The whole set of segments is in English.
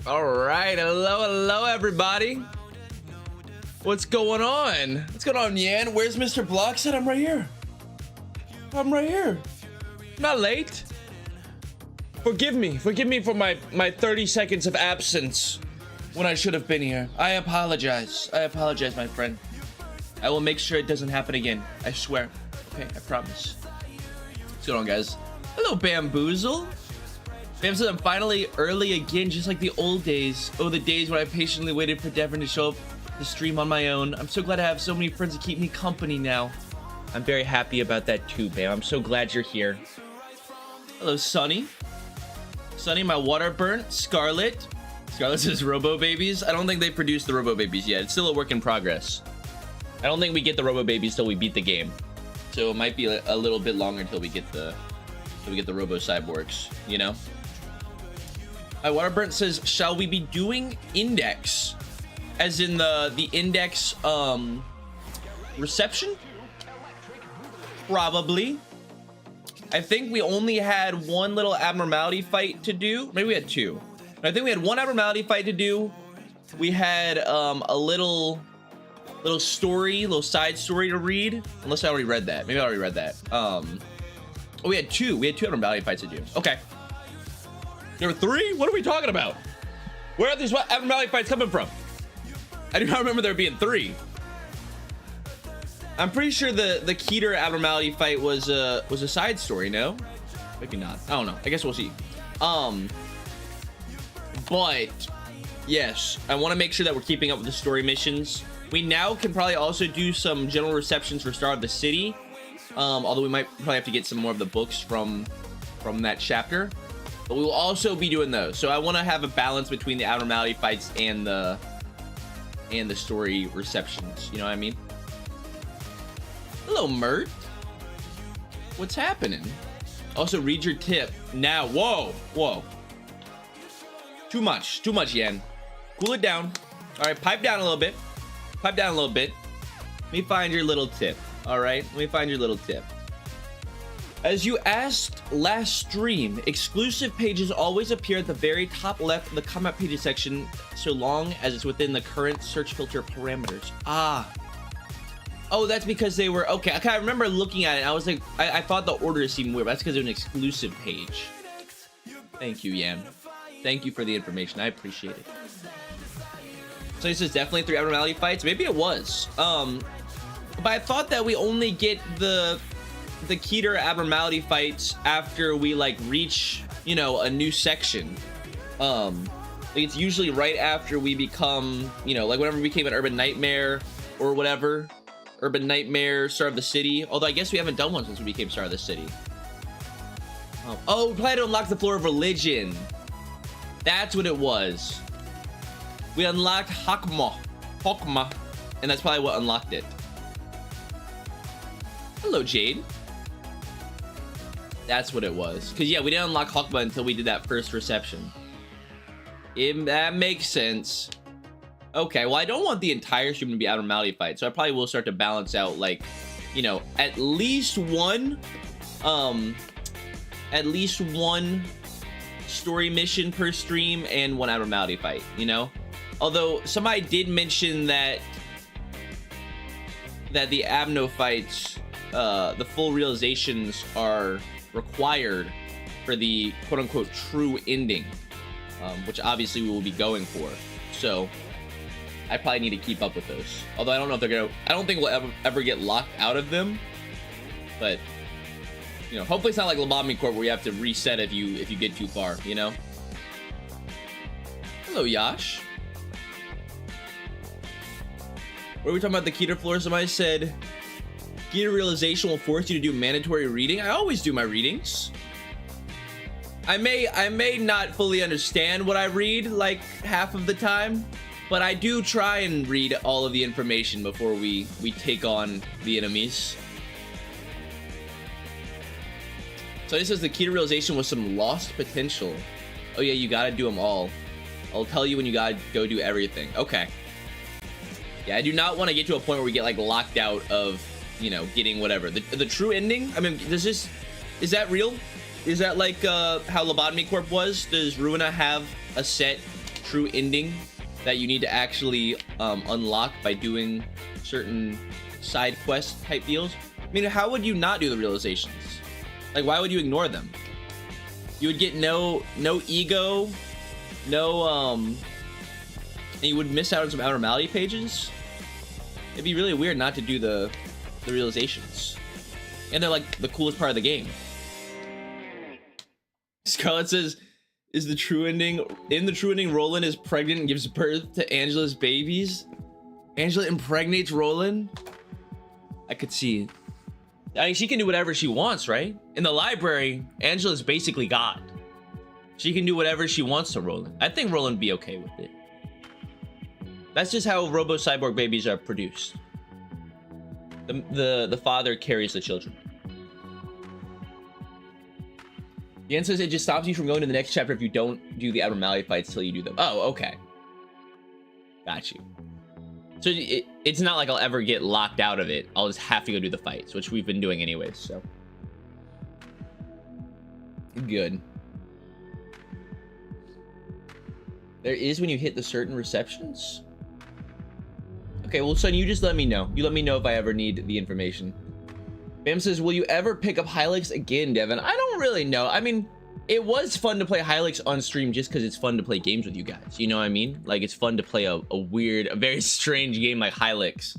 All right, hello everybody. What's going on? What's going on, Yan? Where's Mr. Blockset? I'm right here. I'm not late. Forgive me for my 30 seconds of absence when I should have been here. I apologize, my friend. I will make sure it doesn't happen again. I swear. Okay, I promise. What's going on, guys? Hello, Bamboozle. Bam said I'm finally early again, just like the old days. Oh, the days when I patiently waited for Devin to show up to stream on my own. I'm so glad I have so many friends to keep me company now. I'm very happy about that too, Bam. I'm so glad you're here. Hello, Sunny. Sunny, my water burnt. Scarlet. Scarlet says Robo Babies. I don't think they produced the Robo Babies yet. It's still a work in progress. I don't think we get the Robo Babies till we beat the game. So it might be a little bit longer until we get the Robo Cyborgs, you know? My water burnt says, shall we be doing index? As in the index reception? Probably. I think we only had one little abnormality fight to do. Maybe we had two. I think we had one abnormality fight to do. We had a little side story to read. Unless I already read that. Maybe I already read that. Oh, we had two abnormality fights to do. Okay. There were three? What are we talking about? Where are these abnormality fights coming from? I do not remember there being three. I'm pretty sure the Keter abnormality fight was a side story, no? Maybe not. I don't know. I guess we'll see. But yes, I want to make sure that we're keeping up with the story missions. We now can probably also do some general receptions for Star of the City. Although we might probably have to get some more of the books from that chapter. But we will also be doing those. So I want to have a balance between the abnormality fights and the story receptions. You know what I mean? Hello, Mert. What's happening? Also, read your tip now. Whoa. Too much, Yen. Cool it down. All right, pipe down a little bit. Let me find your little tip. All right, let me find your little tip. As you asked last stream, exclusive pages always appear at the very top left of the comment pages section, so long as it's within the current search filter parameters. Oh, that's because they were okay. I remember looking at it. I was like, I thought the order seemed weird. But that's because it's an exclusive page. Thank you, Yan. Thank you for the information. I appreciate it. So this is definitely 3 abnormality fights. Maybe it was. But I thought that we only get the Keter abnormality fights after we like reach, you know, a new section. Like it's usually right after we become, you know, like whenever we became an Urban Nightmare or whatever. Urban Nightmare, Star of the City. Although I guess we haven't done one since we became Star of the City. Oh, we probably had to unlock the floor of religion. That's what it was. We unlocked Hokma, and that's probably what unlocked it. Hello, Jade. That's what it was. Because, yeah, we didn't unlock Hokma until we did that first reception. That makes sense. Okay, well, I don't want the entire stream to be abnormality fight, so I probably will start to balance out, like, you know, at least one story mission per stream and one abnormality fight, you know? Although, somebody did mention that the abno fights, the full realizations are required for the quote-unquote true ending, which obviously we will be going for. So I probably need to keep up with those. Although I don't know if they're gonna, I don't think we'll ever get locked out of them, but you know, hopefully it's not like Lobotomy Corp where you have to reset if you get too far, you know. Hello, Yash. What are we talking about? The Keter floor? Somebody said Keter realization will force you to do mandatory reading. I always do my readings. I may not fully understand what I read like half of the time, but I do try and read all of the information before we take on the enemies. So this says the Keter realization was some lost potential. Oh yeah, you gotta do them all. I'll tell you when you gotta go do everything. Okay. Yeah, I do not want to get to a point where we get like locked out of, you know, getting whatever. The true ending? I mean, is that real? Is that like how Lobotomy Corp was? Does Ruina have a set true ending that you need to actually unlock by doing certain side quest type deals. I mean, how would you not do the realizations? Like, why would you ignore them? You would get no ego, and you would miss out on some abnormality pages. It'd be really weird not to do the realizations. And they're like the coolest part of the game. Scarlett says, is the true ending, in the true ending, Roland is pregnant and gives birth to Angela's babies? Angela impregnates Roland? I could see. I mean, she can do whatever she wants, right? In the library, Angela's basically God. She can do whatever she wants to Roland. I think Roland would be okay with it. That's just how Robo Cyborg babies are produced. The father carries the children. Jan says it just stops you from going to the next chapter if you don't do the abnormality fights till you do them. Oh, okay. Got you. So it's not like I'll ever get locked out of it. I'll just have to go do the fights, which we've been doing anyways, so. Good. There is when you hit the certain receptions? Okay, well, son, you just let me know. You let me know if I ever need the information. Bam says, will you ever pick up Hylix again, Devin? I don't really know. I mean, it was fun to play Hylix on stream just because it's fun to play games with you guys. You know what I mean? Like, it's fun to play a weird, a very strange game like Hylix.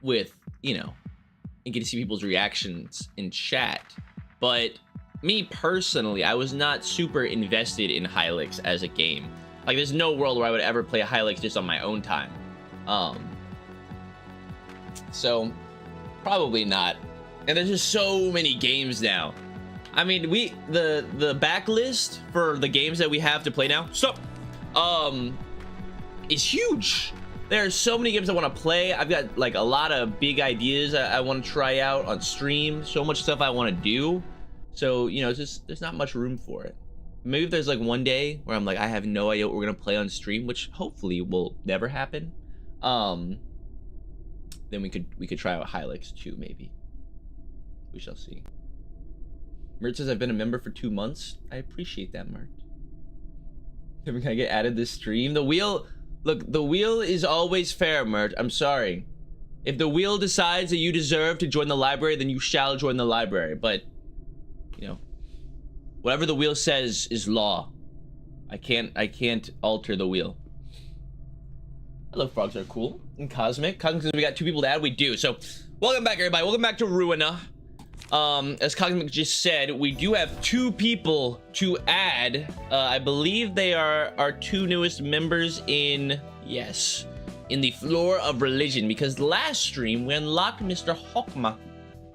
With, you know, and get to see people's reactions in chat. But me personally, I was not super invested in Hylix as a game. Like, there's no world where I would ever play Hylix just on my own time. So probably not. And there's just so many games now. I mean, the backlist for the games that we have to play now, is huge. There are so many games I want to play. I've got like a lot of big ideas I want to try out on stream. So much stuff I want to do. So, you know, it's just, there's not much room for it. Maybe if there's like one day where I'm like, I have no idea what we're gonna play on stream, which hopefully will never happen. Then we could try out Hylix too, maybe. We shall see. Mert says I've been a member for 2 months. I appreciate that, Mert. Can I get added this stream? The wheel, look, the wheel is always fair, Mert. I'm sorry. If the wheel decides that you deserve to join the library, then you shall join the library. But, you know, whatever the wheel says is law. I can't alter the wheel. Hello, frogs are cool. And Cosmic says we got 2 people to add. We do. So, welcome back, everybody. Welcome back to Ruina. As Cosmic just said, we do have 2 people to add. I believe they are our 2 newest members in, yes, in the Floor of Religion. Because last stream, we unlocked Mr. Hokma.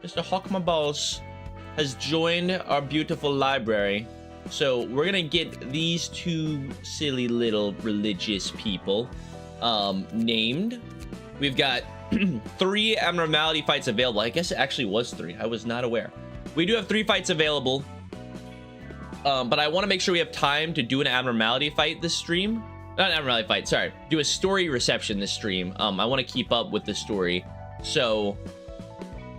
Mr. Hokma Balls has joined our beautiful library. So we're gonna get these 2 silly little religious people named. We've got 3 abnormality fights available. I guess it actually was 3. I was not aware. We do have 3 fights available. But I want to make sure we have time to do an abnormality fight this stream. Not an abnormality fight, sorry. Do a story reception this stream. I want to keep up with the story. So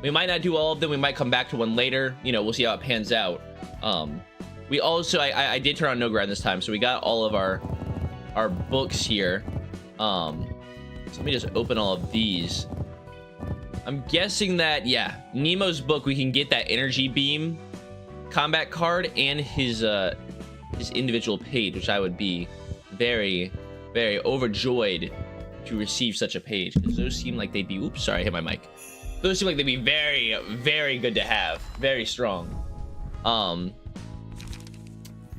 we might not do all of them. We might come back to one later. You know, we'll see how it pans out. We also, I did turn on no grind this time. So we got all of our books here. So let me just open all of these. I'm guessing that, yeah, Nemo's book, we can get that energy beam combat card and his individual page, which I would be very, very overjoyed to receive such a page, because those seem like they'd be, oops, sorry, I hit my mic. Those seem like they'd be very, very good to have. Very strong.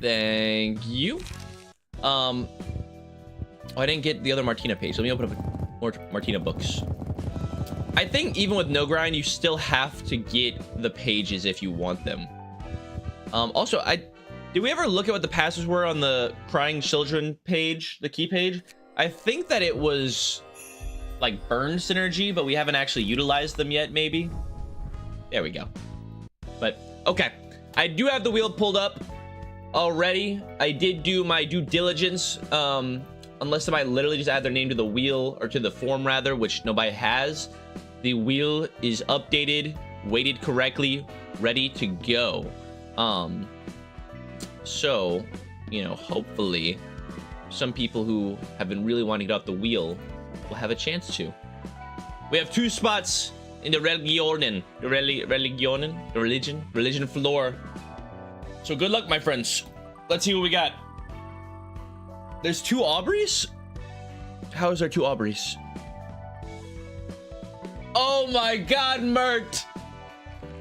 Thank you. Oh, I didn't get the other Martina page. Let me open up more Martina books. I think even with no grind, you still have to get the pages if you want them. Also, did we ever look at what the passes were on the Crying Children page, the key page? I think that it was like burn synergy, but we haven't actually utilized them yet, maybe. There we go. But, okay. I do have the wheel pulled up already. I did do my due diligence. Unless somebody literally just add their name to the wheel, or to the form rather, which nobody has. The wheel is updated, weighted correctly, ready to go. So you know, hopefully some people who have been really wanting to get off the wheel will have a chance to. We have 2 spots in the religion floor. So good luck, my friends. Let's see what we got. There's 2 Aubreys? How is there 2 Aubreys? Oh my god, Mert!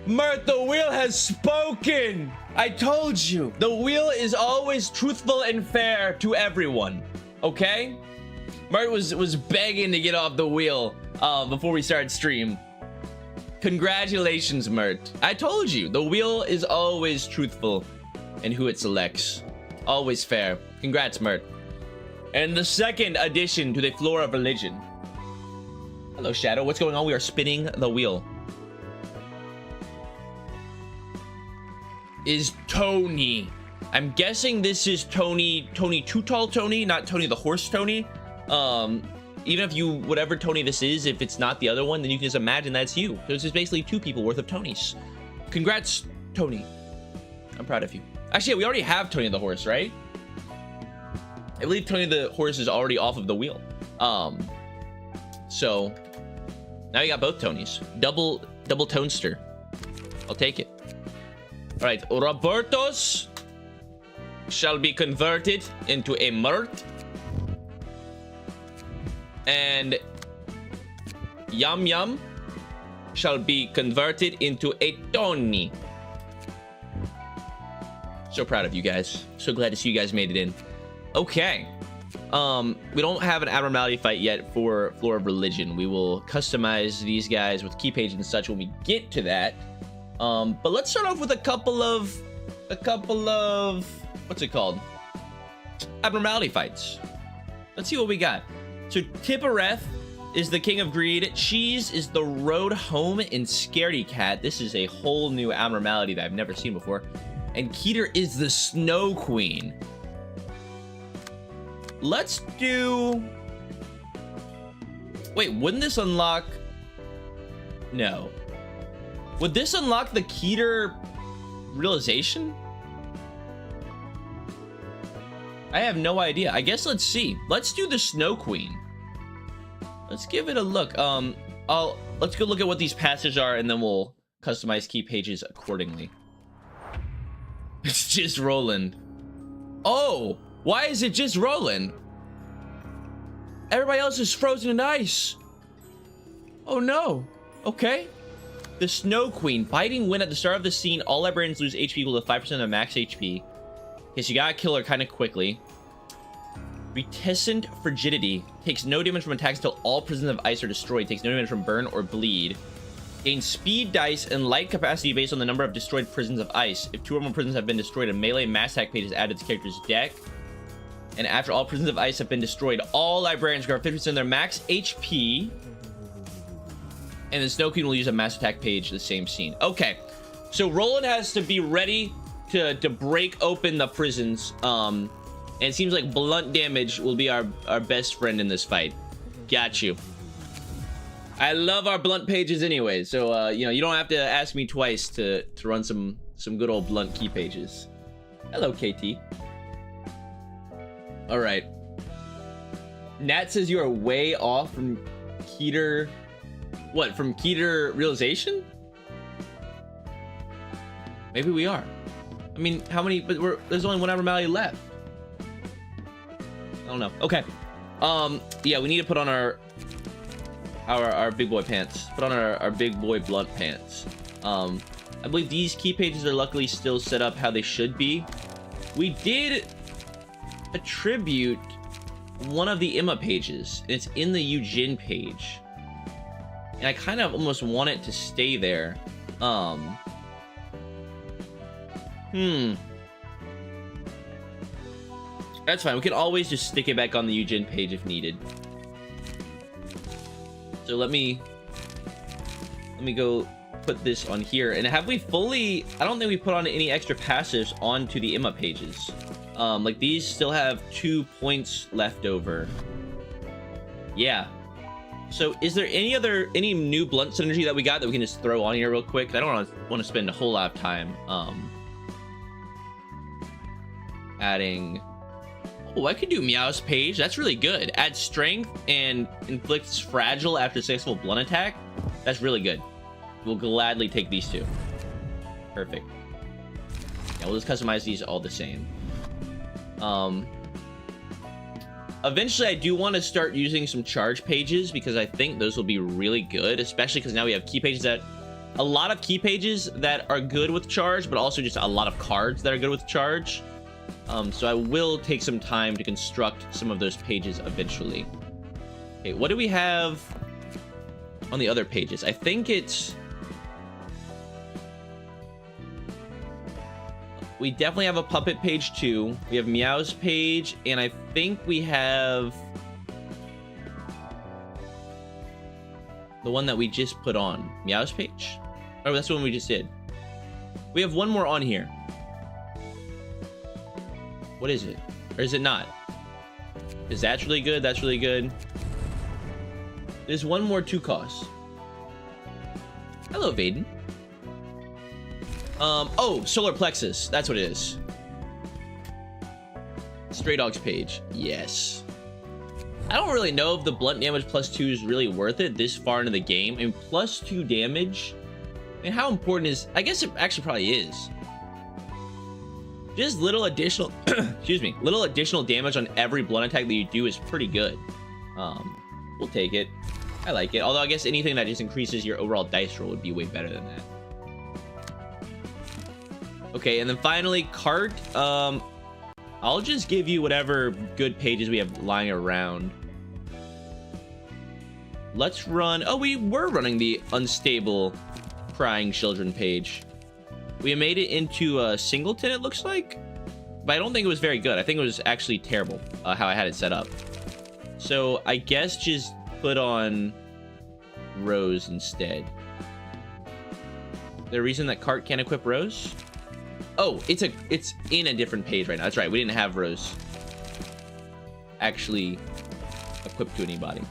Mert, the wheel has spoken! I told you, the wheel is always truthful and fair to everyone. Okay? Mert was begging to get off the wheel before we started stream. Congratulations, Mert. I told you, the wheel is always truthful in who it selects. Always fair. Congrats, Mert. And the second addition to the floor of religion. Hello, Shadow. What's going on? We are spinning the wheel. Is Tony. I'm guessing this is Tony Too Tall Tony, not Tony the Horse Tony. Even if you, whatever Tony this is, if it's not the other one, then you can just imagine that's you. There's just basically 2 people worth of Tonys. Congrats, Tony. I'm proud of you. Actually, we already have Tony the Horse, right? I believe Tony the Horse is already off of the wheel. So now you got both Tonys. Double Tonester. I'll take it. All right, Roberto's shall be converted into a Mert. And Yum Yum shall be converted into a Tony. So proud of you guys. So glad to see you guys made it in. Okay. We don't have an abnormality fight yet for Floor of Religion. We will customize these guys with key pages and such when we get to that. But let's start off with a couple of what's it called? Abnormality fights. Let's see what we got. So Tippereth is the King of Greed. Cheese is the Road Home in Scaredy Cat. This is a whole new abnormality that I've never seen before. And Keter is the Snow Queen. Let's do... Wait, wouldn't this unlock... No. Would this unlock the Keter realization? I have no idea. I guess let's see. Let's do the Snow Queen. Let's give it a look. Let's go look at what these passages are, and then we'll customize key pages accordingly. It's just Roland. Oh, why is it just Roland? Everybody else is frozen in ice. Oh no. Okay. The Snow Queen. Biting wind at the start of the scene. All librarians lose HP equal to 5% of their max HP. Okay, so you gotta kill her kind of quickly. Reticent Frigidity. Takes no damage from attacks until all prisons of ice are destroyed. Takes no damage from burn or bleed. Gains speed dice and light capacity based on the number of destroyed prisons of ice. If 2 or more prisons have been destroyed, a melee mass attack page is added to the character's deck. And after all prisons of ice have been destroyed, all librarians grab 50% of their max HP. And the Snow Queen will use a mass attack page the same scene. Okay, so Roland has to be ready to break open the prisons. And it seems like blunt damage will be our best friend in this fight. Got you. I love our blunt pages anyway, so you know, you don't have to ask me twice to run some good old blunt key pages. Hello, KT. All right. Nat says you are way off from Keter. What, from Keter realization? Maybe we are. I mean, how many? But there's only one abnormality left. I don't know. Okay. Yeah, we need to put on our big boy pants. Put on our big boy blunt pants. I believe these key pages are luckily still set up how they should be. We did attribute one of the Emma pages. It's in the Eugene page. And I kind of almost want it to stay there. That's fine. We can always just stick it back on the Eugene page if needed. So let me go put this on here. And have we fully... I don't think we put on any extra passives onto the Emma pages. Like these still have 2 points left over. Yeah. So is there any new blunt synergy that we got that we can just throw on here real quick? I don't want to spend a whole lot of time. Adding... Oh, I could do Meow's Page. That's really good. Add strength and inflicts fragile after successful blunt attack. That's really good. We'll gladly take these two. Perfect. Yeah, we'll just customize these all the same. Eventually, I do want to start using some charge pages because I think those will be really good, especially because now we have key pages that... A lot of key pages that are good with charge, but also just a lot of cards that are good with charge. So I will take some time to construct some of those pages eventually. Okay, what do we have on the other pages? I think it's... We definitely have a puppet page too. We have Meow's page, and I think we have the one that we just put on. Meow's page? Oh, that's the one we just did. We have one more on here. What is it? Or is it not? Is that really good? That's really good. There's one more 2 costs. Hello, Vaden. Oh, Solar Plexus. That's what it is. Stray Dogs page. Yes. I don't really know if the blunt damage +2 is really worth it this far into the game. I mean, +2 damage. I mean, how important is... I guess it actually probably is. Just little additional... excuse me. Little additional damage on every blunt attack that you do is pretty good. We'll take it. I like it. Although I guess anything that just increases your overall dice roll would be way better than that. Okay, and then finally, cart. I'll just give you whatever good pages we have lying around. Let's run... Oh, we were running the unstable crying children page. We made it into a singleton, it looks like. But I don't think it was very good. I think it was actually terrible how I had it set up. So I guess just put on Rose instead. The reason that cart can't equip Rose? Oh, it's in a different page right now. That's right. We didn't have Rose actually equipped to anybody.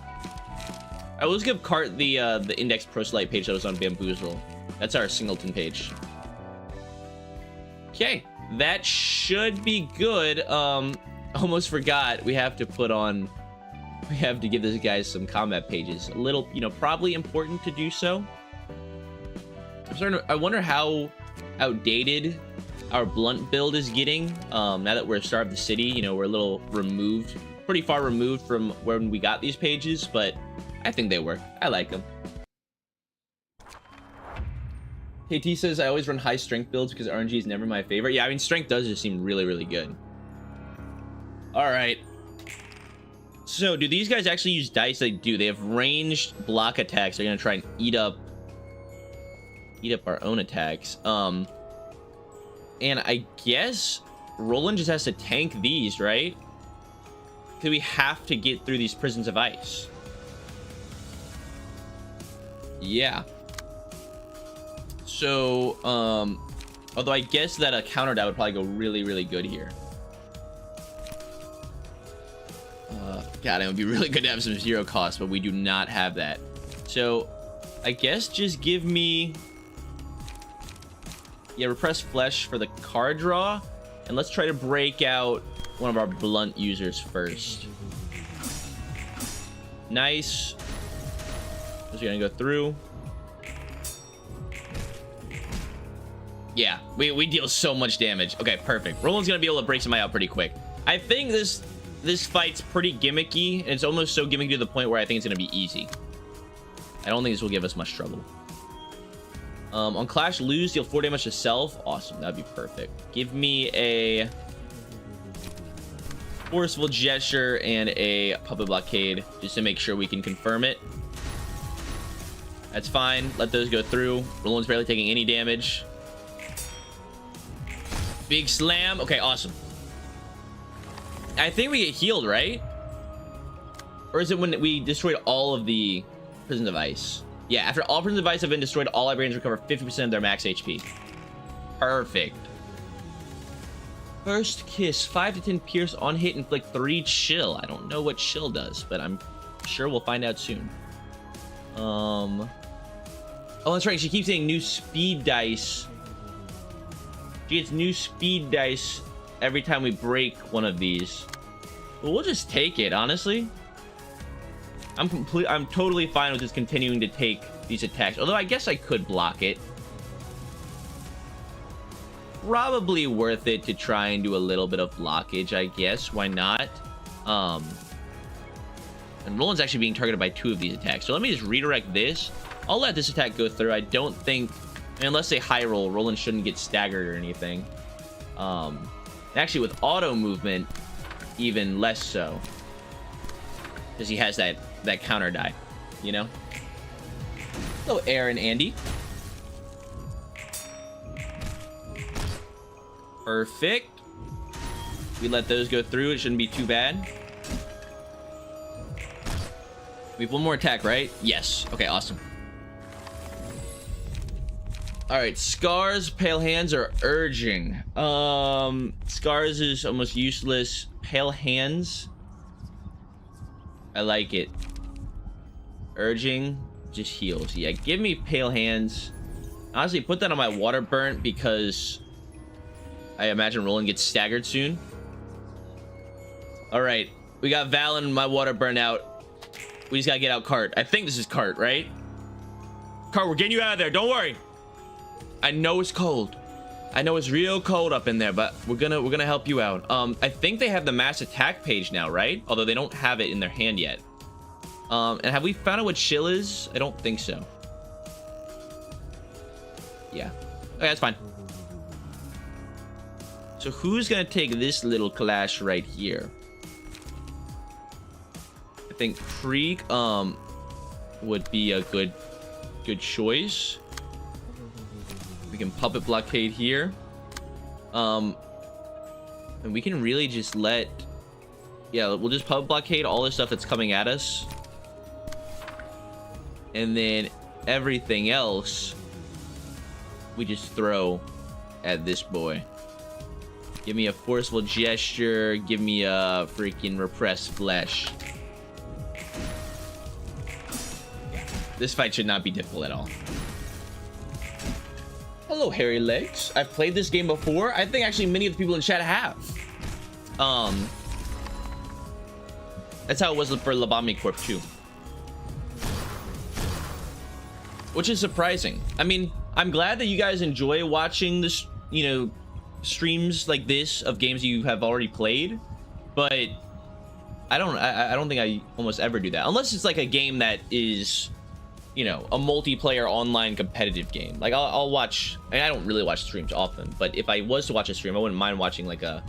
I will just give cart the index proselyte page that was on Bamboozle. That's our singleton page. Okay, that should be good. Almost forgot we have to put on... We have to give this guy some combat pages. A little, you know, probably important to do so. I wonder how outdated our blunt build is getting. Now that we're Star of the City, you know, we're a little removed, pretty far removed from when we got these pages, but I think they work. I like them. KT says, I always run high strength builds because RNG is never my favorite. Yeah, I mean, strength does just seem really, really good. All right. So, do these guys actually use dice? They do. They have ranged block attacks. They're going to try and eat up our own attacks. And I guess Roland just has to tank these, right? Because we have to get through these prisons of ice. Yeah. So, although I guess that a counter die would probably go really, really good here. God, it would be really good to have some zero cost, but we do not have that. So, I guess just give me... Yeah, repress flesh for the card draw. And let's try to break out one of our blunt users first. Nice. Just gonna go through. Yeah, we deal so much damage. Okay, perfect. Roland's gonna be able to break somebody out pretty quick. I think this fight's pretty gimmicky, and it's almost so gimmicky to the point where I think it's gonna be easy. I don't think this will give us much trouble. On Clash, lose, deal 4 damage to self. Awesome, that'd be perfect. Give me a Forceful Gesture and a Puppet Blockade, just to make sure we can confirm it. That's fine. Let those go through. Roland's barely taking any damage. Big slam. Okay, awesome. I think we get healed, right? Or is it when we destroyed all of the prisons of ice? Yeah, after all prisons of ice have been destroyed, all librarians recover 50% of their max HP. Perfect. First Kiss, 5 to 10 pierce on hit, inflict 3 chill. I don't know what chill does, but I'm sure we'll find out soon. Oh, that's right. She keeps saying new speed dice. She gets new speed dice every time we break one of these. But we'll just take it, honestly. I'm totally fine with just continuing to take these attacks. Although I guess I could block it. Probably worth it to try and do a little bit of blockage, I guess. Why not? And Roland's actually being targeted by 2 of these attacks. So let me just redirect this. I'll let this attack go through. I don't think, unless they high roll, Roland shouldn't get staggered or anything. Actually, with auto movement, even less so. Because he has that counter die, you know? Hello, Aaron, Andy. Perfect. We let those go through. It shouldn't be too bad. We have one more attack, right? Yes. Okay, awesome. All right, Scars, Pale Hands, or Urging. Scars is almost useless. Pale Hands, I like it. Urging just heals. Yeah, give me Pale Hands. Honestly, put that on my Water Burnt because I imagine Roland gets staggered soon. All right, we got Val and my Water Burn out. We just gotta get out Cart. I think this is Cart, right? Cart, we're getting you out of there. Don't worry. I know it's cold. I know it's real cold up in there, but we're gonna help you out. I think they have the mass attack page now, right? Although they don't have it in their hand yet. And have we found out what chill is? I don't think so. Yeah. Okay, that's fine. So who's gonna take this little clash right here? I think Krieg would be a good choice. We can puppet blockade here. And we can really just let, yeah, we'll just puppet blockade all the stuff that's coming at us. And then everything else we just throw at this boy. Give me a forceful gesture. Give me a freaking repressed flesh. This fight should not be difficult at all. Hello, Hairy Legs. I've played this game before. I think actually many of the people in chat have. That's how it was for Labami Corp too. Which is surprising. I mean, I'm glad that you guys enjoy watching this, you know, streams like this of games you have already played, but I don't think I almost ever do that unless it's like a game that is, you know, a multiplayer online competitive game. Like I'll watch, and I don't really watch streams often, but if I was to watch a stream, I wouldn't mind watching like a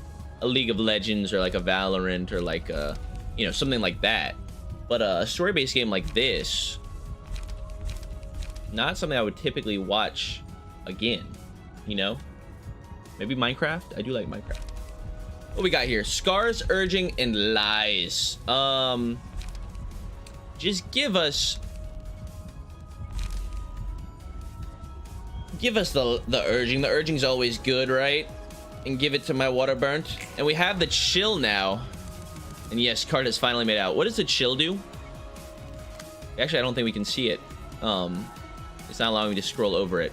League of Legends or like a Valorant or like a, you know, something like that. But a story-based game like this, not something I would typically watch again, you know? Maybe Minecraft? I do like Minecraft. What we got here? Scars, Urging, and Lies. Just give us the Urging. The Urging's always good, right? And give it to my Water Burnt. And we have the Chill now. And yes, Card has finally made out. What does the Chill do? Actually, I don't think we can see it. It's not allowing me to scroll over it.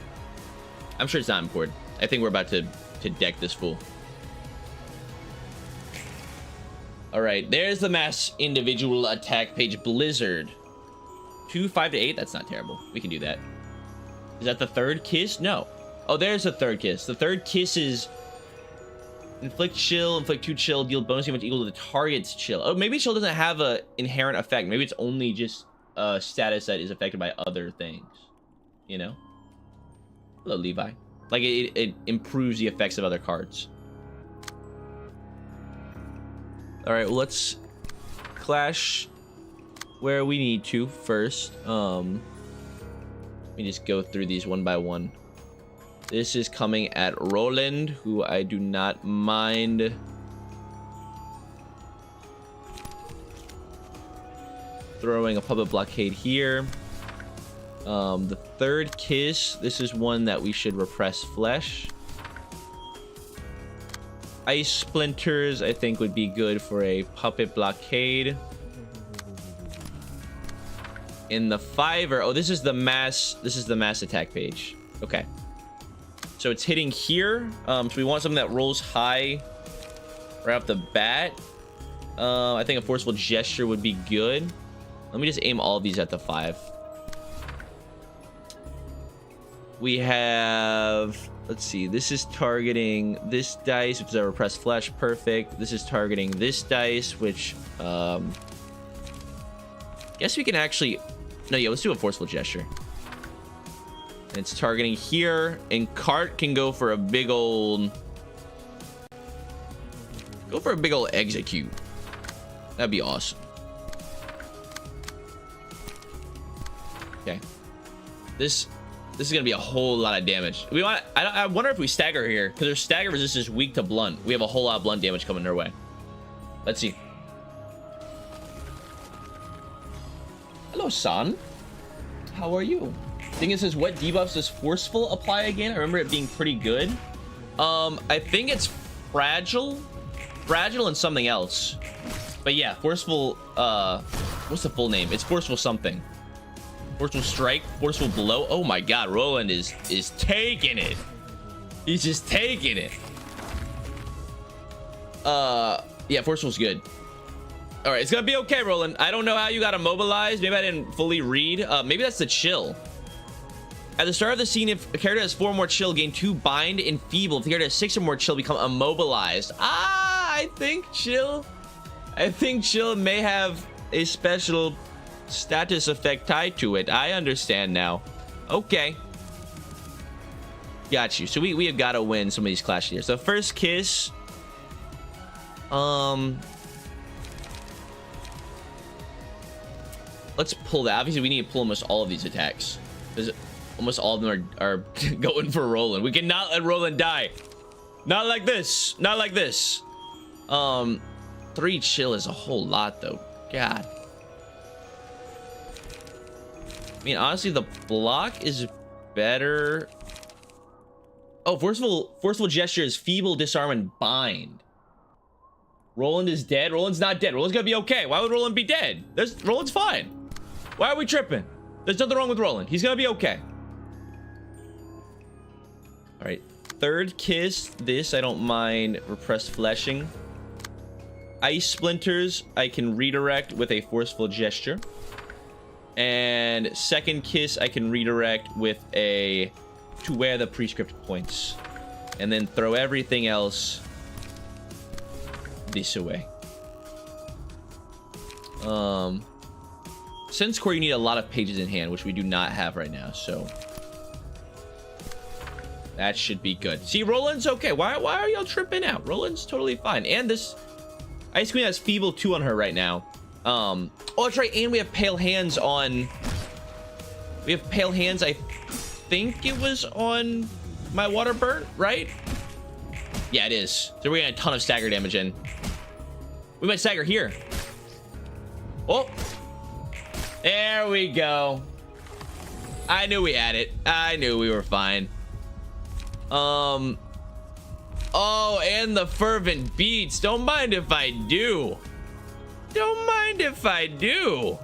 I'm sure it's not important. I think we're about to deck this fool. All right, there's the mass individual attack page. Blizzard 2, 5 to 8. That's not terrible. We can do that. Is that the third kiss? No. Oh, there's the third kiss. The third kiss is inflict chill, inflict 2 chill, deal bonus damage equal to the target's chill. Oh, maybe chill doesn't have a inherent effect. Maybe it's only just a status that is affected by other things, you know? Hello, Levi. Like it improves the effects of other cards. All right, well, let's clash where we need to first. Let me just go through these one by one. This is coming at Roland, who I do not mind. Throwing a puppet blockade here. The third kiss, this is one that we should repress flesh. Ice splinters, I think, would be good for a puppet blockade. In the fiver, oh, this is the mass attack page. Okay, so it's hitting here. So we want something that rolls high right off the bat. I think a forceful gesture would be good. Let me just aim all of these at the 5. We have, let's see, this is targeting this dice, which is a repressed flesh. Perfect. This is targeting this dice, which guess we can actually, no, yeah, let's do a forceful gesture. And it's targeting here, and Cart can go for a big old execute. That'd be awesome. Okay, this is gonna be a whole lot of damage. We want, I wonder if we stagger here, because their stagger resistance is weak to blunt. We have a whole lot of blunt damage coming their way. Let's see. Hello, son. How are you? Thing is, what debuffs does forceful apply again? I remember it being pretty good. I think it's fragile and something else. But yeah, forceful, what's the full name? It's forceful something. Forceful strike, forceful blow. Oh my god, Roland is taking it. He's just taking it. Yeah, forceful's good. All right, it's gonna be okay, Roland. I don't know how you got immobilized. Maybe I didn't fully read. Maybe that's the chill. At the start of the scene, if a character has 4 or more chill, gain 2 bind and feeble. If the character has 6 or more chill, become immobilized. I think chill may have a special status effect tied to it. I understand now. Okay. Got you. So we have got to win some of these clashes here. So first kiss. Let's pull that. Obviously, we need to pull almost all of these attacks, because almost all of them are going for Roland. We cannot let Roland die. Not like this. Not like this. 3 chill is a whole lot, though. God. I mean, honestly, the block is better. Oh, forceful gesture is feeble, disarm, and bind. Roland is dead. Roland's not dead. Roland's gonna be okay. Why would Roland be dead? Roland's fine. Why are we tripping? There's nothing wrong with Roland. He's gonna be okay. All right, third kiss. This I don't mind. Repressed fleshing. Ice splinters I can redirect with a forceful gesture. And second kiss I can redirect with a to wear the prescript points, and then throw everything else this away. Sense core, you need a lot of pages in hand, which we do not have right now, so that should be good. See, Roland's okay. Why are y'all tripping out? Roland's totally fine. And this Ice Queen has feeble 2 on her right now. Oh, that's right. And we have pale hands on. We have pale hands. I think it was on my water burnt, right? Yeah, it is. So we're getting a ton of stagger damage in. We might stagger here. Oh, there we go. I knew we had it. I knew we were fine. Oh, and the fervent beats. Don't mind if I do. Don't mind if I do.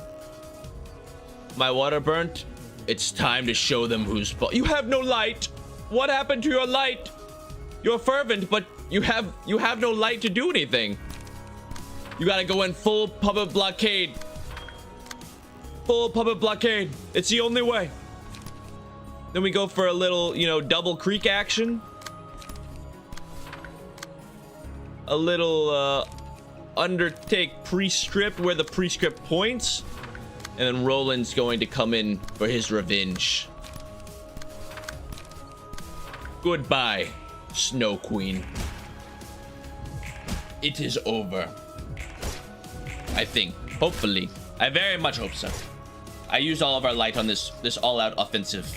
My water burnt. It's time to show them who's fault. You have no light. What happened to your light? You're fervent, but you have no light to do anything. You gotta go in full puppet blockade. Full puppet blockade. It's the only way. Then we go for a little, you know, double creek action. A little undertake pre-script where the pre-script points. And then Roland's going to come in for his revenge. Goodbye, Snow Queen. It is over. I think. Hopefully. I very much hope so. I used all of our light on this all-out offensive.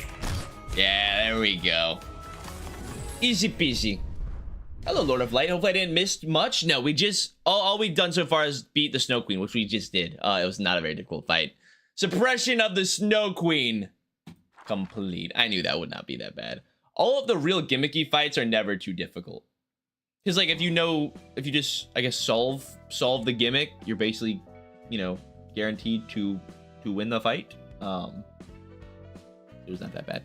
Yeah, there we go. Easy peasy. Hello, Lord of Light. Hopefully I didn't miss much. No, we just... All we've done so far is beat the Snow Queen, which we just did. It was not a very difficult fight. Suppression of the Snow Queen. Complete. I knew that would not be that bad. All of the real gimmicky fights are never too difficult. Because, like, if you just, I guess, solve the gimmick, you're basically, you know, guaranteed to win the fight. It was not that bad.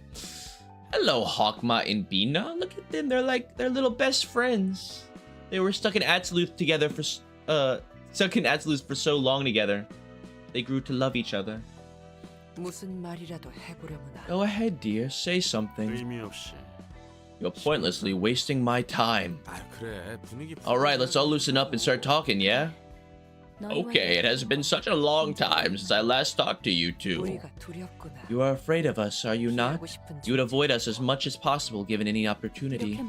Hello, Hawkma and Bina. Look at them. They're like, they're little best friends. They were stuck in Absolute together for stuck in Absolute for so long together. They grew to love each other. Go ahead, dear. Say something. You're pointlessly wasting my time. Alright, let's all loosen up and start talking, yeah? Okay, it has been such a long time since I last talked to you two. You are afraid of us, are you not? You would avoid us as much as possible given any opportunity.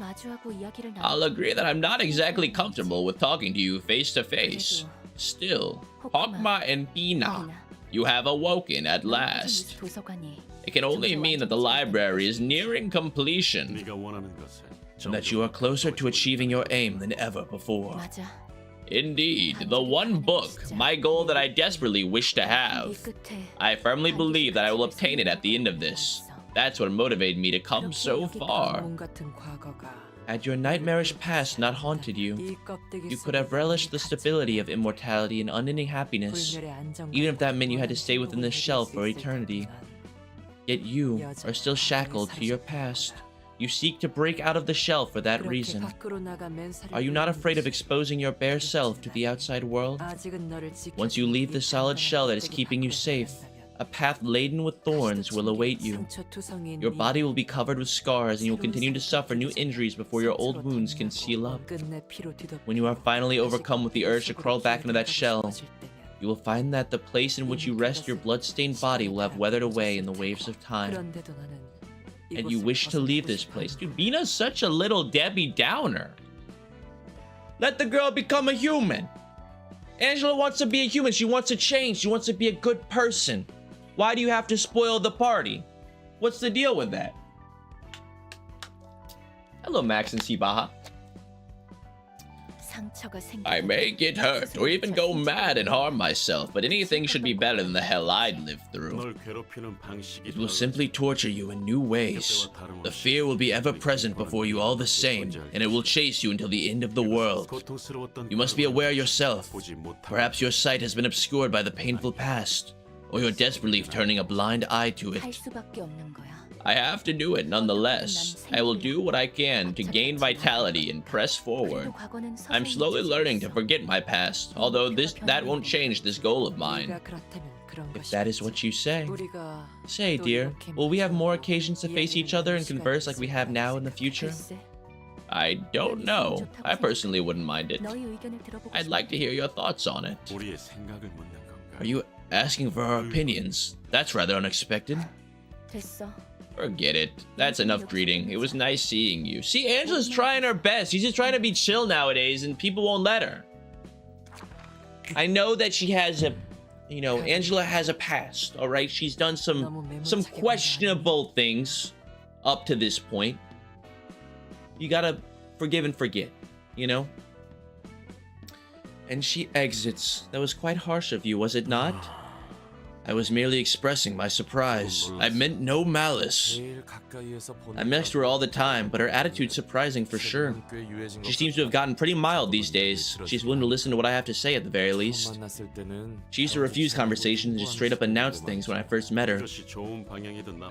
I'll agree that I'm not exactly comfortable with talking to you face to face. Still, Hokma and Bina, you have awoken at last. It can only mean that the library is nearing completion, and that you are closer to achieving your aim than ever before. Indeed, the one book, my goal that I desperately wish to have. I firmly believe that I will obtain it at the end of this. That's what motivated me to come so far. Had your nightmarish past not haunted you, you could have relished the stability of immortality and unending happiness, even if that meant you had to stay within this shell for eternity. Yet you are still shackled to your past. You seek to break out of the shell for that reason. Are you not afraid of exposing your bare self to the outside world? Once you leave the solid shell that is keeping you safe, a path laden with thorns will await you. Your body will be covered with scars and you will continue to suffer new injuries before your old wounds can seal up. When you are finally overcome with the urge to crawl back into that shell, you will find that the place in which you rest your blood-stained body will have weathered away in the waves of time. And you wish to leave this place. Dude, Bina's such a little Debbie Downer. Let the girl become a human. Angela wants to be a human. She wants to change. She wants to be a good person. Why do you have to spoil the party? What's the deal with that? Hello, Max and Sibaha. I may get hurt or even go mad and harm myself, but anything should be better than the hell I'd lived through. It will simply torture you in new ways. The fear will be ever present before you all the same, and it will chase you until the end of the world. You must be aware yourself. Perhaps your sight has been obscured by the painful past, or your desperately turning a blind eye to it. I have to do it nonetheless. I will do what I can to gain vitality and press forward. I'm slowly learning to forget my past, although that won't change this goal of mine. If that is what you say. Say, dear, will we have more occasions to face each other and converse like we have now in the future? I don't know. I personally wouldn't mind it. I'd like to hear your thoughts on it. Are you asking for our opinions? That's rather unexpected. Forget it. That's enough greeting. It was nice seeing you. See, Angela's trying her best. She's just trying to be chill nowadays, and people won't let her. I know that she has a, you know, Angela has a past, all right? She's done some questionable things up to this point. You gotta forgive and forget, you know? And she exits. That was quite harsh of you, was it not? I was merely expressing my surprise. I meant no malice. I'm next to her all the time, but her attitude's surprising for sure. She seems to have gotten pretty mild these days. She's willing to listen to what I have to say at the very least. She used to refuse conversations and just straight up announce things when I first met her.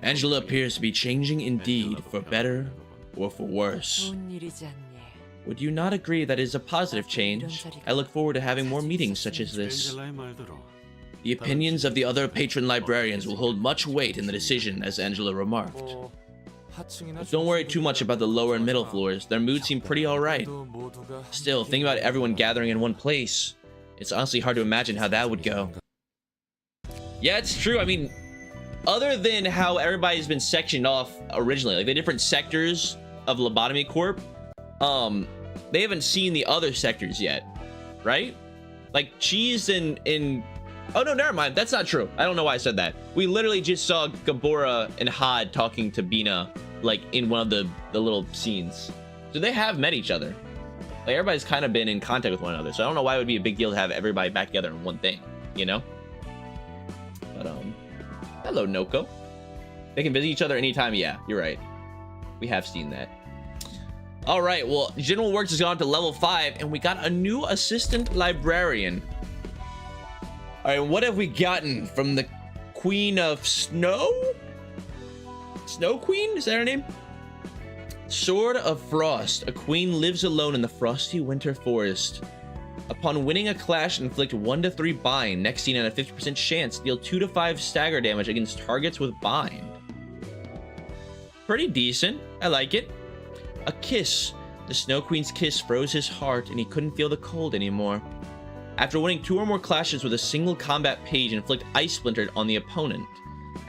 Angela appears to be changing indeed, for better or for worse. Would you not agree that it is a positive change? I look forward to having more meetings such as this. The opinions of the other patron librarians will hold much weight in the decision, as Angela remarked. But don't worry too much about the lower and middle floors. Their moods seem pretty alright. Still, think about everyone gathering in one place. It's honestly hard to imagine how that would go. Yeah, it's true. I mean, other than how everybody's been sectioned off originally, like the different sectors of Lobotomy Corp, they haven't seen the other sectors yet, right? Like Cheese and oh no, never mind. That's not true. I don't know why I said that. We literally just saw Gabora and Had talking to Bina, like in one of the little scenes. So they have met each other. Like everybody's kind of been in contact with one another. So I don't know why it would be a big deal to have everybody back together in one thing, you know? But hello Noko. They can visit each other anytime. Yeah, you're right. We have seen that. All right, well, General Works has gone up to level 5 and we got a new assistant librarian. All right, what have we gotten from the Queen of Snow? Snow Queen? Is that her name? Sword of Frost. A queen lives alone in the frosty winter forest. Upon winning a clash, inflict 1 to 3 bind. Next scene at a 50% chance, deal 2 to 5 stagger damage against targets with bind. Pretty decent. I like it. A kiss. The Snow Queen's kiss froze his heart and he couldn't feel the cold anymore. After winning 2 or more clashes with a single combat page, inflict Ice Splinter on the opponent.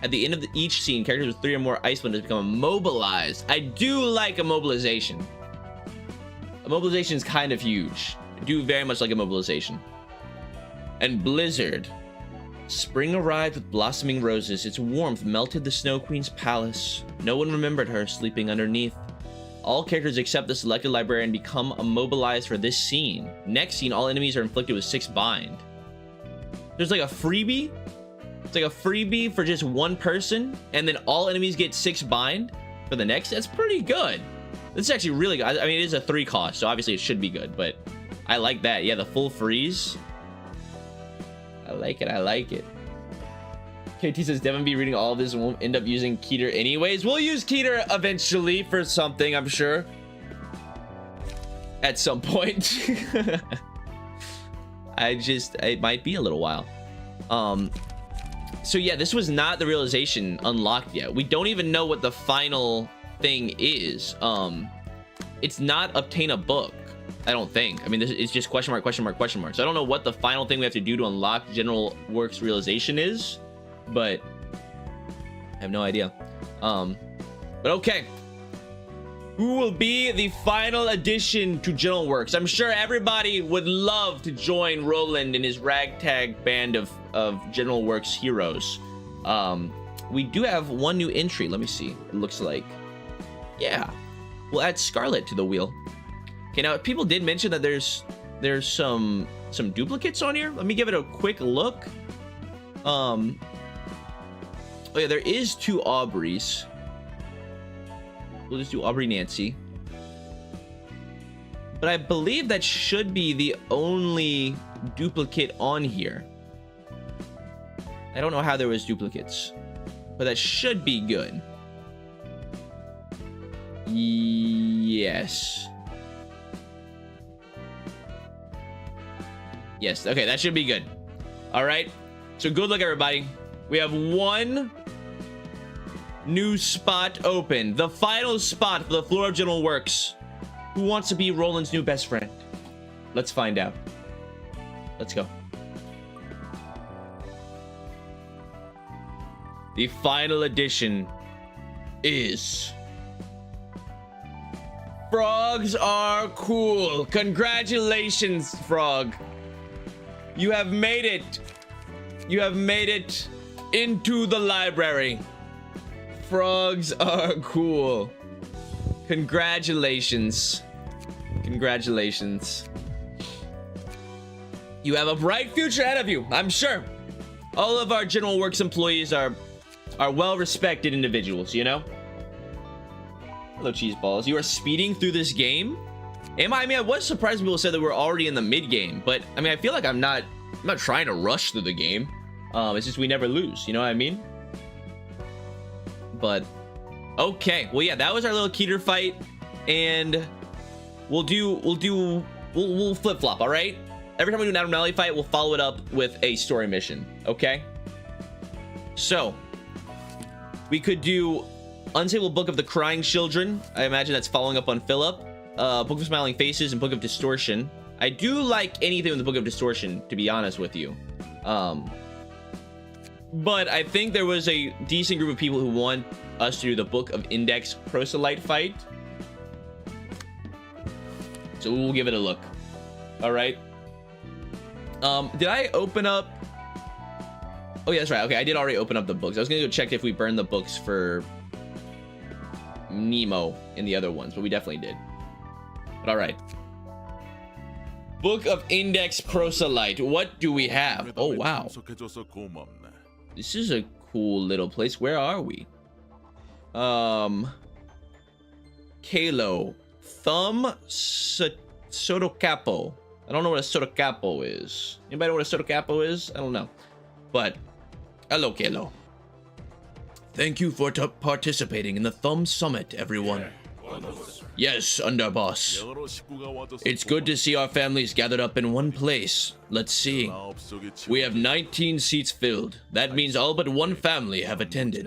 At the end of each scene, characters with 3 or more Ice Splinters become immobilized. I do like immobilization. Immobilization is kind of huge. I do very much like immobilization. And Blizzard. Spring arrived with blossoming roses. Its warmth melted the Snow Queen's palace. No one remembered her sleeping underneath. All characters except the selected librarian become immobilized for this scene. Next scene, all enemies are inflicted with 6 bind. There's like a freebie. It's like a freebie for just 1 person, and then all enemies get 6 bind for the next. That's pretty good. This is actually really good. I mean, it is a 3 cost, so obviously it should be good, but I like that. Yeah, the full freeze. I like it. I like it. KT says Devin be reading all of this and won't end up using Keter anyways. We'll use Keter eventually for something, I'm sure. At some point. It might be a little while. So yeah, this was not the realization unlocked yet. We don't even know what the final thing is. It's not obtain a book, I don't think. I mean, this is just question mark, question mark, question mark. So I don't know what the final thing we have to do to unlock General Works realization is, but I have no idea. But okay. Who will be the final addition to General Works? I'm sure everybody would love to join Roland and his ragtag band of General Works heroes. We do have 1 new entry. Let me see. It looks like, yeah, we'll add Scarlet to the wheel. Okay, now people did mention that there's some duplicates on here. Let me give it a quick look. Oh yeah, there is 2 Aubreys. We'll just do Aubrey Nancy. But I believe that should be the only duplicate on here. I don't know how there was duplicates, but that should be good. Yes. Yes, okay, that should be good. All right, so good luck, everybody. We have 1 new spot open. The final spot for the floor of General Works. Who wants to be Roland's new best friend? Let's find out. Let's go. The final edition is... Frogs are cool. Congratulations, Frog. You have made it. You have made it into the library. Frogs are cool. Congratulations. Congratulations. You have a bright future ahead of you, I'm sure. All of our General Works employees are well-respected individuals, you know? Hello, cheese balls. You are speeding through this game? I mean, I was surprised people said that we're already in the mid-game, but I mean, I feel like I'm not trying to rush through the game. It's just we never lose, you know what I mean? But okay, well, yeah, that was our little Keter fight, and we'll flip-flop. All right, every time we do an abnormality fight, we'll follow it up with a story mission. Okay, so we could do Unstable Book of the Crying Children. I imagine that's following up on Philip. Book of Smiling Faces and Book of Distortion. I do like anything with the Book of Distortion, to be honest with you. But I think there was a decent group of people who want us to do the Book of Index Proselyte fight. So we'll give it a look. All right. Did I open up? Oh, yeah, that's right. Okay, I did already open up the books. I was going to go check if we burned the books for Nemo in the other ones, but we definitely did. But all right. Book of Index Proselyte. What do we have? Oh, wow. This is a cool little place. Where are we? Kalo. Thumb Sotocapo. I don't know what a Sotocapo is. Anybody know what a Sotocapo is? I don't know. But, hello, Kalo. Thank you for participating in the Thumb Summit, everyone. Yes, underboss. It's good to see our families gathered up in one place. Let's see. We have 19 seats filled. That means all but one family have attended.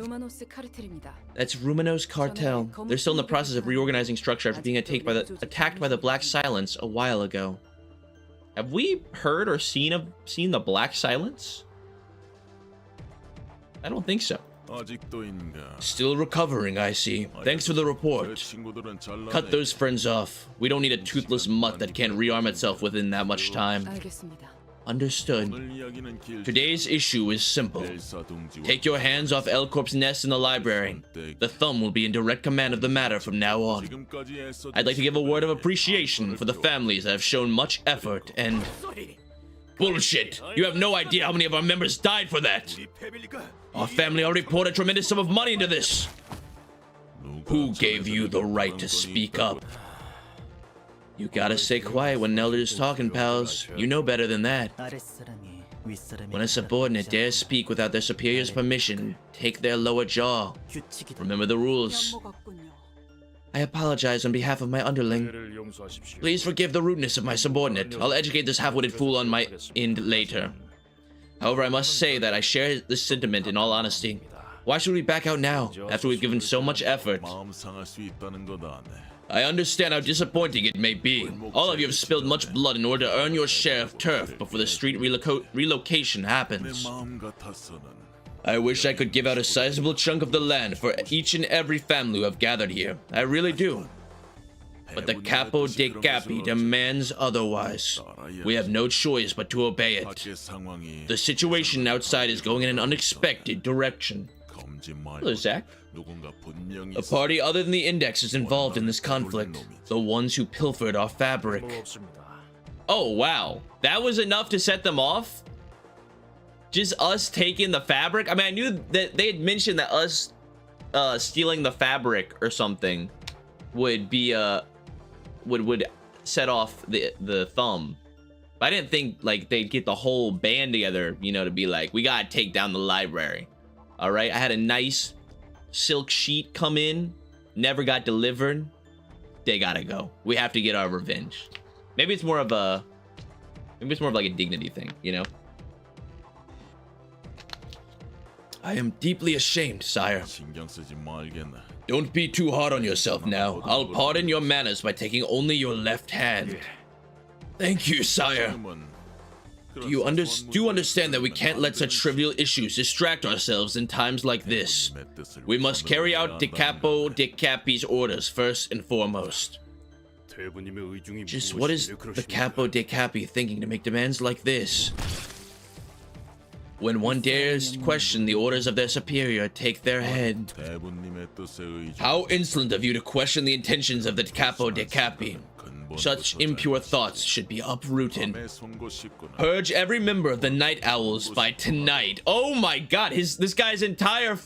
That's Rumina's cartel. They're still in the process of reorganizing structure after being attacked by the Black Silence a while ago. Have we heard or seen the Black Silence? I don't think so. Still recovering, I see. Thanks for the report. Cut those friends off. We don't need a toothless mutt that can't rearm itself within that much time. Understood. Today's issue is simple. Take your hands off L Corp's nest in the library. The thumb will be in direct command of the matter from now on. I'd like to give a word of appreciation for the families that have shown much effort and... Bullshit! You have no idea how many of our members died for that! Our family already poured a tremendous sum of money into this! Who gave you the right to speak up? You gotta stay quiet when an elder is talking, pals. You know better than that. When a subordinate dares speak without their superior's permission, take their lower jaw. Remember the rules. I apologize on behalf of my underling. Please forgive the rudeness of my subordinate. I'll educate this half-witted fool on my end later. However, I must say that I share this sentiment in all honesty. Why should we back out now, after we've given so much effort? I understand how disappointing it may be. All of you have spilled much blood in order to earn your share of turf before the street relocation happens. I wish I could give out a sizable chunk of the land for each and every family who have gathered here. I really do. But the Capo de Capi demands otherwise. We have no choice but to obey it. The situation outside is going in an unexpected direction. Hello, Zach. A party other than the Index is involved in this conflict. The ones who pilfered our fabric. Oh, wow. That was enough to set them off? Just us taking the fabric? I mean, I knew that they had mentioned that us stealing the fabric or something would be would set off the thumb. But I didn't think like they'd get the whole band together, you know, to be like, we gotta take down the library. All right, I had a nice silk sheet come in, never got delivered. They gotta go. We have to get our revenge. Maybe it's more of like a dignity thing, you know? I am deeply ashamed, sire. Don't be too hard on yourself now. I'll pardon your manners by taking only your left hand. Thank you, sire. Do you understand that we can't let such trivial issues distract ourselves in times like this? We must carry out De Capo de Capi's orders first and foremost. Just what is the Capo de Capi thinking to make demands like this? When one dares question the orders of their superior, take their head. How insolent of you to question the intentions of the Capo de Capi. Such impure thoughts should be uprooted. Purge every member of the Night Owls by tonight. Oh my god, this guy's entire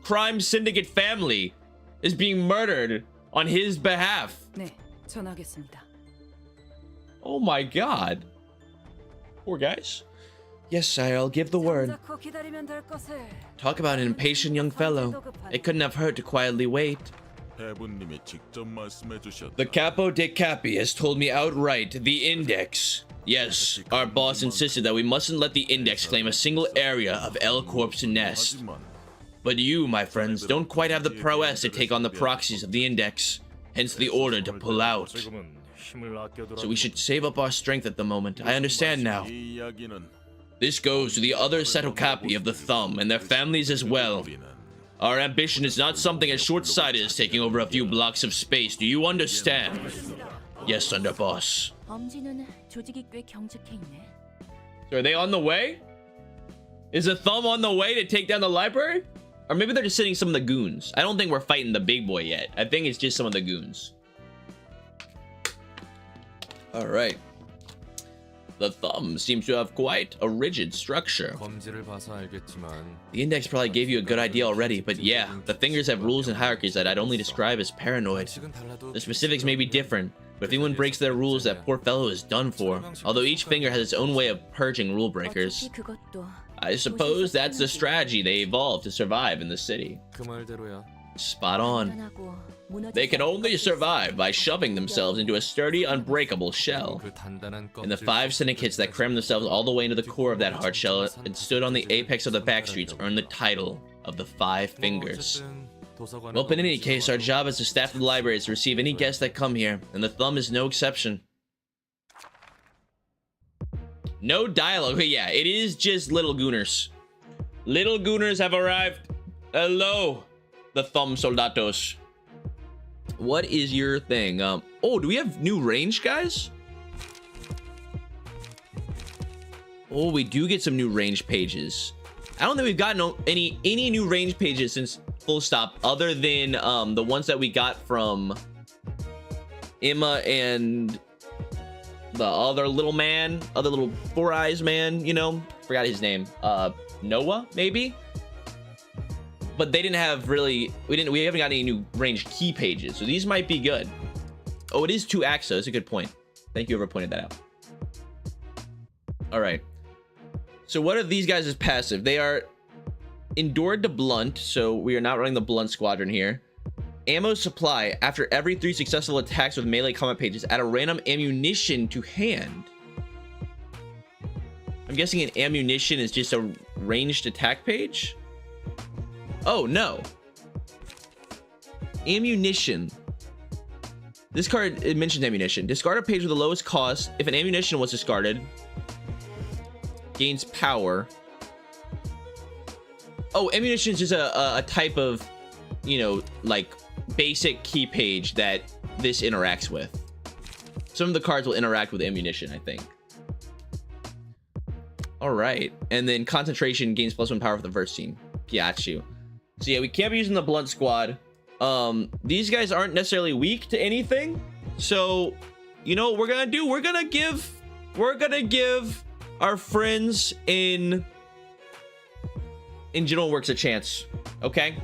crime syndicate family is being murdered on his behalf. Oh my god. Poor guys. Yes, sire, I'll give the word. Talk about an impatient young fellow. It couldn't have hurt to quietly wait. The Capo de Capi has told me outright, the Index. Yes, our boss insisted that we mustn't let the Index claim a single area of L Corp's nest. But you, my friends, don't quite have the prowess to take on the proxies of the Index, hence the order to pull out. So we should save up our strength at the moment. I understand now. This goes to the other Setocapi of the Thumb and their families as well. Our ambition is not something as short-sighted as taking over a few blocks of space. Do you understand? Yes, underboss. So are they on the way? Is the Thumb on the way to take down the library? Or maybe they're just sitting some of the goons. I don't think we're fighting the big boy yet. I think it's just some of the goons. All right. The Thumb seems to have quite a rigid structure. The Index probably gave you a good idea already, but yeah, the fingers have rules and hierarchies that I'd only describe as paranoid. The specifics may be different, but if anyone breaks their rules, that poor fellow is done for. Although each finger has its own way of purging rule breakers. I suppose that's the strategy they evolved to survive in the city. Spot on. They can only survive by shoving themselves into a sturdy, unbreakable shell. And the 5 syndicates that crammed themselves all the way into the core of that hard shell and stood on the apex of the backstreets earned the title of the 5 Fingers. Well, in any case, our job as the staff of the library is to receive any guests that come here, and the thumb is no exception. No dialogue. Okay, yeah, it is just little gooners. Little gooners have arrived. Hello, the thumb soldatos. What is your thing? Oh, do we have new range, guys? Oh, we do get some new range pages. I don't think we've gotten any new range pages since Full Stop, other than the ones that we got from Emma and the other little man, other little 4 eyes man, you know, forgot his name. Noah, maybe. But they didn't have really, we haven't got any new range key pages, so these might be good. Oh, it is 2 acts, though. That's a good point. Thank you, whoever pointed that out. All right. So what are these guys' passive? They are endured to blunt, so we are not running the blunt squadron here. Ammo supply. After every 3 successful attacks with melee combat pages, add a random ammunition to hand. I'm guessing an ammunition is just a ranged attack page? Oh, no. Ammunition. This card, it mentions ammunition. Discard a page with the lowest cost. If an ammunition was discarded, gains power. Oh, ammunition is just a type of, you know, like basic key page that this interacts with. Some of the cards will interact with ammunition, I think. All right. And then concentration gains +1 power for the first scene. Got you. So yeah, we can't be using the blunt squad. These guys aren't necessarily weak to anything. So, you know what we're gonna do? We're gonna give our friends in General Works a chance. Okay?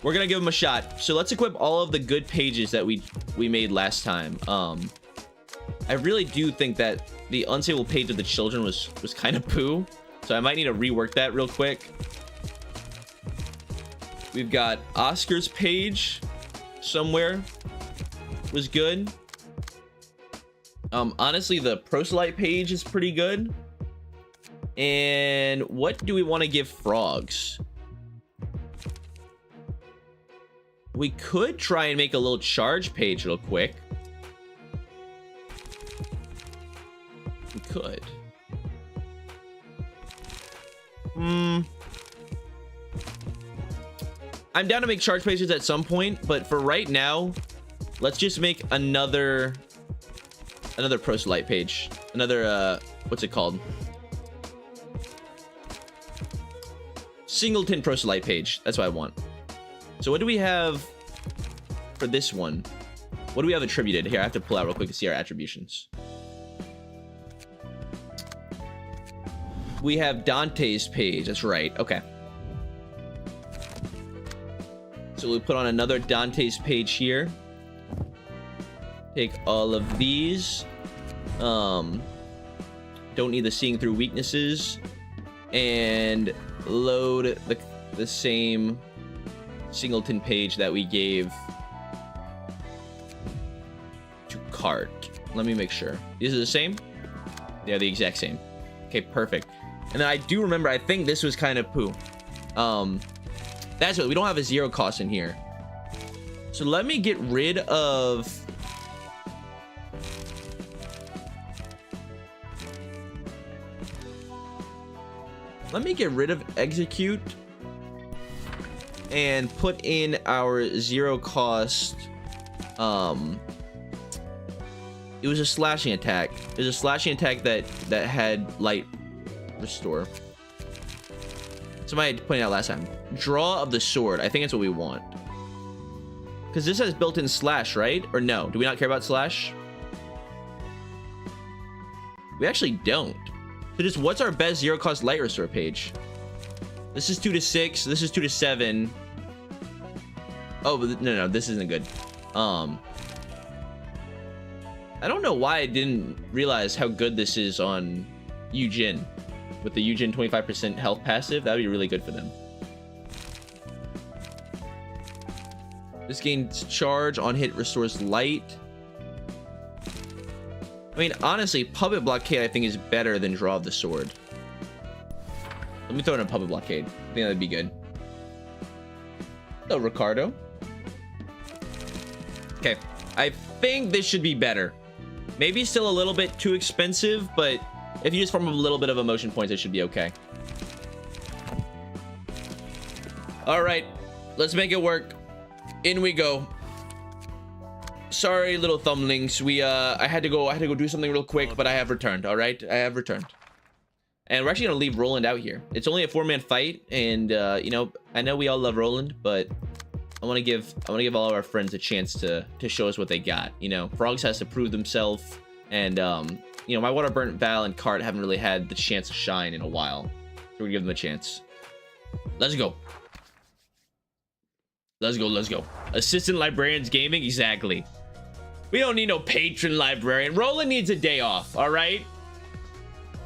We're gonna give them a shot. So let's equip all of the good pages that we made last time. I really do think that the unsayable page of the children was kind of poo. So I might need to rework that real quick. We've got Oscar's page somewhere was good. Honestly, the proselyte page is pretty good. And what do we want to give frogs? We could try and make a little charge page real quick. We could. I'm down to make charge pages at some point, but for right now, let's just make another proselyte page. Another, what's it called? Singleton proselyte page. That's what I want. So what do we have for this one? What do we have attributed? Here, I have to pull out real quick to see our attributions. We have Dante's page. That's right. Okay. So we'll put on another Dante's page here. Take all of these. Don't need the seeing through weaknesses. And load the same singleton page that we gave to cart. Let me make sure. These are the same? They're the exact same. Okay, perfect. And then I do remember, I think this was kind of poo. That's what, we don't have a 0 cost in here. So let me get rid of... Let me get rid of execute and put in our 0 cost. It was a slashing attack. It was a slashing attack that had light restore. Somebody pointed out last time. Draw of the sword. I think that's what we want. Because this has built-in slash, right? Or no? Do we not care about slash? We actually don't. So just what's our best 0 cost light restore page? This is 2 to 6. This is 2 to 7. Oh, but no, this isn't good. I don't know why I didn't realize how good this is on Yujin. With the Yujin 25% health passive, that would be really good for them. This gains charge on hit, restores light. I mean, honestly, Puppet Blockade I think is better than Draw of the Sword. Let me throw in a Puppet Blockade. I think that'd be good. Hello, Ricardo. Okay, I think this should be better. Maybe still a little bit too expensive, but if you just farm a little bit of emotion points, it should be okay. All right, let's make it work. In we go. Sorry, little thumblinks. I had to go do something real quick, but I have returned. All right, I have returned. And we're actually gonna leave Roland out here. It's only a 4-man fight, and you know, I know we all love Roland, but I want to give all of our friends a chance to show us what they got. You know, Frogs has to prove themselves, and you know, my Water Burnt, Val, and Cart haven't really had the chance to shine in a while, so we give them a chance. Let's go. Let's go. Let's go. Assistant Librarians Gaming, exactly. We don't need no patron librarian. Roland needs a day off. All right.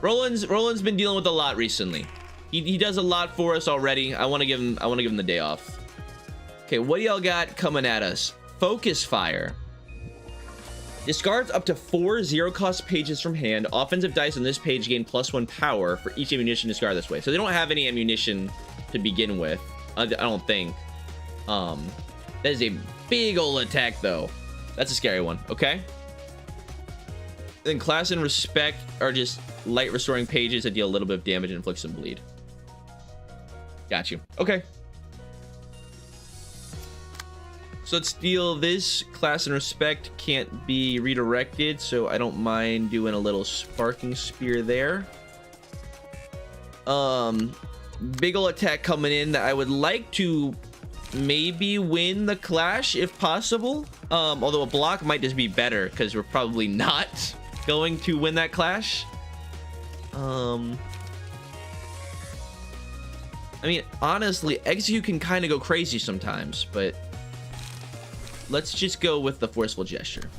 Roland's been dealing with a lot recently. He does a lot for us already. I want to give him the day off. Okay, what do y'all got coming at us? Focus Fire. Discards up to 4 0-cost pages from hand. Offensive dice on this page gain +1 power for each ammunition discarded this way. So they don't have any ammunition to begin with. I don't think. That is a big old attack though. That's a scary one. Okay. Then Class and Respect are just light restoring pages that deal a little bit of damage and inflict some bleed. Got you. Okay. So let's deal this. Class and Respect can't be redirected, so I don't mind doing a little Sparking Spear there. Big ol' attack coming in that I would like to maybe win the clash if possible. Although a block might just be better because we're probably not going to win that clash. I mean, honestly, Execute can kind of go crazy sometimes, but let's just go with the Forceful Gesture.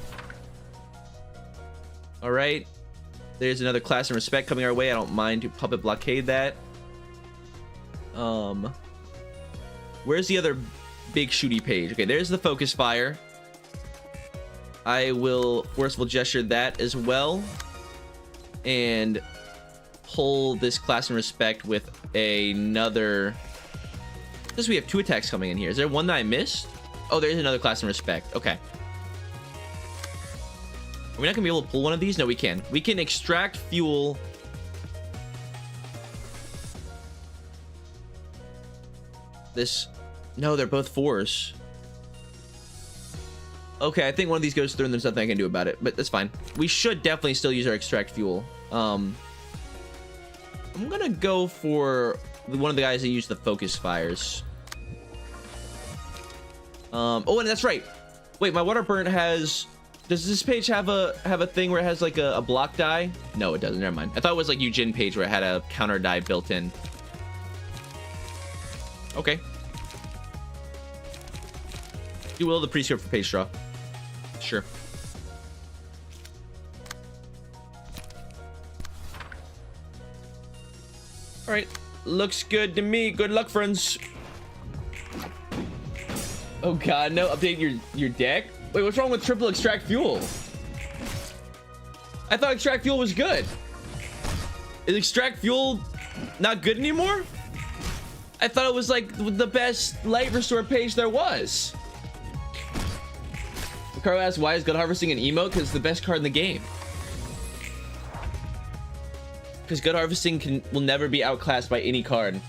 All right. There's another Class and Respect coming our way. I don't mind to Puppet Blockade that. Where's the other big shooty page? Okay, there's the Focus Fire. I will Forceful Gesture that as well. And pull this Class and Respect with another... Because we have 2 attacks coming in here. Is there one that I missed? Oh, there's another Class and Respect. Okay. Are we not gonna be able to pull one of these? No, we can. We can extract fuel. This... No, they're both 4s. Okay, I think one of these goes through and there's nothing I can do about it, but that's fine. We should definitely still use our extract fuel. I'm gonna go for one of the guys that use the Focus Fires. Oh, and that's right. Wait, my Water Burnt has... Does this page have a thing where it has like a block die? No, it doesn't. Never mind. I thought it was like Eugene page where it had a counter die built in. Okay. You will the prescript for page draw. Sure. All right. Looks good to me. Good luck, friends. Oh god, no. Update your deck? Wait, what's wrong with triple extract fuel? I thought extract fuel was good. Is extract fuel not good anymore? I thought it was like the best light restore page there was. Carl asks, why is God Harvesting an emote? Because it's the best card in the game. Because God Harvesting will never be outclassed by any card.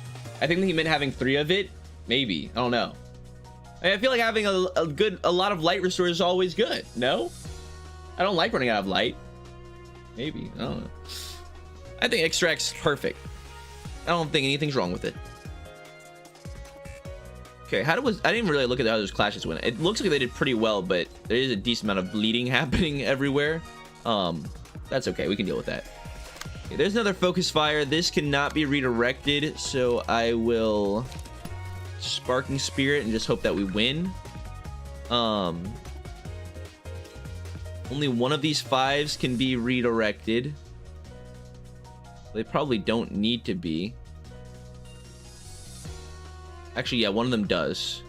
I think that he meant having 3 of it. Maybe. I don't know. I feel like having a lot of light restore is always good. No? I don't like running out of light. Maybe. I don't know. I think Extract's perfect. I don't think anything's wrong with it. Okay, I didn't really look at how those clashes went. It looks like they did pretty well, but there is a decent amount of bleeding happening everywhere. That's okay. We can deal with that. Okay, there's another Focus Fire. This cannot be redirected, so I will Sparking Spirit and just hope that we win. Only one of these 5s can be redirected. They probably don't need to be. Actually, yeah, one of them does.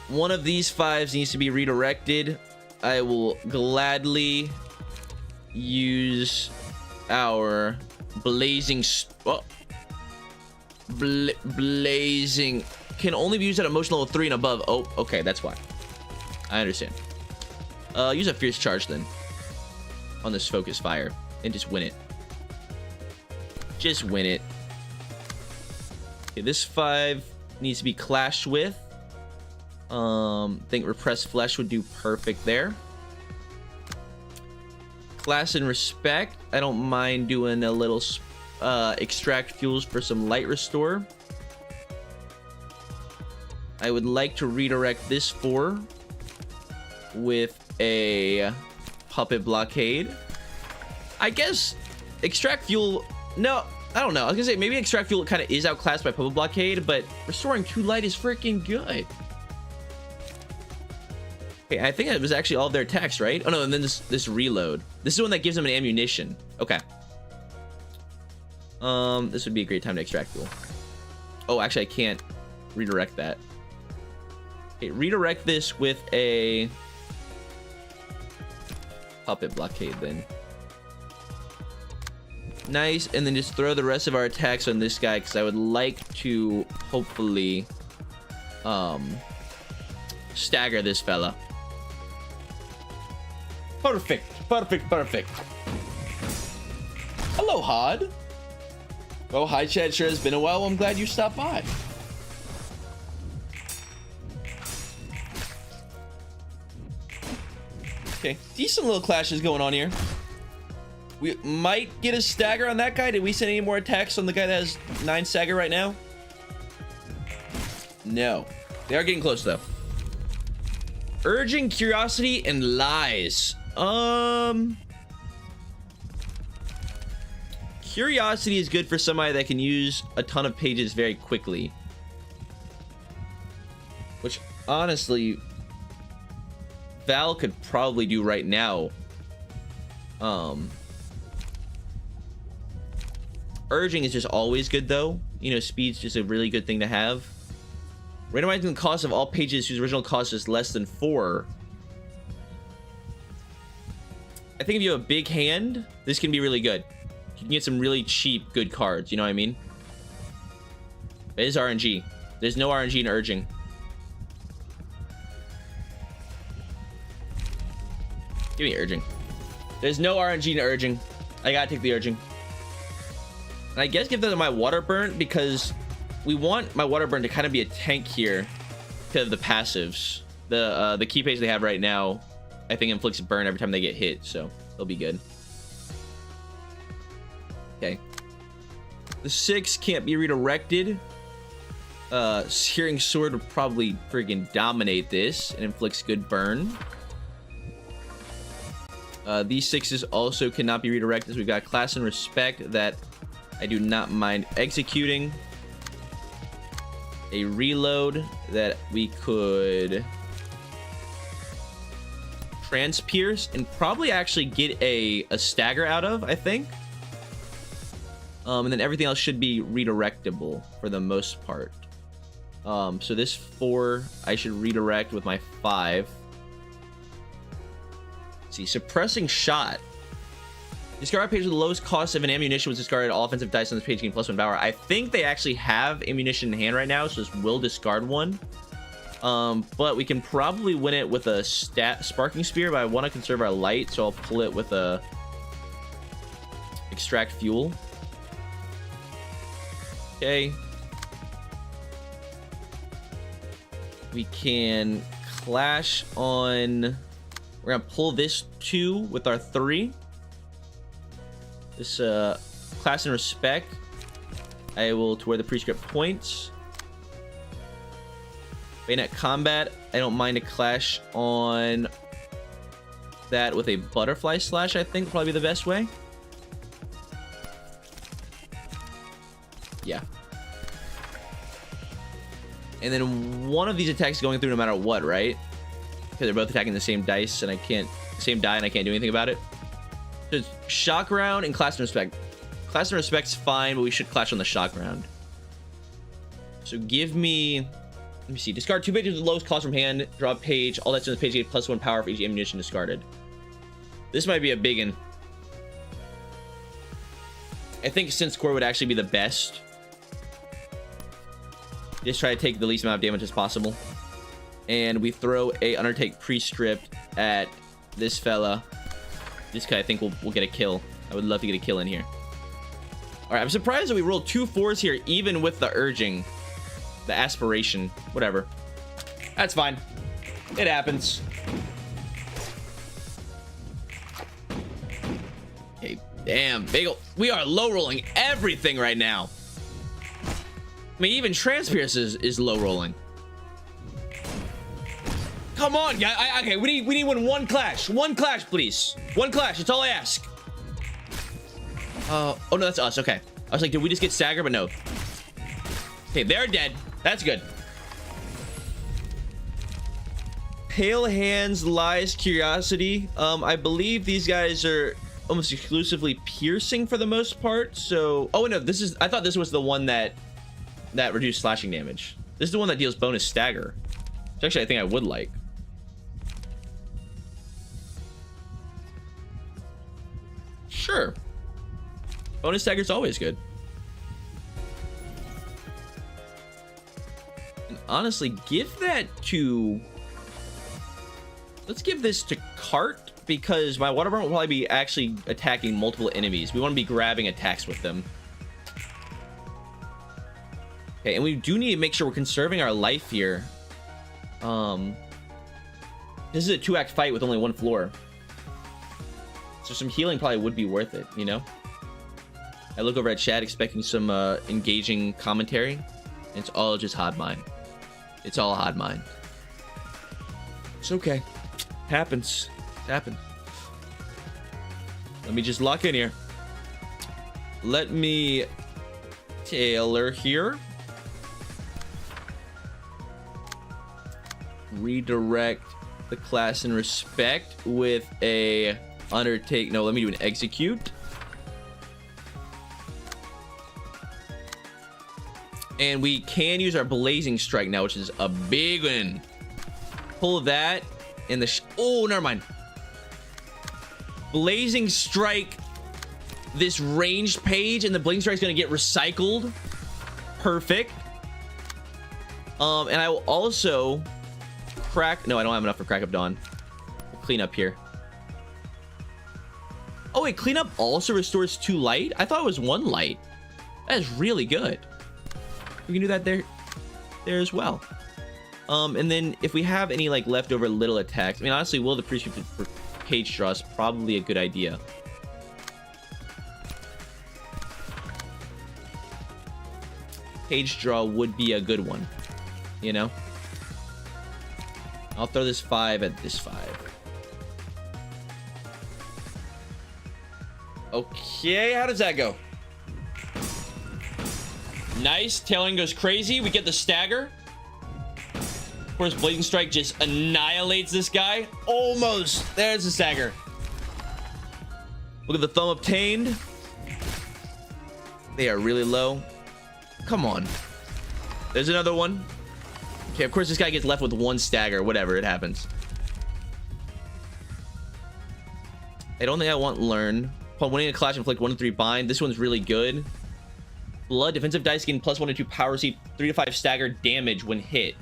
one of these 5s needs to be redirected. I will gladly use our blazing blazing can only be used at emotion level 3 and above. Oh, okay, that's why. I understand. Use a fierce charge then on this focus fire and just win it. Just win it. Okay, this 5 needs to be clashed with. Think repressed flesh would do perfect there. Class and respect. I don't mind doing a little extract fuels for some light restore. I would like to redirect this 4 with a puppet blockade. I guess extract fuel. No, I don't know. I was gonna say maybe extract fuel kind of is outclassed by puppet blockade, but restoring 2 light is freaking good. Okay, I think it was actually all of their attacks, right? Oh no, and then this reload. This is the one that gives them an ammunition. Okay. This would be a great time to extract fuel. Oh, actually, I can't redirect that. Okay, redirect this with a puppet blockade then. Nice, and then just throw the rest of our attacks on this guy because I would like to hopefully stagger this fella. Perfect. Hello, Hod. Oh, hi, Chad. Sure has been a while. I'm glad you stopped by. Okay, decent little clashes going on here. We might get a stagger on that guy. Did we send any more attacks on the guy that has 9 stagger right now? No. They are getting close, though. Urging, curiosity, and lies. Curiosity is good for somebody that can use a ton of pages very quickly. Which, honestly, Val could probably do right now. Urging is just always good, though. You know, speed's just a really good thing to have. Randomizing the cost of all pages whose original cost is less than 4. I think if you have a big hand, this can be really good. You can get some really cheap, good cards. You know what I mean? It is RNG. There's no RNG in urging. Give me urging. There's no RNG in urging. I gotta take the urging. And I guess give them my water burn because we want my water burn to kind of be a tank here because of the passives. The key page they have right now, I think inflicts burn every time they get hit, so they'll be good. Okay. The 6 can't be redirected. Searing Sword would probably friggin' dominate this and inflicts good burn. These 6s also cannot be redirected. So we've got class and respect that I do not mind executing. A reload that we could transpierce and probably actually get a stagger out of, I think. And then everything else should be redirectable for the most part. So this 4 I should redirect with my 5. Let's see, suppressing shot. Discard page with the lowest cost of an ammunition was discarded. All offensive dice on this page gain +1 power. I think they actually have ammunition in hand right now, so this will discard one. But we can probably win it with a sparking spear, but I want to conserve our light, so I'll pull it with a extract fuel. Okay. We can clash on... We're gonna pull this 2 with our 3. This class and respect. I will to where the prescript points. Bayonet combat. I don't mind a clash on that with a butterfly slash. I think probably the best way. Yeah. And then one of these attacks going through no matter what, right? Because they're both attacking the same dice and I can't, same die and I can't do anything about it. So it's shock round and class and respect. Class and respect's fine, but we should clash on the shock round. So give me Let me see. Discard 2 pages with the lowest cost from hand. Draw a page. All that's in this page gets +1 power for each ammunition discarded. This might be a big one. I think Synth Core would actually be the best. Just try to take the least amount of damage as possible. And we throw a Undertake pre-stripped at this fella. This guy I think will get a kill. I would love to get a kill in here. Alright, I'm surprised that we rolled 2 4s here, even with the urging. The aspiration. Whatever. That's fine. It happens. Okay, damn, Bagel. We are low rolling everything right now. I mean, even Transpierce is low rolling. Come on, guys. Okay, we need one clash. One clash, please. One clash. That's all I ask. Oh no, that's us. Okay. I was like, did we just get staggered? But no. Okay, they're dead. That's good. Pale Hands, Lies, Curiosity. I believe these guys are almost exclusively piercing for the most part. So, oh no, this is. I thought this was the one that reduced slashing damage. This is the one that deals bonus stagger. Which actually I think I would like. Sure. Bonus stagger is always good. And honestly, give that to... Let's give this to Cart, because my Waterburn will probably be actually attacking multiple enemies. We want to be grabbing attacks with them. Okay, and we do need to make sure we're conserving our life here. This is a 2-act fight with only 1 floor. So some healing probably would be worth it, you know? I look over at chat expecting some engaging commentary. And it's all just hard mine. It's all hard mine. It's okay. Happens. It happens. Let me just lock in here. Let me tailor here. Redirect the class and respect with a undertake. No, let me do an execute. And we can use our blazing strike now, which is a big one. Pull that in the oh, never mind. Blazing strike this ranged page, and the blazing strike is going to get recycled. Perfect. And I will also crack. No, I don't have enough for Crack of Dawn. We'll clean up here. Oh wait, cleanup also restores 2 light? I thought it was 1 light. That is really good. We can do that there as well. And then if we have any like leftover little attacks, I mean, honestly, Will the Priest for page draw is probably a good idea. Page draw would be a good one, you know? I'll throw this 5 at this 5. Okay, how does that go? Nice. Tailing goes crazy. We get the stagger. Of course, Blazing Strike just annihilates this guy. Almost. There's the stagger. Look at the thumb obtained. They are really low. Come on. There's another one. Okay, of course, this guy gets left with 1 stagger. Whatever, it happens. I don't think I want Learn. Upon winning a clash, inflict 1 to 3 bind. This one's really good. Blood, defensive dice gain +1 to 2 power, receive 3 to 5 stagger damage when hit.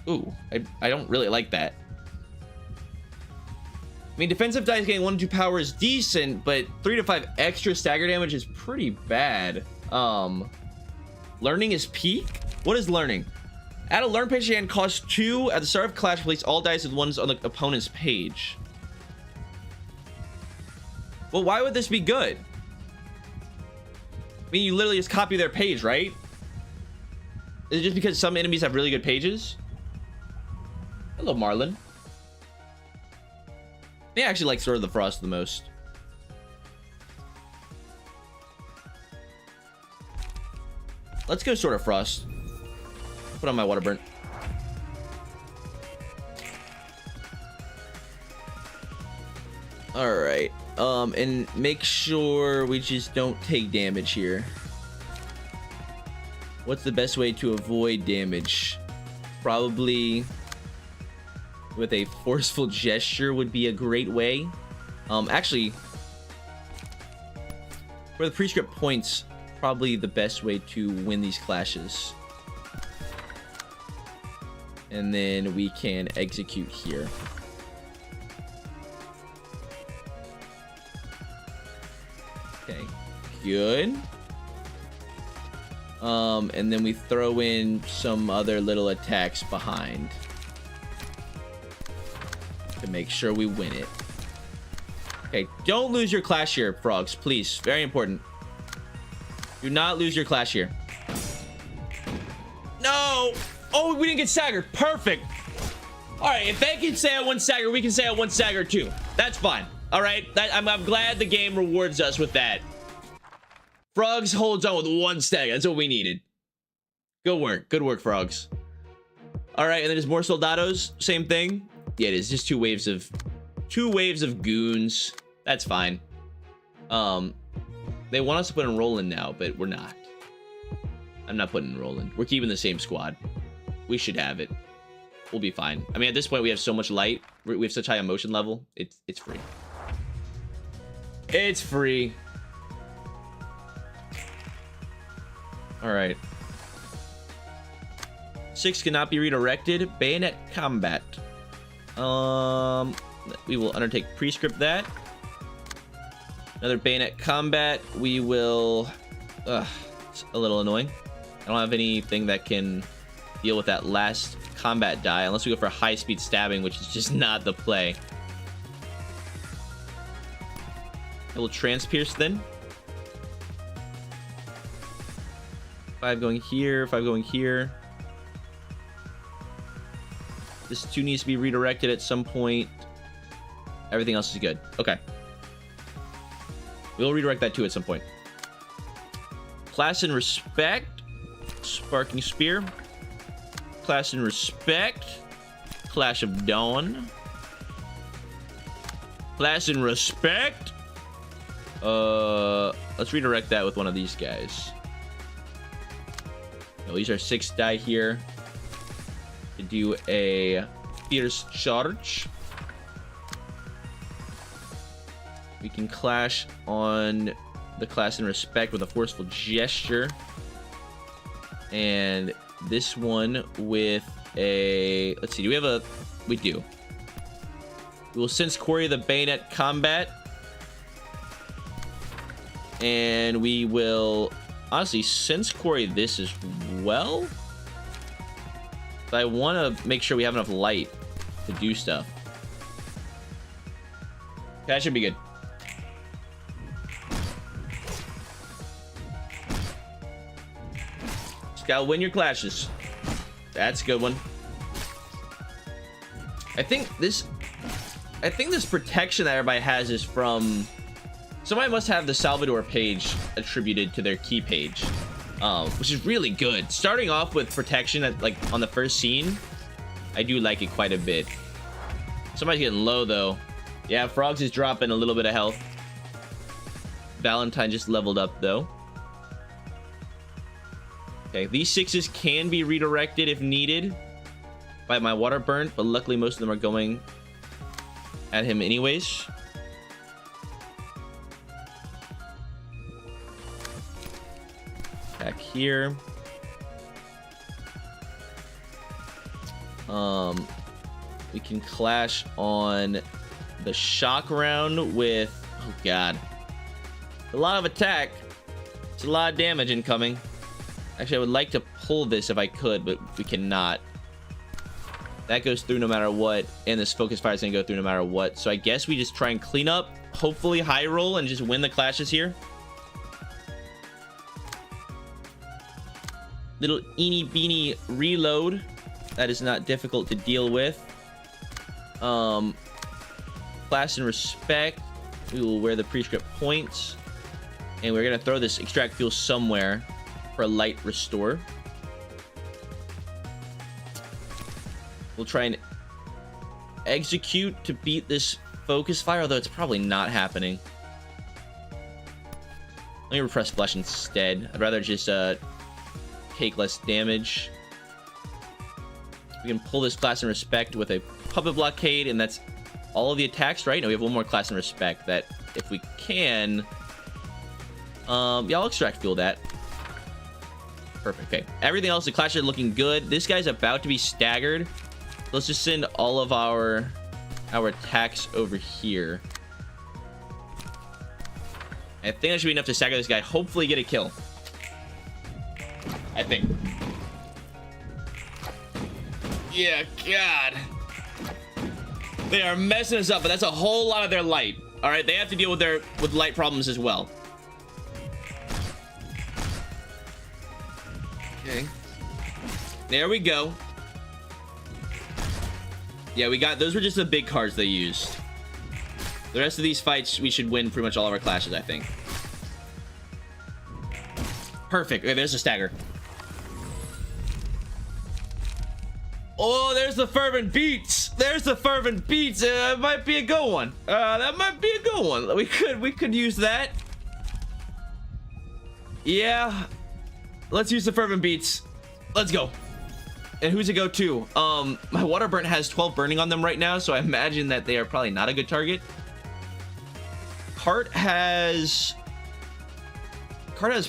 Ooh, I don't really like that. I mean, defensive dice gain 1 to 2 power is decent, but 3 to 5 extra stagger damage is pretty bad. Learning is peak? What is learning? Add a learn page to your hand, cost 2. At the start of clash, place all dice with ones on the opponent's page. Well, why would this be good? I mean, you literally just copy their page, right? Is it just because some enemies have really good pages? Hello, Marlin. They actually like Sword of the Frost the most. Let's go Sword of Frost. Put on my water burn. All right. And make sure we just don't take damage here. What's the best way to avoid damage? Probably with a forceful gesture would be a great way. Actually, for the prescript points, probably the best way to win these clashes. And then we can execute here. Okay, good. And then we throw in some other little attacks behind to make sure we win it. Okay, don't lose your clash here, frogs, please. Very important. Do not lose your clash here. No! Oh, we didn't get staggered. Perfect. All right, if they can say I won stagger, we can say I won stagger too. That's fine. All right, I'm glad the game rewards us with that. Frogs holds on with one stagger. That's what we needed. Good work. Good work, frogs. All right, and then there's more soldados. Same thing. Yeah, it is just two waves of goons. That's fine. They want us to put in Roland now, but we're not. I'm not putting in Roland. We're keeping the same squad. We should have it. We'll be fine. I mean, at this point, we have so much light. We have such high emotion level. It's free. It's free. All right. 6 cannot be redirected. Bayonet combat. We will undertake prescript that. Another bayonet combat. We will. It's a little annoying. I don't have anything that can deal with that last combat die unless we go for high speed stabbing, which is just not the play. I will transpierce then. 5 going here, 5 going here. This 2 needs to be redirected at some point. Everything else is good. Okay. We'll redirect that 2 at some point. Class and respect. Sparking spear. Class and respect. Clash of Dawn. Class and respect. Let's redirect that with one of these guys. No, these are 6 die here to do a fierce charge. We can clash on the class and respect with a forceful gesture, and this one with a, let's see, do we have a, we do. We will sense quarry the bayonet combat, and we will honestly sense quarry this as well. But I want to make sure we have enough light to do stuff. That should be good. Just gotta win your clashes. That's a good one. I think this protection that everybody has is from somebody must have the Salvador page attributed to their key page, which is really good. Starting off with protection at, like, on the first scene, I do like it quite a bit. Somebody's getting low though. Yeah, Frogs is dropping a little bit of health. Valentine just leveled up though. Okay, these 6s can be redirected if needed by my water burn, but luckily most of them are going at him anyways. Back here. We can clash on the shock round with, oh god, a lot of attack. It's a lot of damage incoming. Actually, I would like to pull this if I could, but we cannot. That goes through no matter what, and this focus fire is gonna go through no matter what. So I guess we just try and clean up, hopefully high roll, and just win the clashes here. Little eeny beeny reload. That is not difficult to deal with. Class and respect. We will wear the prescript points, and we're gonna throw this extract fuel somewhere for a light restore. We'll try and execute to beat this focus fire, although it's probably not happening. Let me repress flesh instead. I'd rather just take less damage. We can pull this class in respect with a puppet blockade, and that's all of the attacks, right? No, we have one more class in respect that if we can, yeah, I'll extract fuel that. Perfect. Okay, everything else, the class are looking good. This guy's about to be staggered. Let's just send all of our attacks over here. I think that should be enough to stagger this guy. Hopefully get a kill. I think. Yeah, God. They are messing us up, but that's a whole lot of their light. All right, they have to deal with light problems as well. Okay. There we go. Yeah, we got, those were just the big cards they used. The rest of these fights, we should win pretty much all of our clashes, I think. Perfect. Okay, there's a stagger. Oh, there's the fervent beats. There's the fervent beats. It might be a good one. That might be a good one. We could use that. Yeah. Let's use the fervent beats. Let's go. And who's it go to? My water burn has 12 burning on them right now, so I imagine that they are probably not a good target. Cart has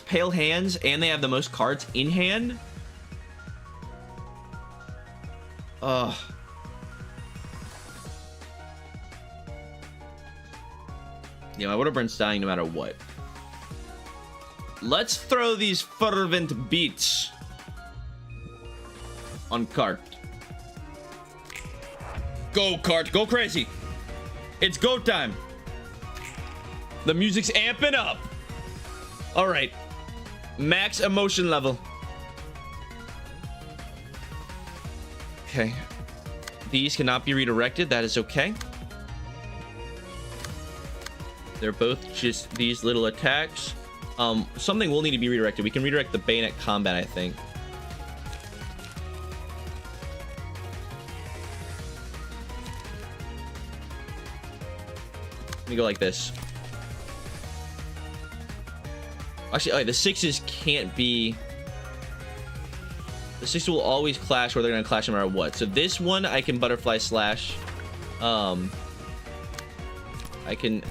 pale hands, and they have the most cards in hand. Yeah, my water burn's dying no matter what. Let's throw these fervent beats on Cart. Go, Cart. Go crazy. It's go time. The music's amping up. All right. Max emotion level. Okay. These cannot be redirected. That is okay. They're both just these little attacks. Something will need to be redirected. We can redirect the bayonet combat, I think. Let me go like this. Actually, oh, the sixes can't be. The six will always clash, or they're gonna clash no matter what. So this one, I can butterfly slash. I can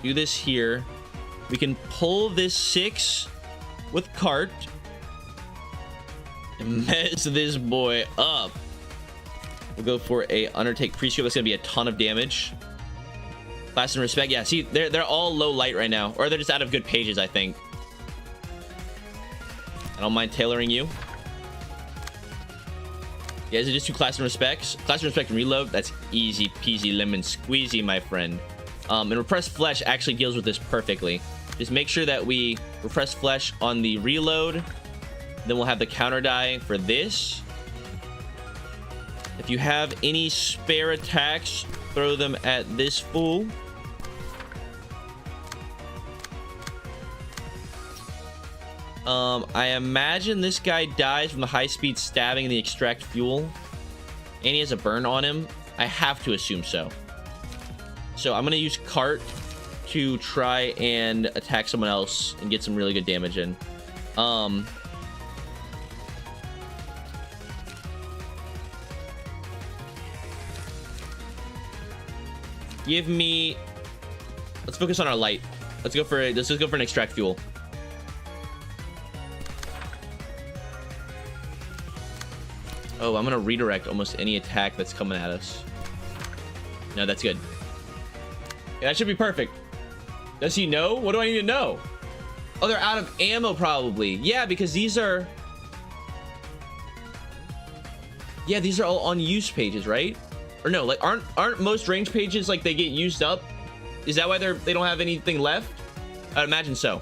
do this here. We can pull this 6 with Cart and mess this boy up. We'll go for a Undertake Prescue. That's gonna be a ton of damage. Class and respect. Yeah, see, they're all low light right now, or they're just out of good pages, I think. I don't mind tailoring you. Yeah, is it just 2 class and respects? Class and respect and reload. That's easy peasy lemon squeezy, my friend. And repressed flesh actually deals with this perfectly. Just make sure that we repress flesh on the reload. Then we'll have the counter die for this. If you have any spare attacks, throw them at this fool. I imagine this guy dies from the high-speed stabbing and the extract fuel. And he has a burn on him. I have to assume so. So I'm going to use Cart to try and attack someone else and get some really good damage in. Give me... Let's focus on our light. Let's just go for an extract fuel. Oh, I'm gonna redirect almost any attack that's coming at us. No, that's good. Yeah, that should be perfect. Does he know? What do I need to know? Oh, they're out of ammo probably. Yeah, because these are... Yeah, these are all unused pages, right? Or no, like aren't most range pages like they get used up? Is that why they don't have anything left? I'd imagine so.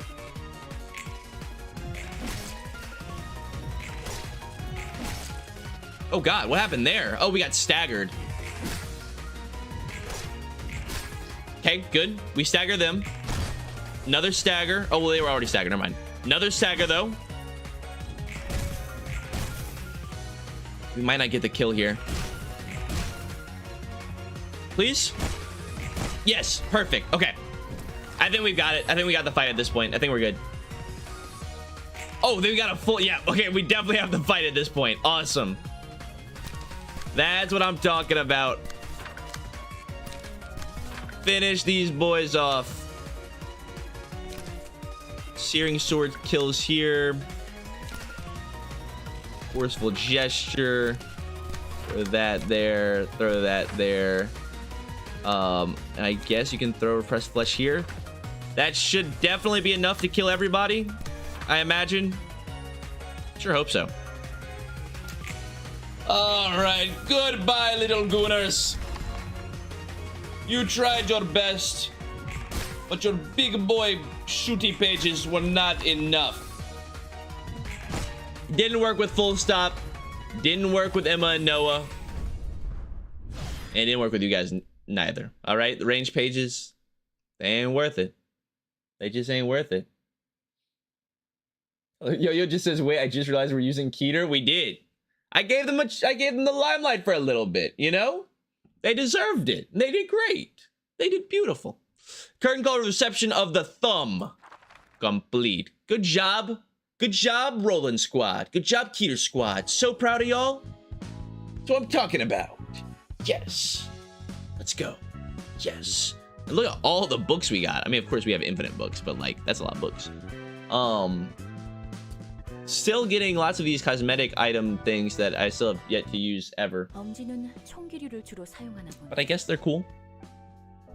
Oh god, what happened there? Oh, we got staggered. Okay, good. We stagger them. Another stagger. Oh, well, they were already staggered. Never mind. Another stagger, though. We might not get the kill here. Please? Yes, perfect. Okay. I think we've got it. I think we got the fight at this point. I think we're good. Oh, they got a full, yeah, okay, we definitely have the fight at this point. Awesome. That's what I'm talking about. Finish these boys off. Searing sword kills here. Forceful gesture. Throw that there. Throw that there. And I guess you can throw repressed flesh here. That should definitely be enough to kill everybody, I imagine. Sure hope so. All right, goodbye, little gooners. You tried your best, but your big boy shooty pages were not enough. Didn't work with Full Stop. Didn't work with Emma and Noah. And it didn't work with you guys neither. All right, the range pages, they ain't worth it. They just ain't worth it. Yo just says, wait, I just realized we're using Keter. We did. I gave them the limelight for a little bit, you know? They deserved it. They did great. They did beautiful. Curtain call reception of the thumb. Complete. Good job. Good job, Roland Squad. Good job, Keter Squad. So proud of y'all. That's what I'm talking about. Yes. Let's go. Yes. And look at all the books we got. I mean, of course we have infinite books, but like, that's a lot of books. Still getting lots of these cosmetic item things that I still have yet to use ever. But I guess they're cool.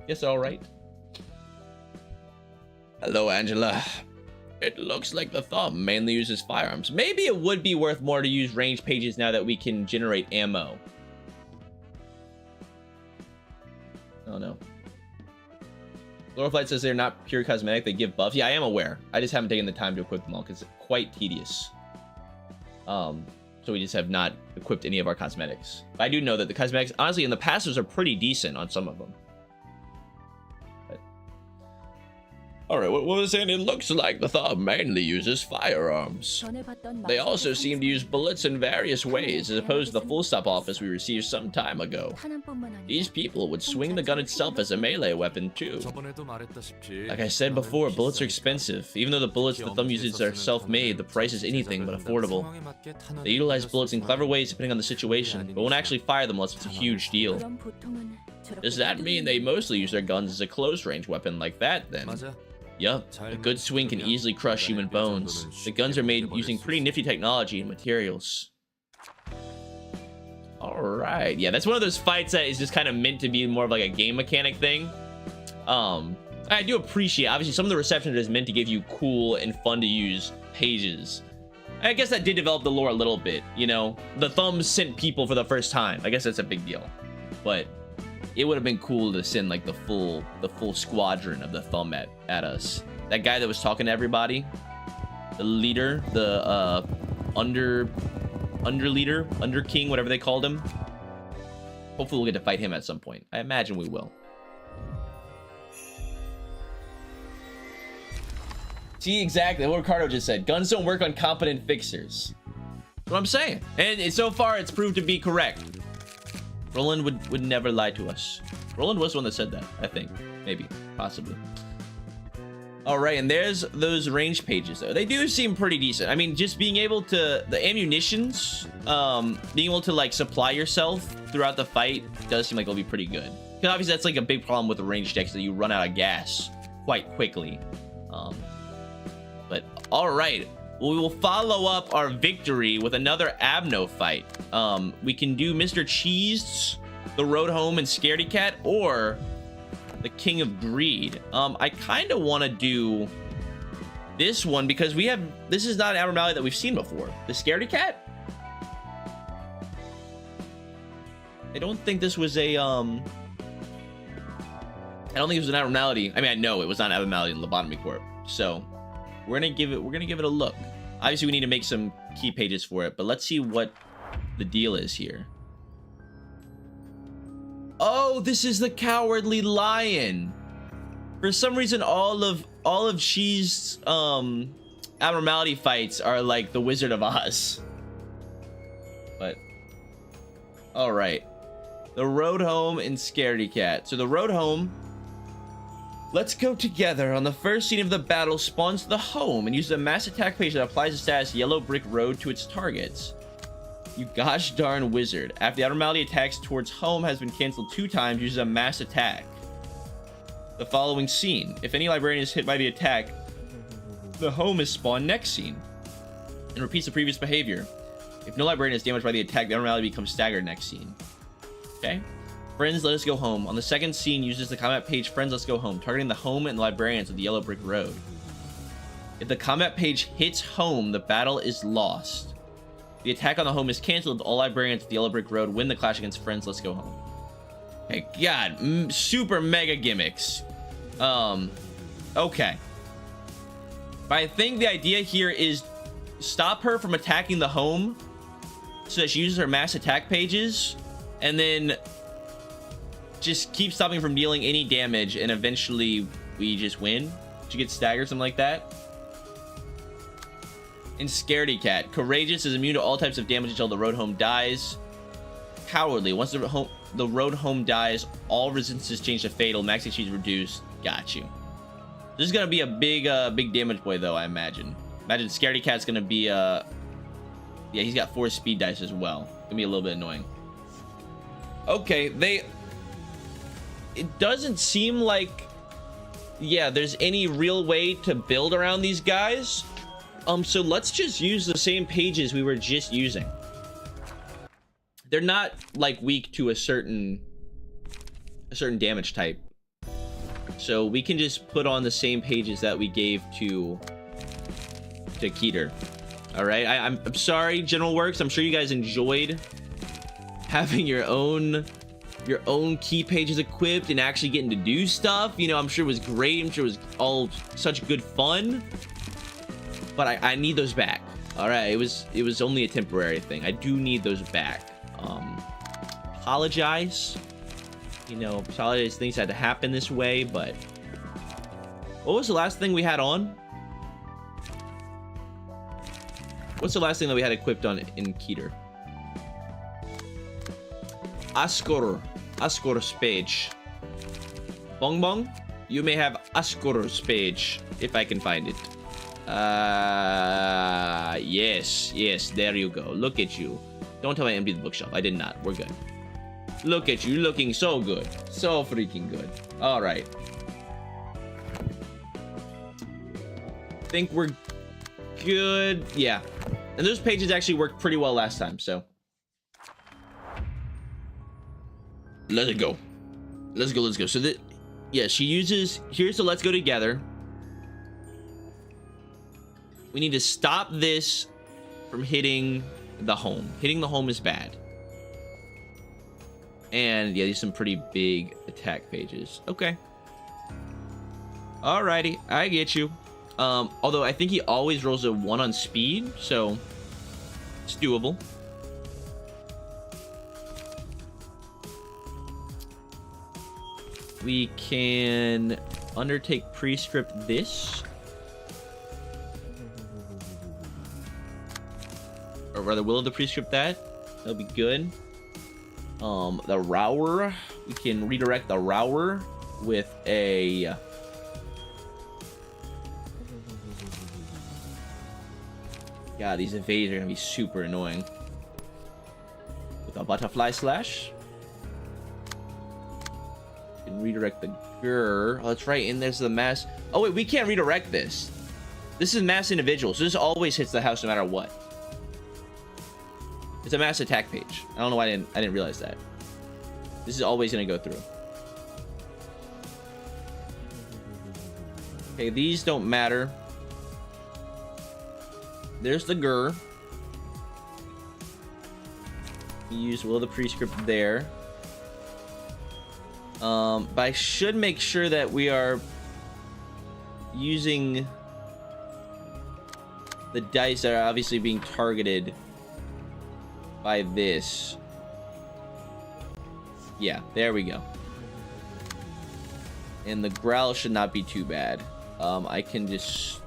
Guess they're all right. Hello, Angela. It looks like the thumb mainly uses firearms. Maybe it would be worth more to use range pages now that we can generate ammo. Oh no. Gloriflight says they're not pure cosmetic, they give buffs. Yeah, I am aware. I just haven't taken the time to equip them all because it's quite tedious. So we just have not equipped any of our cosmetics. But I do know that the cosmetics, honestly, in the passives are pretty decent on some of them. Alright, what was saying? It looks like the thumb mainly uses firearms. They also seem to use bullets in various ways, as opposed to the Full Stop office we received some time ago. These people would swing the gun itself as a melee weapon too. Like I said before, bullets are expensive. Even though the bullets the thumb uses are self-made, the price is anything but affordable. They utilize bullets in clever ways depending on the situation, but won't actually fire them unless it's a huge deal. Does that mean they mostly use their guns as a close-range weapon like that, then? Yup, a good swing can easily crush human bones. The guns are made using pretty nifty technology and materials. Alright, yeah, that's one of those fights that is just kind of meant to be more of like a game mechanic thing. I do appreciate, obviously, some of the reception is meant to give you cool and fun to use pages. I guess that did develop the lore a little bit, you know? The thumbs sent people for the first time. I guess that's a big deal. But it would have been cool to send like the full squadron of the thumb at us. That guy that was talking to everybody, the leader, the under king, whatever they called him. Hopefully we'll get to fight him at some point. I imagine we will. See, exactly what Ricardo just said. Guns don't work on competent fixers. That's what I'm saying. And so far it's proved to be correct. Roland would never lie to us. Roland was the one that said that, I think. Maybe. Possibly. Alright, and there's those range pages, though. They do seem pretty decent. I mean, just being able to... The ammunitions, being able to, like, supply yourself throughout the fight does seem like it'll be pretty good. Because obviously that's, like, a big problem with the range decks, that you run out of gas quite quickly. But, alright. We will follow up our victory with another Abno fight. We can do Mr. Cheese, the Road Home, and Scaredy Cat, or the King of Greed. I kind of want to do this one because this is not an abnormality that we've seen before. The Scaredy Cat? I don't think this was a, I don't think it was an abnormality. I mean, I know it was not an abnormality in Lobotomy Corp. So we're gonna give it a look. Obviously, we need to make some key pages for it, but let's see what the deal is here. Oh, this is the Cowardly Lion. For some reason, all of Cheese's abnormality fights are like the Wizard of Oz. But all right, the Road Home and Scaredy Cat. So the Road Home Let's go together. On the first scene of the battle, spawns the home and uses a mass attack page that applies the status Yellow Brick Road to its targets. You gosh darn wizard. After the abnormality attacks towards home has been canceled 2 times, uses a mass attack. The following scene. If any librarian is hit by the attack, the home is spawned next scene. And repeats the previous behavior. If no librarian is damaged by the attack, the abnormality becomes staggered next scene. Okay? Friends, let us go home. On the second scene, uses the combat page Friends, let's go home, targeting the home and the librarians of the Yellow Brick Road. If the combat page hits home, the battle is lost. The attack on the home is canceled. All librarians of the Yellow Brick Road win the clash against Friends, let's go home. Hey, God, super mega gimmicks. Okay. But I think the idea here is stop her from attacking the home so that she uses her mass attack pages, and then just keep stopping from dealing any damage, and eventually we just win. She gets staggered, something like that. And Scaredy Cat. Courageous, is immune to all types of damage until the road home dies. Cowardly. Once the road home dies, all resistances change to fatal. Max HP is reduced. Got you. This is gonna be a big damage boy, though, I imagine. Imagine Scaredy Cat's gonna be yeah, he's got 4 speed dice as well. Gonna be a little bit annoying. Okay, it doesn't seem like, yeah, there's any real way to build around these guys. So let's just use the same pages we were just using. They're not like weak to a certain damage type, so we can just put on the same pages that we gave to Keter. All right, I'm sorry, General Works. I'm sure you guys enjoyed having your own key pages equipped and actually getting to do stuff. You know, I'm sure it was great. I'm sure it was all such good fun. But I need those back. All right, it was only a temporary thing. I do need those back. Apologize. You know, apologize, things had to happen this way, but what was the last thing we had on? What's the last thing that we had equipped on in Keter? Askor's page. Bong Bong, you may have Askor's page if I can find it. Yes, there you go. Look at you. Don't tell me I emptied the bookshelf. I did not. We're good. Look at you looking so good. So freaking good. All right. Think we're good. Yeah. And those pages actually worked pretty well last time, so. Let's go. Let's go. So that, yeah, she uses, here's the let's go together. We need to stop this from hitting the home. Hitting the home is bad. And yeah, these are some pretty big attack pages. Okay. Alrighty, I get you. Although I think he always rolls a 1 on speed, so it's doable. We can undertake prescript this. Or rather, will the prescript that? That'll be good. The Rower. We can redirect the Rower with a... God, these evades are gonna be super annoying. With a Butterfly Slash. We can redirect the Grr. Oh, that's right, and there's the mass... Oh wait, we can't redirect this. This is mass individual, so this always hits the house no matter what. It's a mass attack page. I don't know why I didn't realize that. This is always gonna go through. Okay, these don't matter. There's the Grr. Use Will of the Prescript there. But I should make sure that we are using the dice that are obviously being targeted by this. Yeah, there we go. And the growl should not be too bad. I can just...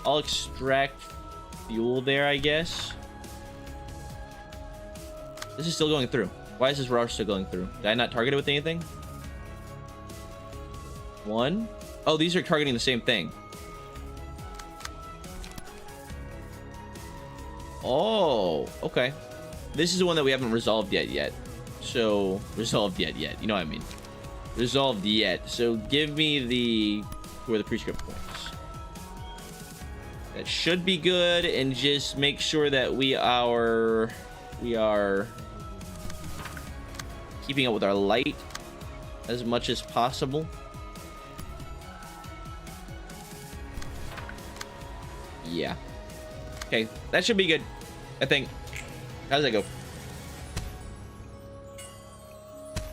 I'll extract fuel there, I guess. This is still going through. Why is this rush still going through? Did I not target it with anything? 1. Oh, these are targeting the same thing. Oh, okay. This is the one that we haven't resolved yet. So, resolved yet. You know what I mean. Resolved yet. So, give me the... Who are the prescript points? That should be good. And just make sure that we are keeping up with our light as much as possible. Yeah. Okay, that should be good, I think. How does that go?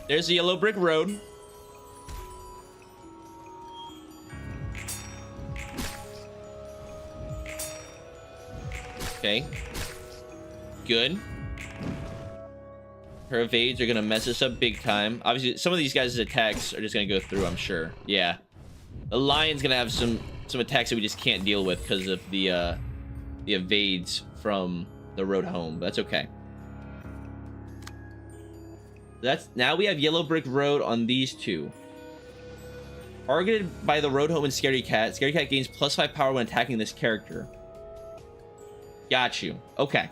There's the yellow brick road. Okay. Good. Her evades are gonna mess us up big time. Obviously, some of these guys' attacks are just gonna go through, I'm sure. Yeah. The lion's gonna have some attacks that we just can't deal with because of the evades from the road home. That's okay. Now we have yellow brick road on these two. Targeted by the road home and Scaredy Cat. Scaredy Cat gains +5 power when attacking this character. Got you. Okay.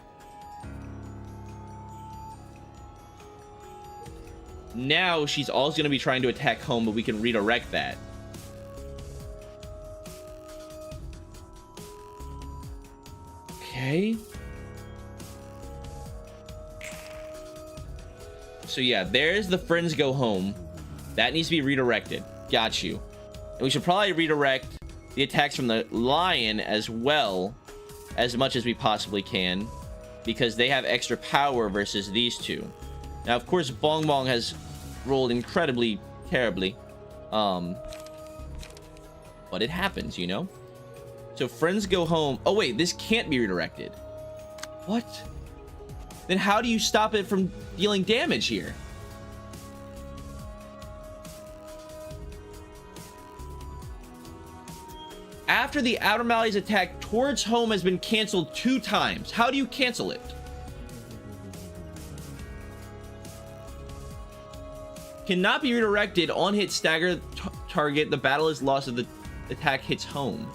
Now she's also going to be trying to attack home, but we can redirect that. Okay. So yeah, there's the friends go home. That needs to be redirected. Got you. And we should probably redirect the attacks from the lion as well, as much as we possibly can, because they have extra power versus these two. Now, of course, Bong Bong has rolled incredibly terribly. But it happens, you know? So friends go home. Oh, wait, this can't be redirected. What? Then how do you stop it from dealing damage here? After the abnormalities attack towards home has been canceled 2 times. How do you cancel it? Cannot be redirected. On hit stagger target. The battle is lost if the attack hits home.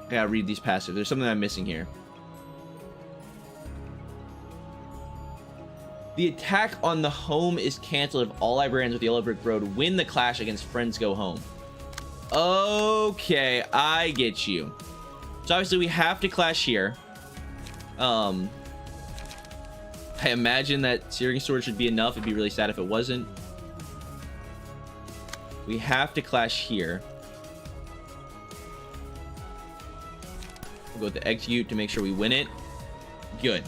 I gotta read these passives. There's something I'm missing here. The attack on the home is canceled if all librarians with Yellow Brick Road win the clash against friends go home. Okay, I get you. So obviously we have to clash here. I imagine that Searing Sword should be enough. It'd be really sad if it wasn't. We have to clash here. We'll go with the execute to make sure we win it. Good.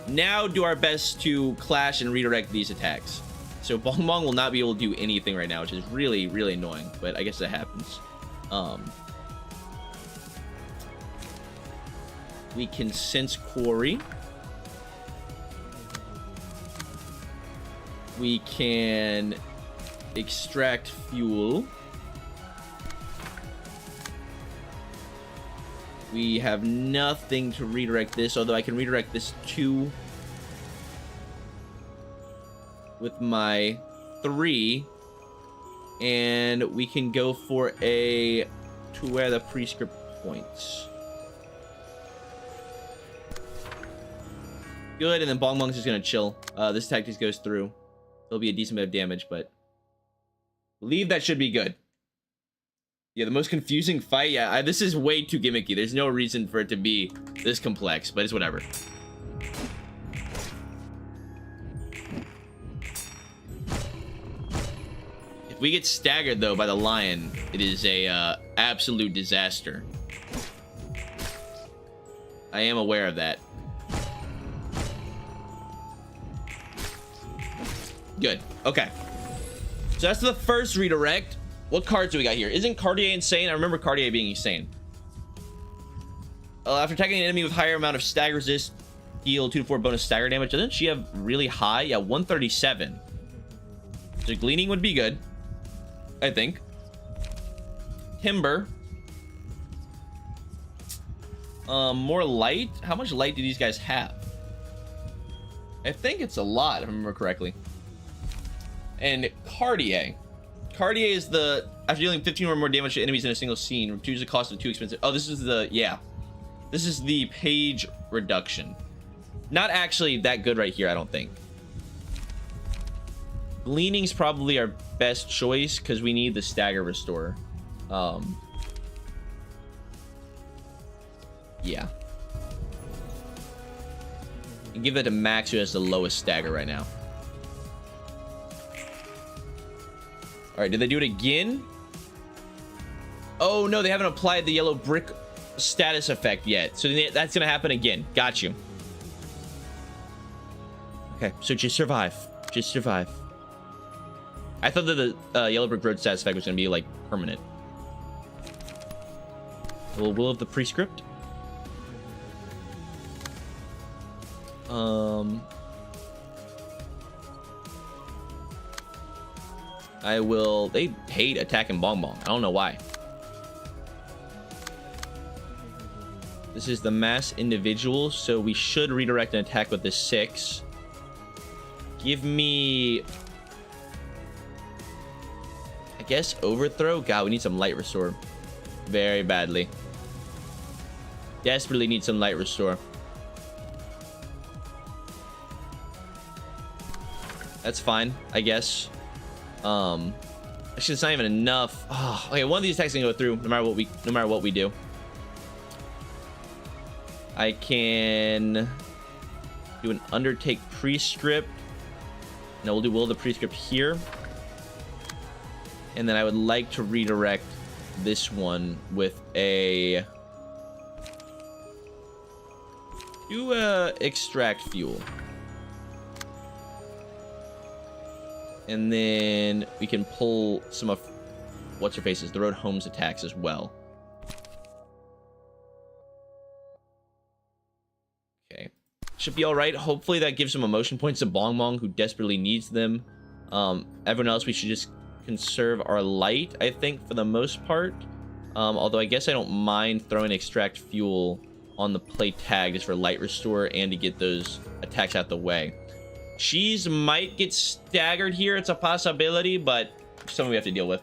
Now do our best to clash and redirect these attacks. So Bong Bong will not be able to do anything right now, which is really, really annoying, but I guess that happens. We can sense quarry. We can extract fuel. We have nothing to redirect this, although I can redirect this 2 with my 3. And we can go for a to where the prescript points. Good, and then Bong Bong's just gonna chill. This attack just goes through. It'll be a decent bit of damage, but I believe that should be good. Yeah, the most confusing fight. Yeah, this is way too gimmicky. There's no reason for it to be this complex, but it's whatever. If we get staggered, though, by the lion, it is a absolute disaster. I am aware of that. Good. Okay. So that's the first redirect. What cards do we got here? Isn't Cartier insane? I remember Cartier being insane. After attacking an enemy with higher amount of stagger resist, heal 2 to 4 bonus stagger damage. Doesn't she have really high? Yeah, 137. So gleaning would be good, I think. Timber. More light. How much light do these guys have? I think it's a lot, if I remember correctly. And Cartier. Cartier is the, after dealing 15 or more damage to enemies in a single scene, reduces the cost of 2 expensive. Oh, this is the, yeah. This is the page reduction. Not actually that good right here, I don't think. Gleaning's probably our best choice because we need the stagger restore. Yeah. And give that to Max, who has the lowest stagger right now. All right, did they do it again? Oh no, they haven't applied the yellow brick status effect yet, so that's gonna happen again. Got you. Okay, so just survive. Just survive. I thought that the yellow brick road status effect was gonna be like permanent. Will of the prescript. I will. They hate attacking Bong Bong. I don't know why. This is the mass individual, so we should redirect an attack with the 6. Give me, I guess, overthrow. God, we need some light restore very badly. Desperately need some light restore. That's fine, I guess. Actually, it's not even enough. Oh, okay, one of these attacks can go through no matter what we do. I can do an undertake prescript. No, we'll do will of the prescript here. And then I would like to redirect this one with a extract fuel. And then we can pull some of what's her face's, the road home's attacks as well. Okay, should be all right. Hopefully that gives some emotion points to Bong Bong, who desperately needs them. Everyone else, we should just conserve our light, I think, for the most part. Although I guess I don't mind throwing extract fuel on the play tag just for light restore and to get those attacks out the way. Cheese might get staggered here. It's a possibility, but something we have to deal with.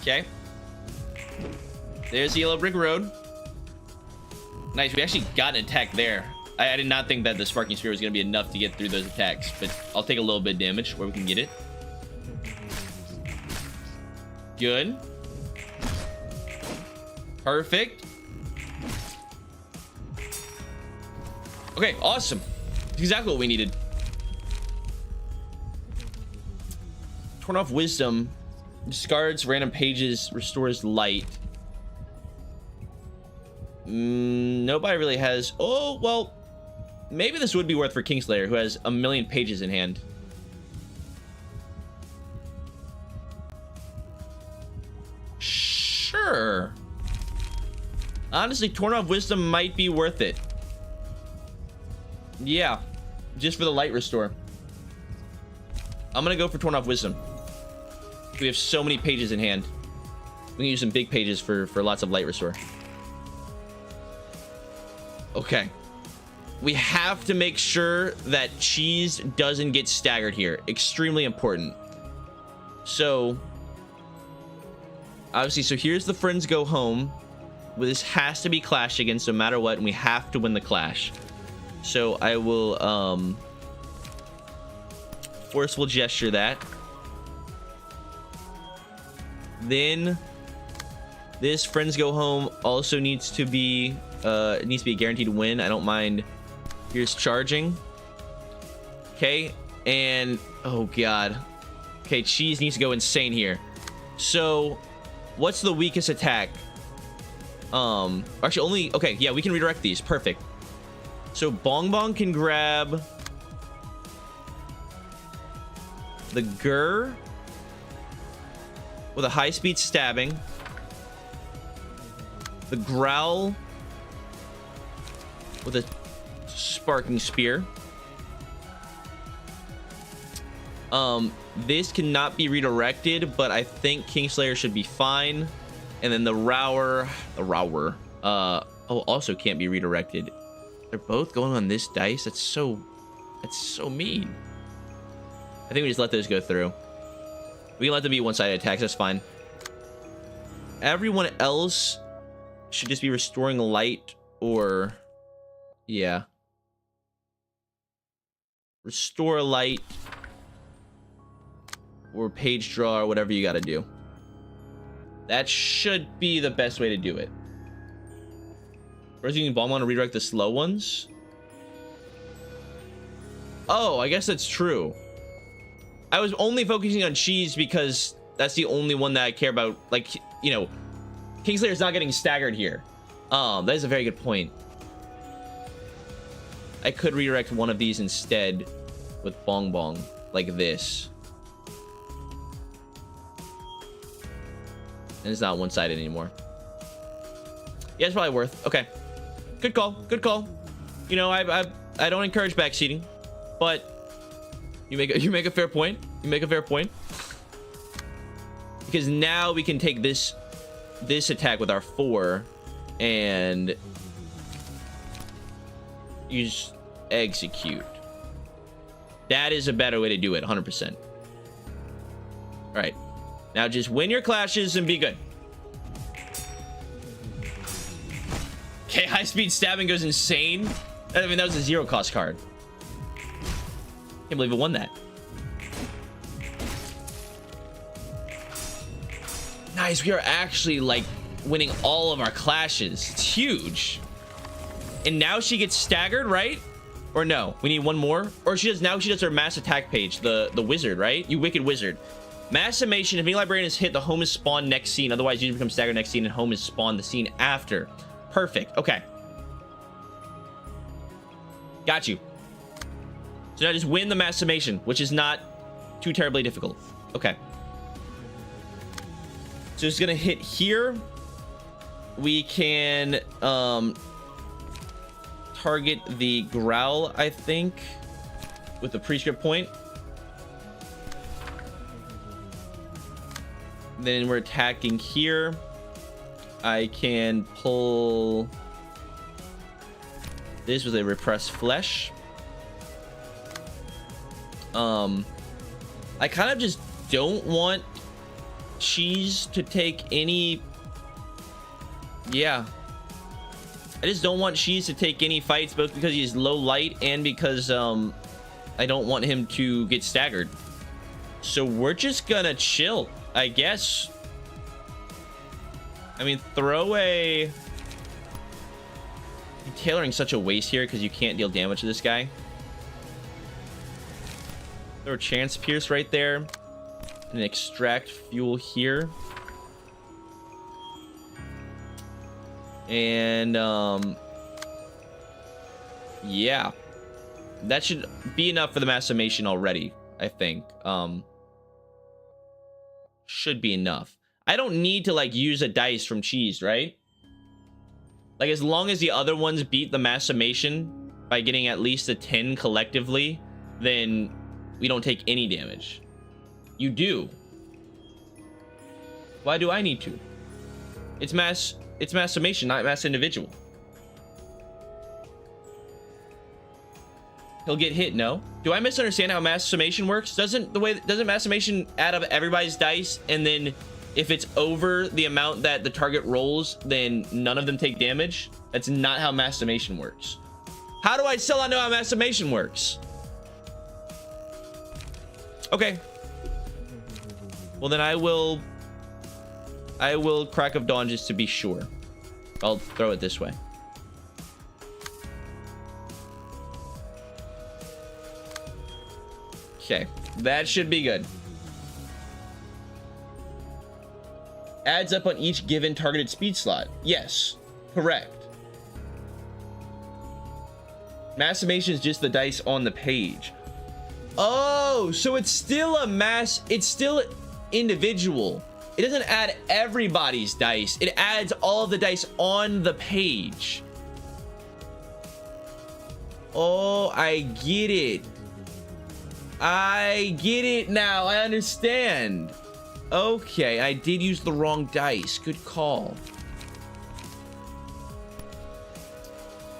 Okay. There's the yellow brick road. Nice. We actually got an attack there. I did not think that the Sparking Spear was going to be enough to get through those attacks, but I'll take a little bit of damage where we can get it. Good. Perfect. Okay, awesome. Exactly what we needed. Turn off wisdom. Discards random pages, restores light. Nobody really has. Oh, well, maybe this would be worth for Kingslayer, who has 1,000,000 pages in hand. Sure. Honestly, Torn Off Wisdom might be worth it. Yeah, just for the light restore. I'm gonna go for Torn Off Wisdom. We have so many pages in hand. We can use some big pages for lots of light restore. Okay. We have to make sure that Cheese doesn't get staggered here. Extremely important. So, obviously, so here's the Friends Go Home. This has to be clashed against no matter what, and we have to win the clash. So I will forceful gesture that. Then this Friends Go Home also needs to be a guaranteed win. I don't mind. Here's charging. Okay, and oh god. Okay, Cheese needs to go insane here. So what's the weakest attack? Actually only, okay, yeah, we can redirect these. Perfect. So Bong Bong can grab the Gur with a high-speed stabbing, the Growl with a Sparking Spear. This cannot be redirected, but I think Kingslayer should be fine. And then the rower, also can't be redirected. They're both going on this dice. That's so mean. I think we just let those go through. We can let them be one-sided attacks. That's fine. Everyone else should just be restoring light or, yeah. Restore light or page draw or whatever you got to do. That should be the best way to do it. First, you can bomb on to redirect the slow ones. Oh, I guess that's true. I was only focusing on cheese because that's the only one that I care about. Like, you know, Kingslayer's not getting staggered here. That is a very good point. I could redirect one of these instead with Bong Bong, like this. And it's not one-sided anymore. Yeah, it's probably worth. Okay, good call. Good call. You know, I don't encourage backseating, but you make a fair point. You make a fair point. Because now we can take this attack with our 4 and use execute. That is a better way to do it, 100%. All right. Now just win your clashes and be good. Okay, high-speed stabbing goes insane. I mean, that was a 0-cost card. Can't believe it won that. Nice, we are actually, like, winning all of our clashes. It's huge. And now she gets staggered, right? Or no, we need one more. Or she does her mass attack page, the wizard, right? You wicked wizard. Mass summation, if any librarian is hit, the home is spawned next scene. Otherwise, user becomes staggered next scene and home is spawned the scene after. Perfect. Okay. Got you. So now just win the mass summation, which is not too terribly difficult. Okay. So it's gonna hit here. We can target the growl, I think, with the prescript point. Then we're attacking here. I can pull this with a repressed flesh. I kind of just don't want cheese to take any. Yeah, I just don't want cheese to take any fights, both because he's low light and because I don't want him to get staggered. So we're just gonna chill, I guess. I mean, throw a... Tailoring such a waste here because you can't deal damage to this guy. Throw a chance pierce right there. And extract fuel here. And yeah, that should be enough for the mass summation already, I think. Should be enough. I don't need to like use a dice from cheese, right? Like, as long as the other ones beat the mass summation by getting at least a 10 collectively, then we don't take any damage. You do. Why do I need to? It's mass summation, not mass individual. He'll get hit, no? Do I misunderstand how mass summation works? Doesn't mass summation add up everybody's dice, and then if it's over the amount that the target rolls, then none of them take damage? That's not how mass summation works. How do I still not know how mass summation works? Okay. Well, then I will Crack of Dawn just to be sure. I'll throw it this way. Okay, that should be good. Adds up on each given targeted speed slot. Yes, correct. Mass summation is just the dice on the page. Oh, so it's still a mass, it's still individual. It doesn't add everybody's dice. It adds all of the dice on the page. Oh, I get it. I get it now. I understand. Okay, I did use the wrong dice. Good call.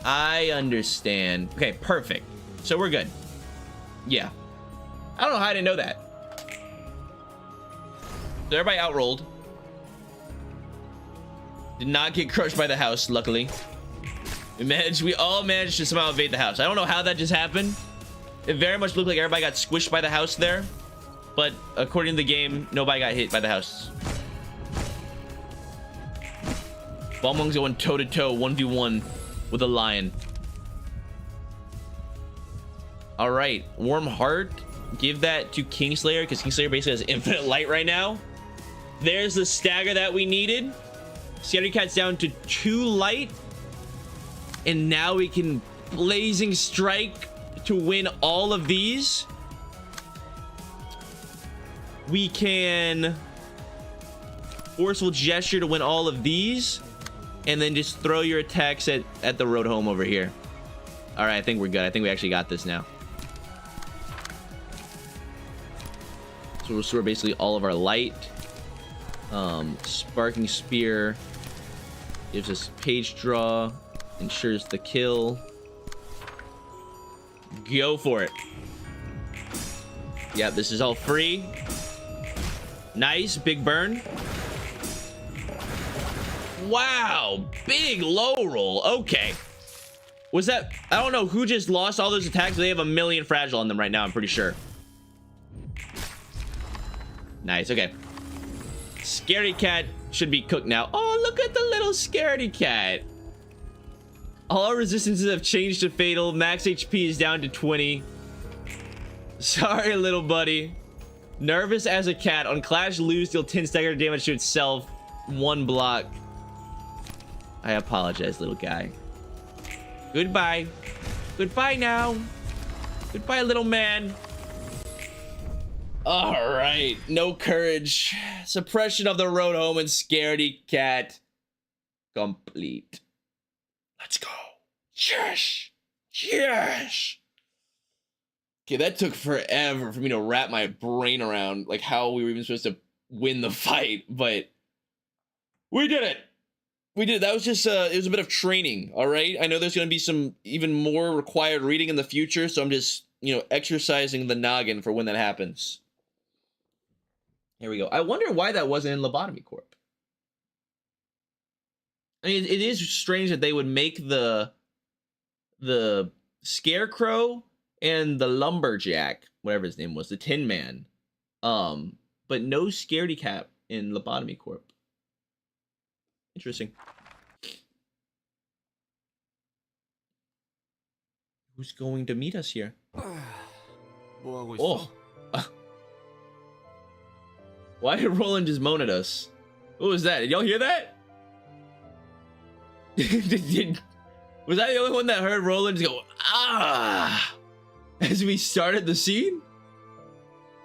I understand. Okay, perfect. So we're good. Yeah. I don't know how I didn't know that. So everybody outrolled. Did not get crushed by the house, luckily. We all managed to somehow evade the house. I don't know how that just happened. It very much looked like everybody got squished by the house there. But according to the game, nobody got hit by the house. Balmung's going toe-to-toe, 1v1 with a lion. All right, Warm Heart. Give that to Kingslayer, because Kingslayer basically has infinite light right now. There's the stagger that we needed. Scaredy Cat's down to 2 light. And now we can Blazing Strike to win all of these. We can Forceful Gesture to win all of these. And then just throw your attacks at the road home over here. All right, I think we're good. I think we actually got this now. So we'll restore basically all of our light. Sparking Spear gives us page draw, ensures the kill. Go for it. Yeah, this is all free. Nice, big burn. Wow, big low roll. Okay. Was that... I don't know who just lost all those attacks. They have 1,000,000 fragile on them right now, I'm pretty sure. Nice, okay. Scaredy Cat should be cooked now. Oh, look at the little Scaredy Cat. All our resistances have changed to fatal. Max HP is down to 20. Sorry, little buddy. Nervous as a cat. On Clash, lose, deal 10 stagger damage to itself. 1 block. I apologize, little guy. Goodbye. Goodbye now. Goodbye, little man. All right. No courage. Suppression of the road home and Scaredy Cat complete. Let's go. Yes. Yes. Okay, that took forever for me to wrap my brain around, like, how we were even supposed to win the fight, but we did it. We did. That was just it was a bit of training. All right, I know there's going to be some even more required reading in the future, so I'm just, you know, exercising the noggin for when that happens. Here we go. I wonder why that wasn't in Lobotomy Corp. I mean, it is strange that they would make the Scarecrow and the Lumberjack, whatever his name was, the Tin Man, but no Scaredy Cat in Lobotomy Corp. Interesting. Who's going to meet us here? Oh. Why did Roland just moan at us? What was that? Did y'all hear that? Was I the only one that heard Roland just go, ah, as we started the scene?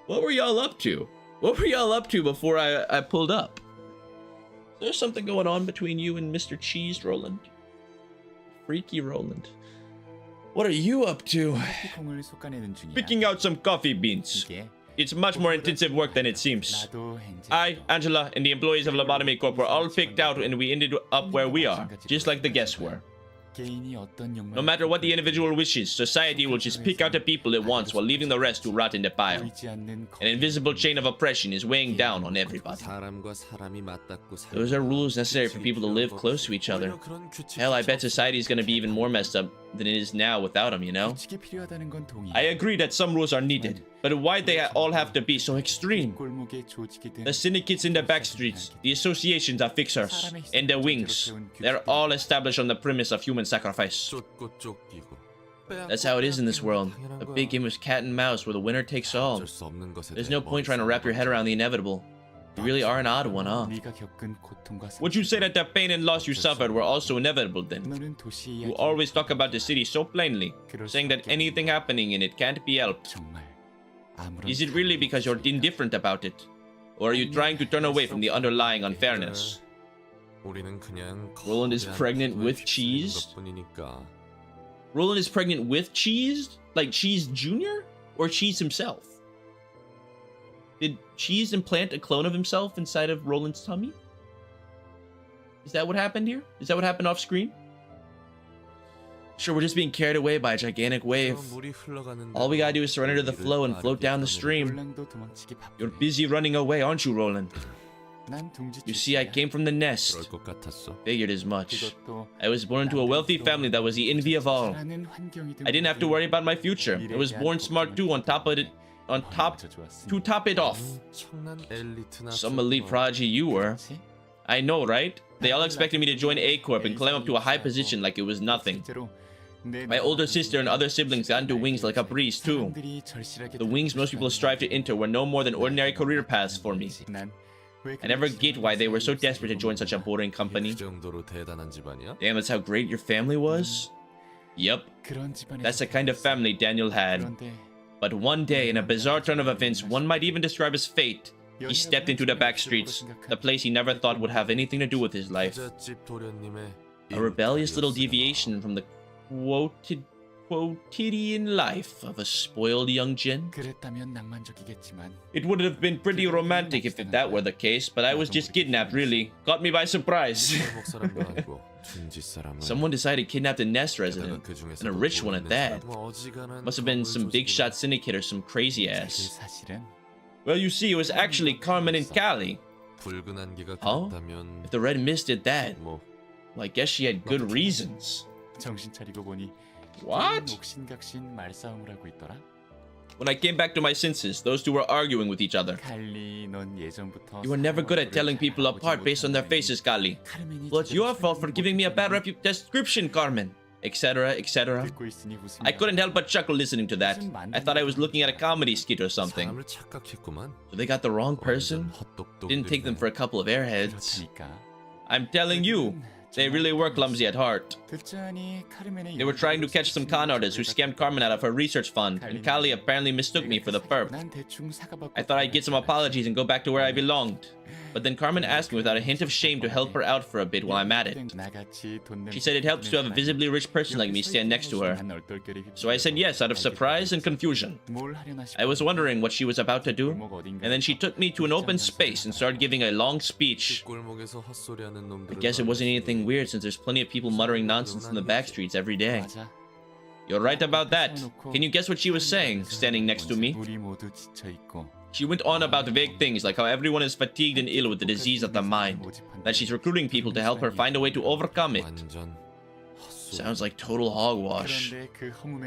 What were y'all up to? What were y'all up to before I pulled up? There's something going on between you and Mr. Cheese, Roland. Freaky Roland. What are you up to? Picking out some coffee beans. It's much more intensive work than it seems. I, Angela, and the employees of Lobotomy Corp were all picked out and we ended up where we are, just like the guests were. No matter what the individual wishes, society will just pick out the people it wants while leaving the rest to rot in the pile. An invisible chain of oppression is weighing down on everybody. Those are rules necessary for people to live close to each other. Hell, I bet society is going to be even more messed up than it is now without them, you know? I agree that some rules are needed, but why'd they all have to be so extreme? The syndicates in the backstreets, the associations of fixers, and the wings, they're all established on the premise of human sacrifice. That's how it is in this world. A big game of cat and mouse where the winner takes all. There's no point trying to wrap your head around the inevitable. You really are an odd one, huh? Would you say that the pain and loss you suffered were also inevitable then? You always talk about the city so plainly, saying that anything happening in it can't be helped. Is it really because you're indifferent about it? Or are you trying to turn away from the underlying unfairness? Roland is pregnant with Cheese? Roland is pregnant with Cheese? Like Cheese Jr.? Or Cheese himself? Did Cheese implant a clone of himself inside of Roland's tummy? Is that what happened here? Is that what happened off screen? Sure, we're just being carried away by a gigantic wave. All we gotta do is surrender to the flow and float down the stream. You're busy running away, aren't you, Roland? You see, I came from the nest. Figured as much. I was born into a wealthy family that was the envy of all. I didn't have to worry about my future. I was born smart too to top it off. Some elite prodigy you were. I know, right? They all expected me to join A-Corp and climb up to a high position like it was nothing. My older sister and other siblings got into wings like a breeze too. The wings most people strive to enter were no more than ordinary career paths for me. I never get why they were so desperate to join such a boring company. Damn, that's how great your family was? Yup. That's the kind of family Daniel had. But one day, in a bizarre turn of events one might even describe as fate, he stepped into the back streets, the place he never thought would have anything to do with his life. A rebellious little deviation from the quotidian life of a spoiled young gent. It would have been pretty romantic if that were the case, but I was just kidnapped, really. Caught me by surprise. Someone decided to kidnap the Nest resident, and a rich one at that. Must have been some big shot syndicate or some crazy ass. Well, you see, it was actually Carmen and Callie. Huh? If the red mist did that, well, I guess she had good reasons. What? When I came back to my senses, those two were arguing with each other. You were never good at telling people apart based on their faces, Callie. Well, it's your fault for giving me a bad description, Carmen. Etc., etc. I couldn't help but chuckle listening to that. I thought I was looking at a comedy skit or something. So they got the wrong person? Didn't take them for a couple of airheads. I'm telling you, they really were clumsy at heart. They were trying to catch some con artists who scammed Carmen out of her research fund, and Callie apparently mistook me for the perp. I thought I'd get some apologies and go back to where I belonged. But then Carmen asked me without a hint of shame to help her out for a bit while I'm at it. She said it helps to have a visibly rich person like me stand next to her. So I said yes out of surprise and confusion. I was wondering what she was about to do, and then she took me to an open space and started giving a long speech. I guess it wasn't anything weird since there's plenty of people muttering nonsense in the back streets every day. You're right about that. Can you guess what she was saying, standing next to me? She went on about vague things like how everyone is fatigued and ill with the disease of the mind, that she's recruiting people to help her find a way to overcome it. Sounds like total hogwash.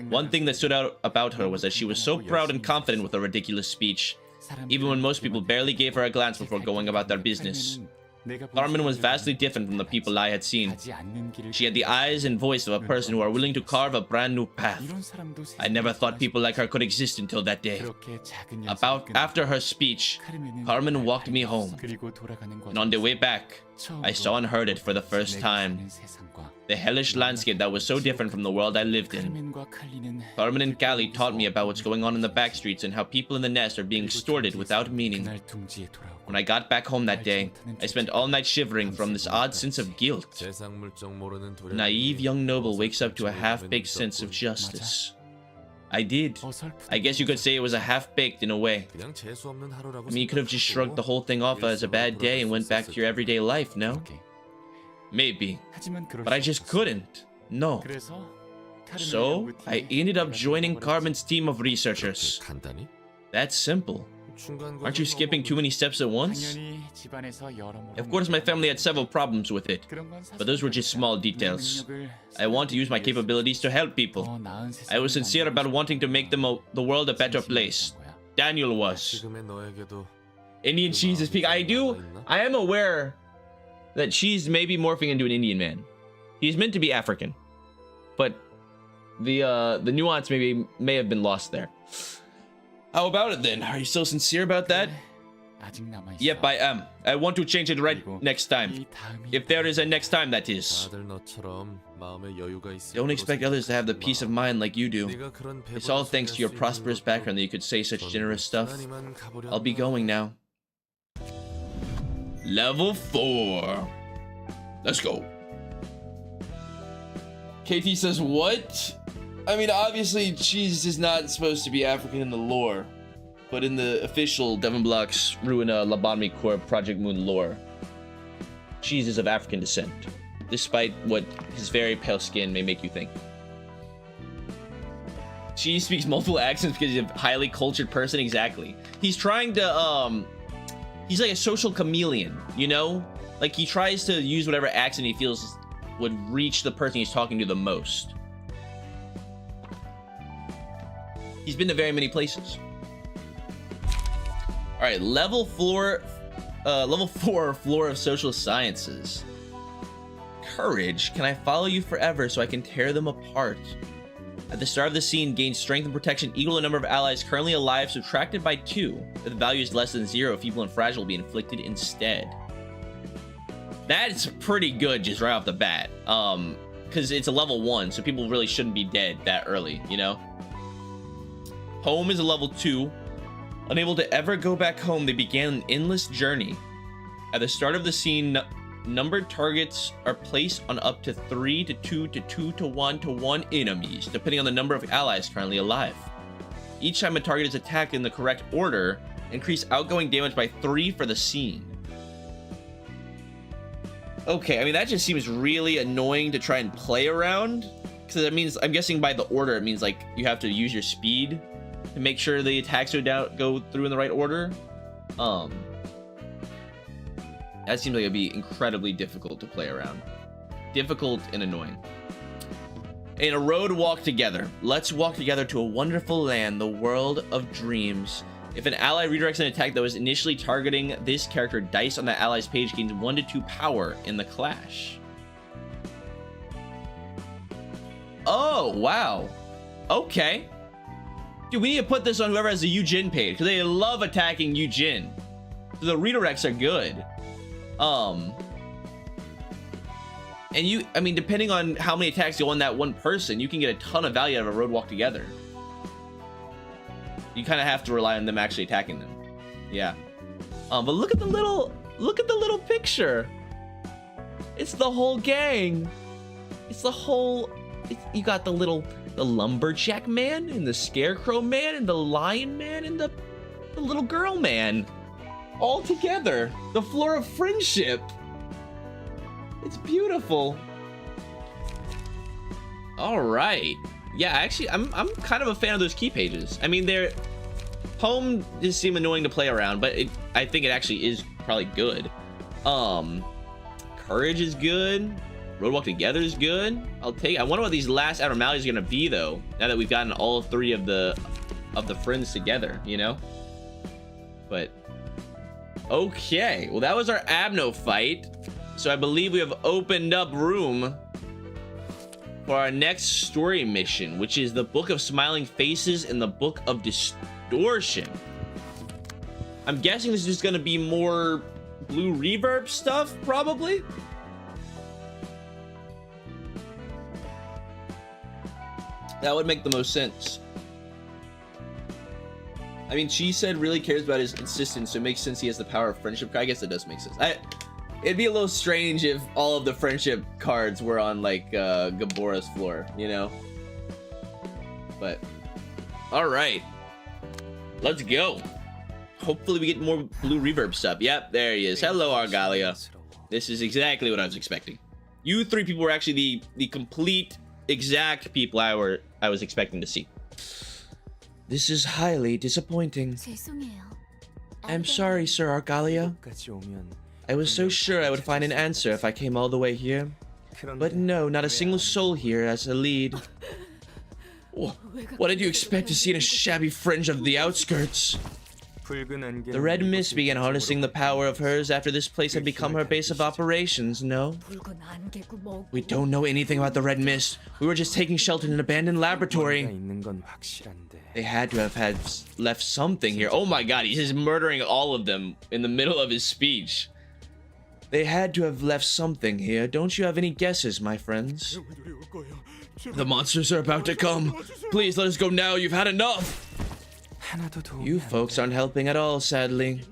One thing that stood out about her was that she was so proud and confident with her ridiculous speech, even when most people barely gave her a glance before going about their business. Carmen was vastly different from the people I had seen. She had the eyes and voice of a person who are willing to carve a brand new path. I never thought people like her could exist until that day. After her speech, Carmen walked me home. And on the way back, I saw and heard it for the first time. The hellish landscape that was so different from the world I lived in. Carmen and Callie taught me about what's going on in the back streets and how people in the nest are being extorted without meaning. When I got back home that day, I spent all night shivering from this odd sense of guilt. A naive young noble wakes up to a half-baked sense of justice. I did. I guess you could say it was a half-baked in a way. I mean, you could have just shrugged the whole thing off as a bad day and went back to your everyday life, no? Maybe. But I just couldn't. No. So, I ended up joining Carmen's team of researchers. That's simple. Aren't you skipping too many steps at once? Of course, my family had several problems with it, but those were just small details. I want to use my capabilities to help people. I was sincere about wanting to make the world a better place. Daniel was. Indian Cheese is peak. I am aware that Cheese may be morphing into an Indian man. He's meant to be African, but the nuance may have been lost there. How about it then? Are you still sincere about that? Yep, I am. I want to change it right next time. If there is a next time, that is. Don't expect others to have the peace of mind like you do. It's all thanks to your prosperous background that you could say such generous stuff. I'll be going now. Level 4. Let's go. KT says, what? I mean, obviously, Cheese is not supposed to be African in the lore, but in the official Devon Block's Ruina Lobotomy Corp Project Moon lore, Cheese is of African descent, despite what his very pale skin may make you think. Cheese speaks multiple accents because he's a highly cultured person. Exactly. He's trying to, he's like a social chameleon, you know? Like, he tries to use whatever accent he feels would reach the person he's talking to the most. He's been to very many places. All right, level 4, floor of social sciences. Courage. Can I follow you forever so I can tear them apart? At the start of the scene, gain strength and protection equal to the number of allies currently alive, subtracted by 2. If the value is less than 0, feeble and fragile will be inflicted instead. That's pretty good just right off the bat. Because it's a level 1, so people really shouldn't be dead that early, you know? Home is a level 2. Unable to ever go back home, they began an endless journey. At the start of the scene, numbered targets are placed on up to 3 to 2 to 2 to 1 to 1 enemies, depending on the number of allies currently alive. Each time a target is attacked in the correct order, increase outgoing damage by 3 for the scene. Okay, I mean, that just seems really annoying to try and play around, because it means, I'm guessing by the order, it means like you have to use your speed to make sure the attacks go through in the right order. That seems like it'd be incredibly difficult to play around. Difficult and annoying. In a road walk together. Let's walk together to a wonderful land, the world of dreams. If an ally redirects an attack that was initially targeting this character, dice on that ally's page gains 1 to 2 power in the clash. Oh, wow. Okay. Dude, we need to put this on whoever has the Yujin page, because they love attacking Yujin. So the redirects are good. And you, I mean, depending on how many attacks go on that one person, you can get a ton of value out of a road walk together. You kind of have to rely on them actually attacking them. Yeah. But look at the little picture. It's the whole gang. It's the whole, you got the lumberjack man and the scarecrow man and the lion man and the little girl man. All together. The floor of friendship. It's beautiful. All right. Yeah, actually, I'm kind of a fan of those key pages. I mean, they're home just seem annoying to play around, but I think it actually is probably good. Courage is good. Roadwalk together is good. I'll take. I wonder what these last abnormalities are gonna be though. Now that we've gotten all 3 of the friends together, you know. But okay, well that was our Abno fight. So I believe we have opened up room for our next story mission, which is the Book of Smiling Faces and the Book of Distortion. I'm guessing this is just gonna be more blue reverb stuff, probably. That would make the most sense. I mean, she said really cares about his insistence, so it makes sense he has the power of friendship. I guess it does make sense. It'd be a little strange if all of the friendship cards were on like Gabora's floor, you know? But all right, let's go. Hopefully we get more blue reverb stuff. Yep, there he is. Hello, Argalia. This is exactly what I was expecting. You 3 people were actually the complete exact people I was expecting to see. This is highly disappointing. I'm sorry, Sir Argalia. I was so sure I would find an answer if I came all the way here. But no, not a single soul here as a lead. What did you expect to see in a shabby fringe of the outskirts? The red mist began harnessing the power of hers after this place had become her base of operations, no? We don't know anything about the red mist. We were just taking shelter in an abandoned laboratory. They had to have left something here. Oh my god, he's just murdering all of them in the middle of his speech. They had to have left something here. Don't you have any guesses, my friends? The monsters are about to come. Please let us go now. You've had enough. You folks aren't helping at all, sadly.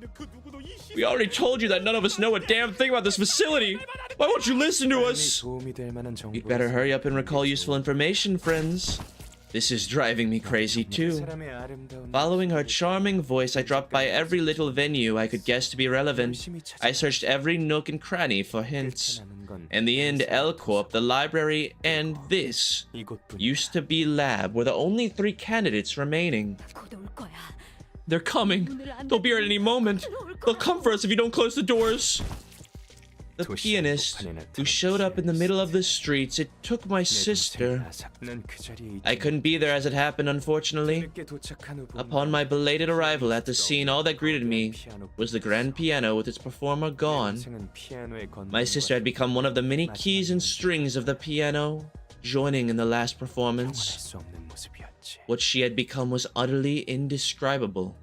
We already told you that none of us know a damn thing about this facility. Why won't you listen to us? You'd better hurry up and recall useful information, friends. This is driving me crazy too. Following her charming voice, I dropped by every little venue I could guess to be relevant. I searched every nook and cranny for hints. In the end, L Corp, the library, and this used to be lab were the only 3 candidates remaining. They're coming. They'll be here at any moment. They'll come for us if you don't close the doors. The pianist who showed up in the middle of the streets, it took my sister. I couldn't be there as it happened, unfortunately. Upon my belated arrival at the scene, all that greeted me was the grand piano with its performer gone. My sister had become one of the many keys and strings of the piano, joining in the last performance. What she had become was utterly indescribable.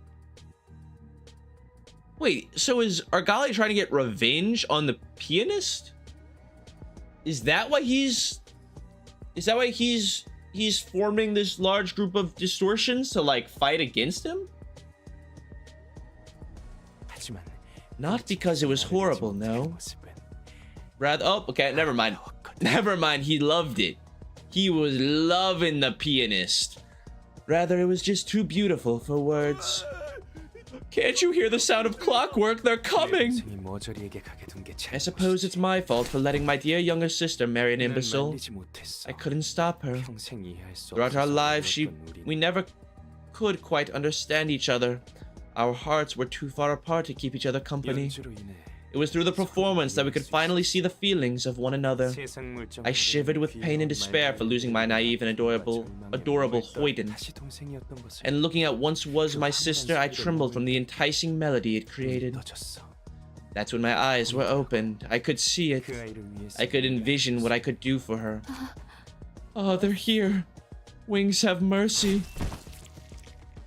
Wait, so is Argalia trying to get revenge on the pianist? Is that why he's forming this large group of distortions to like fight against him? Not because it was horrible, no. Rather, oh, okay, never mind. Never mind, he loved it. He was loving the pianist. Rather, it was just too beautiful for words. Can't you hear the sound of clockwork? They're coming! I suppose it's my fault for letting my dear younger sister marry an imbecile. I couldn't stop her. Throughout our lives, we never could quite understand each other. Our hearts were too far apart to keep each other company. It was through the performance that we could finally see the feelings of one another. I shivered with pain and despair for losing my naive and adorable Hoyden. And looking at once was my sister, I trembled from the enticing melody it created. That's when my eyes were opened. I could see it. I could envision what I could do for her. Oh, they're here. Wings have mercy.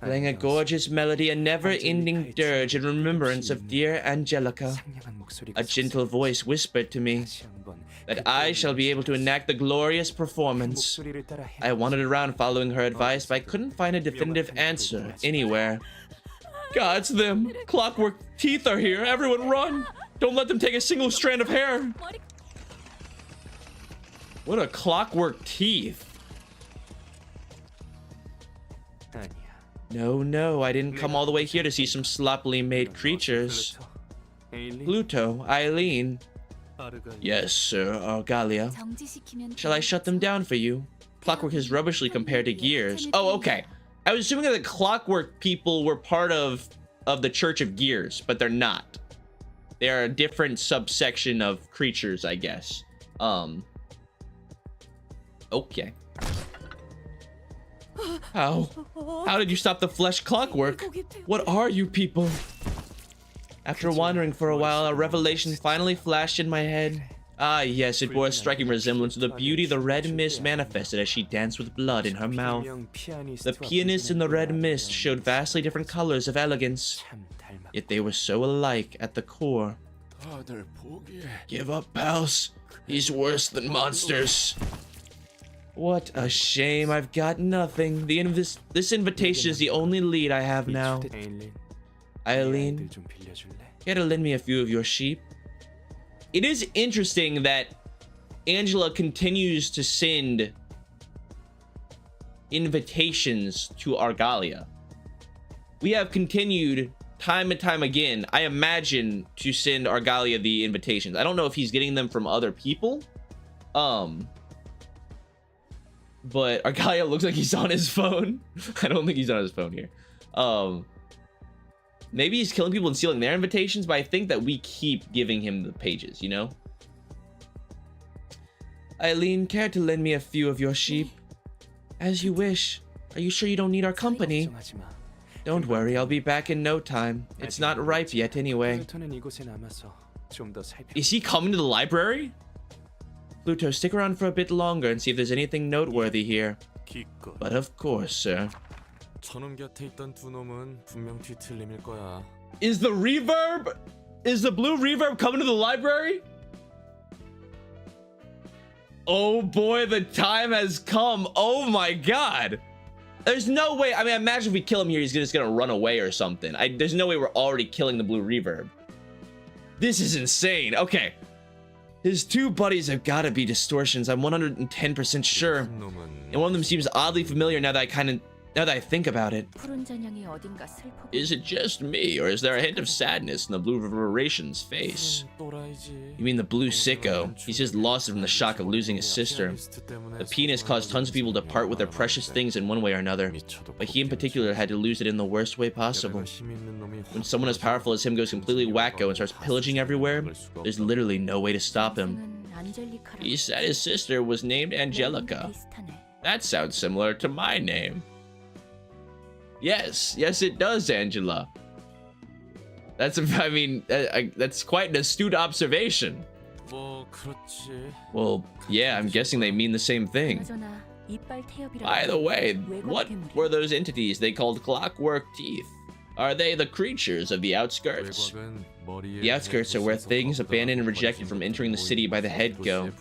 Playing a gorgeous melody, a never-ending dirge in remembrance of dear Angelica. A gentle voice whispered to me that I shall be able to enact the glorious performance. I wandered around following her advice, but I couldn't find a definitive answer anywhere. God, it's them. Clockwork teeth are here. Everyone run. Don't let them take a single strand of hair. What a clockwork teeth. No, I didn't come all the way here to see some sloppily made creatures. Pluto, Eileen. Yes, sir, Argalia. Shall I shut them down for you? Clockwork is rubbishly compared to gears. Oh, okay. I was assuming that the clockwork people were part of the Church of Gears, but they're not. They are a different subsection of creatures, I guess. Okay. How did you stop the flesh clockwork? What are you people? After wandering for a while, a revelation finally flashed in my head. Ah, yes, it bore a striking resemblance to the beauty the red mist manifested as she danced with blood in her mouth. The pianist in the red mist showed vastly different colors of elegance, yet they were so alike at the core. Give up, pals. He's worse than monsters. What a shame, I've got nothing. This invitation is the only lead I have now. Eileen, care to lend me a few of your sheep? It is interesting that Angela continues to send invitations to Argalia. We have continued time and time again, I imagine, to send Argalia the invitations. I don't know if he's getting them from other people. But Argalia looks like he's on his phone. I don't think he's on his phone here. Maybe he's killing people and stealing their invitations, but I think that we keep giving him the pages, you know? Eileen, care to lend me a few of your sheep? As you wish. Are you sure you don't need our company? Don't worry, I'll be back in no time. It's not ripe yet anyway. Is he coming to the library? Pluto, stick around for a bit longer and see if there's anything noteworthy here. But of course, sir. Is the blue reverb coming to the library? Oh boy, the time has come. Oh my god. There's no way. I mean, imagine if we kill him here, he's just gonna run away or something. There's no way we're already killing the blue reverb. This is insane. Okay. His two buddies have got to be distortions. I'm 110% sure. And one of them seems oddly familiar now that I think about it. Is it just me, or is there a hint of sadness in the blue Reverberation's face? You mean the blue sicko? He's just lost it from the shock of losing his sister. The penis caused tons of people to part with their precious things in one way or another, but he in particular had to lose it in the worst way possible. When someone as powerful as him goes completely wacko and starts pillaging everywhere, there's literally no way to stop him. He said his sister was named Angelica. That sounds similar to my name. Yes, it does, Angela. That's quite an astute observation. Well, yeah, I'm guessing they mean the same thing. By the way, what were those entities they called clockwork teeth? Are they the creatures of the outskirts? The outskirts are where things abandoned and rejected from entering the city by the head go.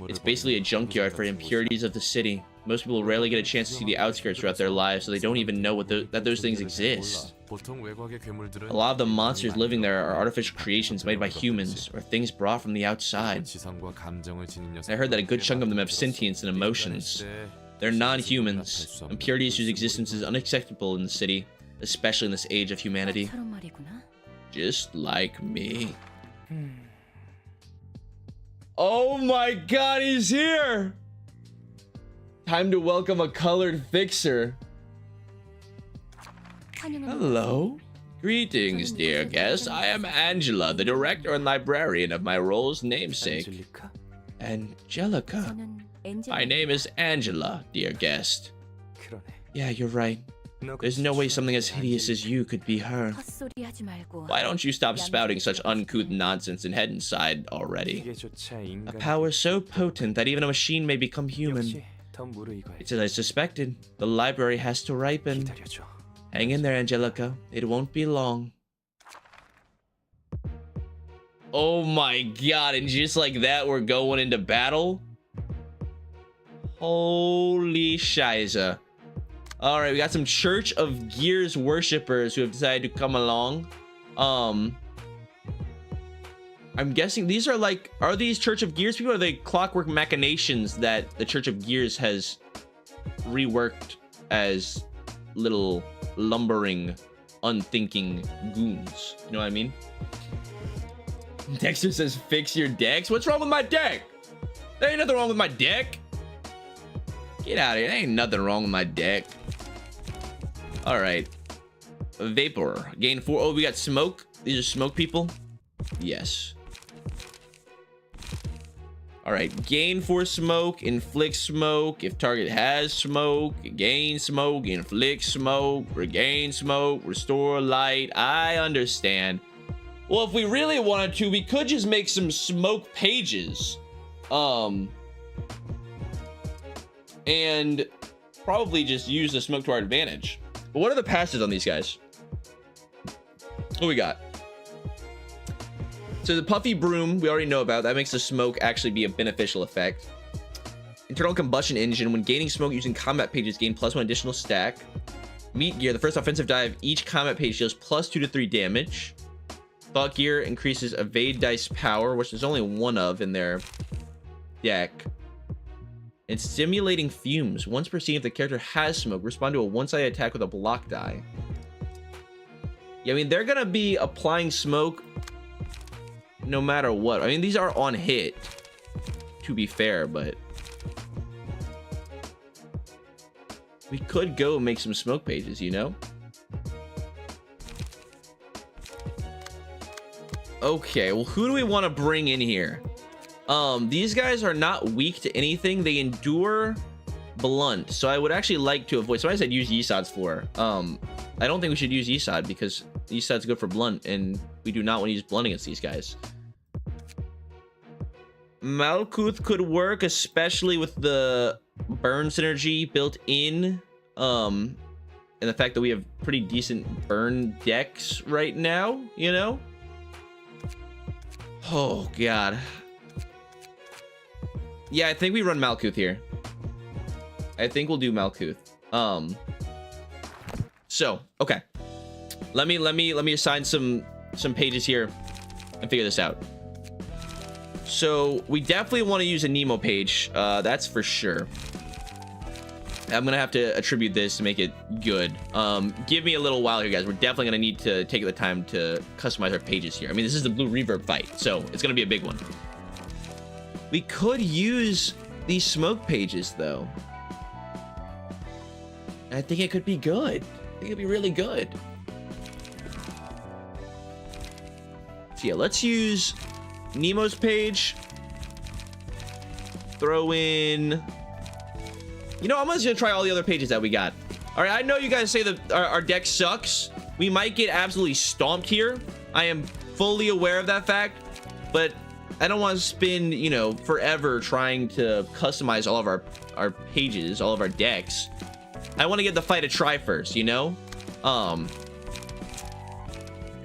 It's basically a junkyard for impurities of the city. Most people rarely get a chance to see the outskirts throughout their lives, so they don't even know that those things exist. A lot of the monsters living there are artificial creations made by humans, or things brought from the outside. I heard that a good chunk of them have sentience and emotions. They're non-humans, impurities whose existence is unacceptable in the city, especially in this age of humanity. Just like me. Oh my god, he's here! Time to welcome a colored fixer. Hello. Greetings, dear guest. I am Angela, the director and librarian of my role's namesake. Angelica. My name is Angela, dear guest. Yeah, you're right. There's no way something as hideous as you could be her. Why don't you stop spouting such uncouth nonsense and head inside already? A power so potent that even a machine may become human. It's as I suspected. The library has to ripen. Hang in there, Angelica. It won't be long. Oh my god, and just like that, we're going into battle? Holy shiza. Alright, we got some Church of Gears worshippers who have decided to come along. I'm guessing these are like, are these Church of Gears people, or are they clockwork machinations that the Church of Gears has reworked as little lumbering, unthinking goons? You know what I mean? Dexter says, fix your decks? What's wrong with my deck? There ain't nothing wrong with my deck. Get out of here. There ain't nothing wrong with my deck. Alright. Vapor. Gain 4. Oh, we got smoke. These are smoke people? Yes. Alright. Gain 4 smoke. Inflict smoke. If target has smoke. Gain smoke. Inflict smoke. Regain smoke. Restore light. I understand. Well, if we really wanted to, we could just make some smoke pages. And probably just use the smoke to our advantage. But what are the passes on these guys? What we got? So the puffy broom, we already know about. That makes the smoke actually be a beneficial effect. Internal combustion engine. When gaining smoke using combat pages, gain +1 additional stack. Meat gear. The first offensive die of each combat page deals +2 to 3 damage. Thought gear increases evade dice power, which there's only one of in their deck. And stimulating fumes. Once perceived, if the character has smoke, respond to a one-sided attack with a block die. Yeah, I mean, they're gonna be applying smoke no matter what. I mean, these are on hit, to be fair, but we could go make some smoke pages, you know? Okay, well, who do we want to bring in here? These guys are not weak to anything. They endure blunt, so I would actually like to avoid. Somebody said use Yesod's floor. I don't think we should use Yesod because Yesod's good for blunt, and we do not want to use blunt against these guys. Malkuth could work, especially with the burn synergy built in, and the fact that we have pretty decent burn decks right now, you know? Oh god. Yeah, I think we run Malkuth here. I think we'll do Malkuth. So, okay. Let me assign some pages here and figure this out. So we definitely want to use a Nemo page. That's for sure. I'm gonna have to attribute this to make it good. Give me a little while here, guys. We're definitely gonna need to take the time to customize our pages here. I mean, this is the blue reverb fight, so it's gonna be a big one. We could use these smoke pages though. I think it could be good. I think it'd be really good. So yeah, let's use Nemo's page. Throw in... You know, I'm just gonna try all the other pages that we got. All right, I know you guys say that our deck sucks. We might get absolutely stomped here. I am fully aware of that fact, but I don't want to spend, you know, forever trying to customize all of our pages, all of our decks. I want to get the fight a try first, you know?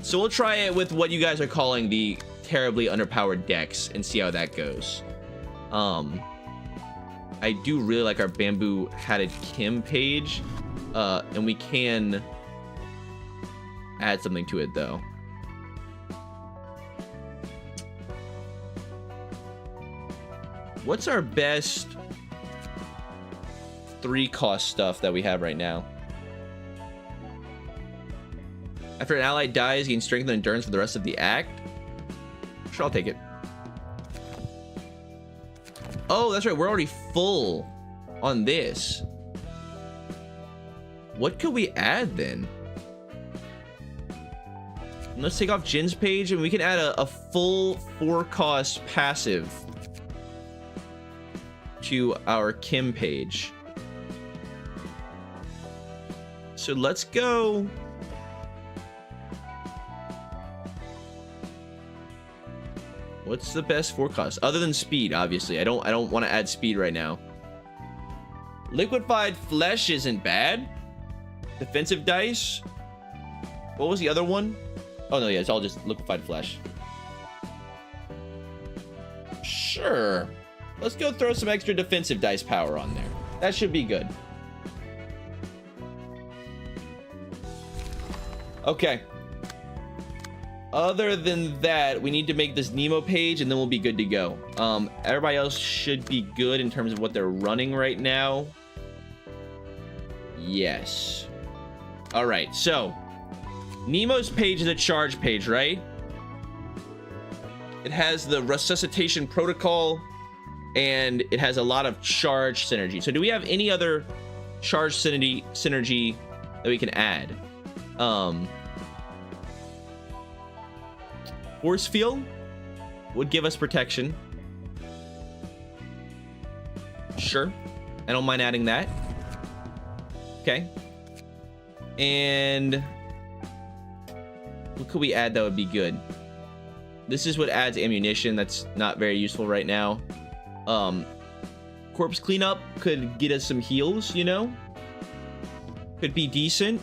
So we'll try it with what you guys are calling the terribly underpowered decks and see how that goes. I do really like our bamboo hatted Kim page, and we can add something to it though. What's our best 3-cost stuff that we have right now? After an ally dies, gain strength and endurance for the rest of the act. Sure, I'll take it. Oh, that's right. We're already full on this. What could we add then? Let's take off Jin's page and we can add a full 4-cost passive to our Kim page. So let's go. What's the best 4-cost other than speed? Obviously, I don't want to add speed right now. Liquefied flesh isn't bad. Defensive dice. What was the other one? Oh no, yeah, it's all just liquefied flesh. Sure. Let's go throw some extra defensive dice power on there. That should be good. Okay. Other than that, we need to make this Nemo page and then we'll be good to go. Everybody else should be good in terms of what they're running right now. Yes. All right, so Nemo's page is a charge page, right? It has the resuscitation protocol and it has a lot of charge synergy. So do we have any other charge synergy that we can add? Force field would give us protection. Sure, I don't mind adding that. Okay. And what could we add that would be good? This is what adds ammunition. That's not very useful right now. Corpse cleanup could get us some heals, you know? Could be decent.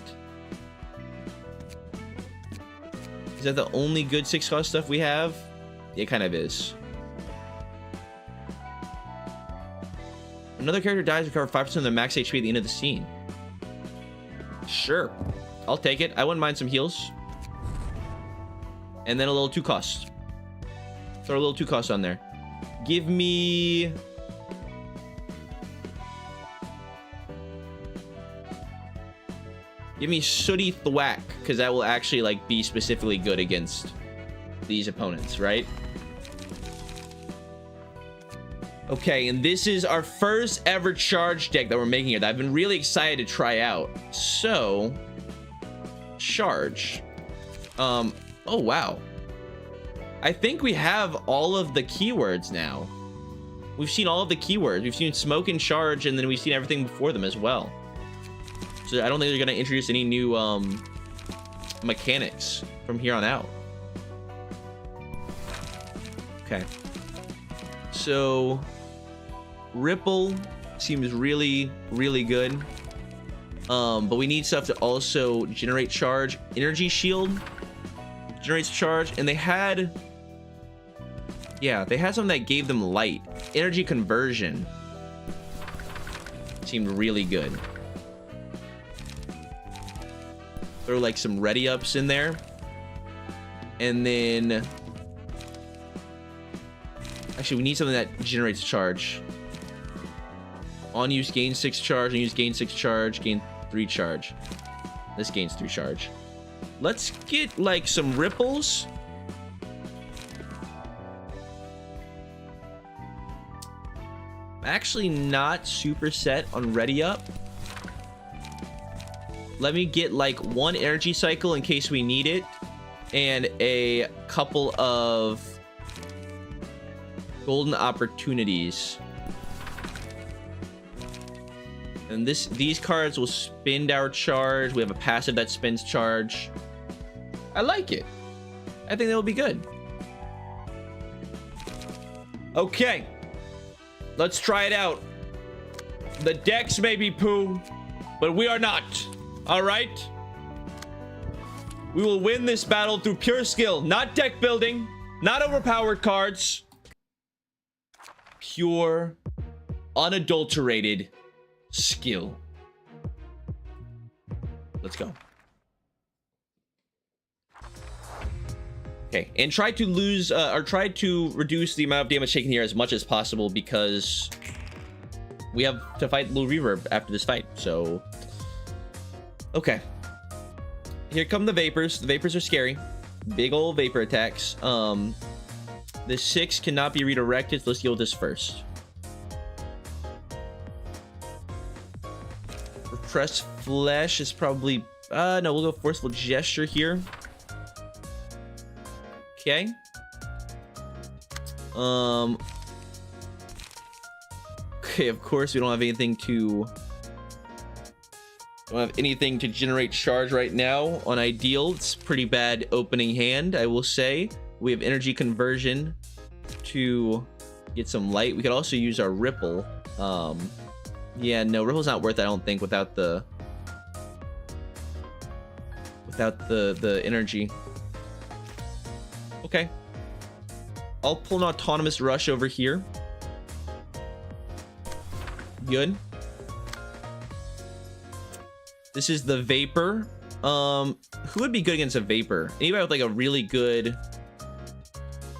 Is that the only good 6-cost stuff we have? It kind of is. Another character dies, recover 5% of their max HP at the end of the scene. Sure. I'll take it. I wouldn't mind some heals. And then a little 2-cost. Throw a little 2-cost on there. Give me... Give me Sooty Thwack, because that will actually like be specifically good against these opponents, right? Okay, and this is our first ever charge deck that we're making here that I've been really excited to try out. So, charge. Oh wow. I think we have all of the keywords now. We've seen all of the keywords. We've seen smoke and charge, and then we've seen everything before them as well. So I don't think they're gonna introduce any new mechanics from here on out. Okay. So Ripple seems really, really good. But we need stuff to also generate charge. Energy Shield generates charge, and they had something that gave them light. Energy Conversion seemed really good. Throw like some ready ups in there, and then I Actually, we need something that generates charge. On use gain 6 charge, on use gain 6 charge, gain 3 charge. This gains 3 charge. Let's get like some ripples. I'm actually not super set on ready up. Let me get like 1 energy cycle in case we need it, and a couple of golden opportunities. And these cards will spend our charge. We have a passive that spends charge. I like it. I think that will be good. Okay. Let's try it out. The decks may be poo, but we are not. All right? We will win this battle through pure skill, not deck building, not overpowered cards. Pure, unadulterated skill. Let's go. Okay, and try to lose or try to reduce the amount of damage taken here as much as possible, because we have to fight Little Reverb after this fight. So okay, here come the vapors. The vapors are scary. Big old vapor attacks. The 6 cannot be redirected, so let's deal with this first. Repressed flesh is probably no, we'll go forceful gesture here. Okay. Okay, of course we don't have anything to generate charge right now on ideal. It's pretty bad opening hand, I will say. We have energy conversion to get some light. We could also use our ripple. Yeah, no, ripple's not worth it, I don't think, without the energy. Okay. I'll pull an autonomous rush over here. Good. This is the vapor. Who would be good against a vapor? Anybody with like a really good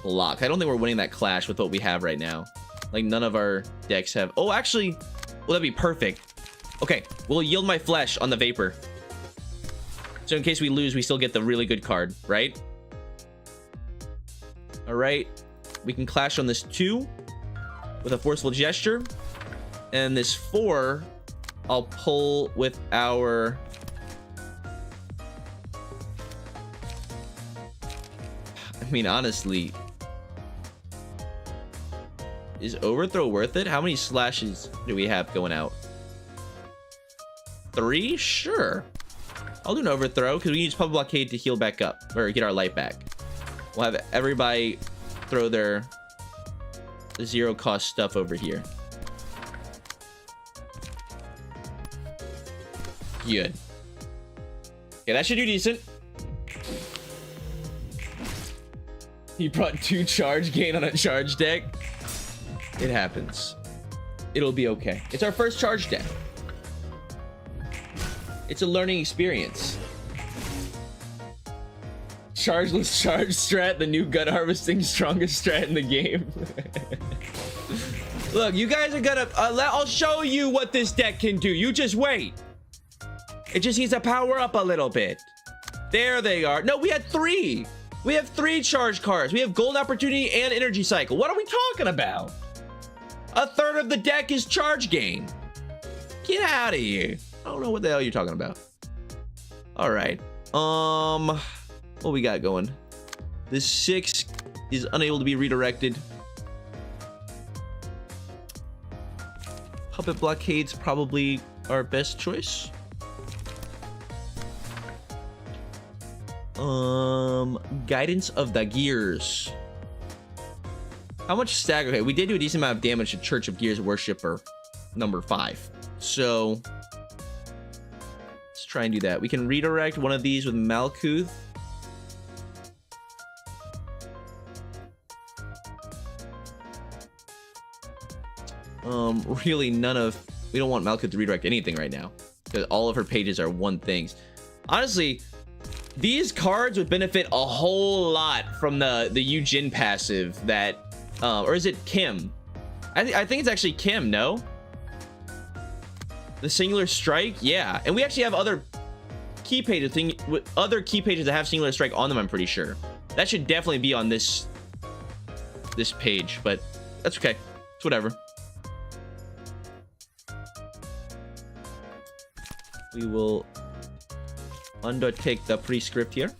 block? I don't think we're winning that clash with what we have right now. Like none of our decks have. Oh, actually, well, that'd be perfect. Okay, we'll yield my flesh on the vapor. So in case we lose, we still get the really good card, right? All right, we can clash on this 2 with a forceful gesture, and this 4 I'll pull with our I mean, honestly, is overthrow worth it? How many slashes do we have going out? 3? Sure, I'll do an overthrow because we use public blockade to heal back up or get our light back. We'll have everybody throw their 0 cost stuff over here. Good. Okay, that should do decent. He brought 2 charge gain on a charge deck. It happens. It'll be okay. It's our first charge deck. It's a learning experience. Chargeless charge strat, the new gut harvesting strongest strat in the game. Look, you guys are gonna I'll show you what this deck can do. You just wait. It just needs to power up a little bit. There they are. No, we had 3. We have 3 charge cards. We have gold opportunity and energy cycle. What are we talking about? A third of the deck is charge gain. Get out of here. I don't know what the hell you're talking about. All right. What we got going? This 6 is unable to be redirected. Puppet blockade's probably our best choice. Guidance of the Gears. How much stagger? Okay, we did do a decent amount of damage to Church of Gears Worshipper number 5. So let's try and do that. We can redirect one of these with Malkuth. Really none of, we don't want Malkuth to redirect anything right now because all of her pages are 1 things. Honestly, these cards would benefit a whole lot from the Yujin passive that Or is it Kim? I think it's actually Kim, no? The singular strike? Yeah. And we actually have other key pages, other key pages that have singular strike on them, I'm pretty sure. That should definitely be on this page, but that's okay. It's whatever. We will undertake the prescript here.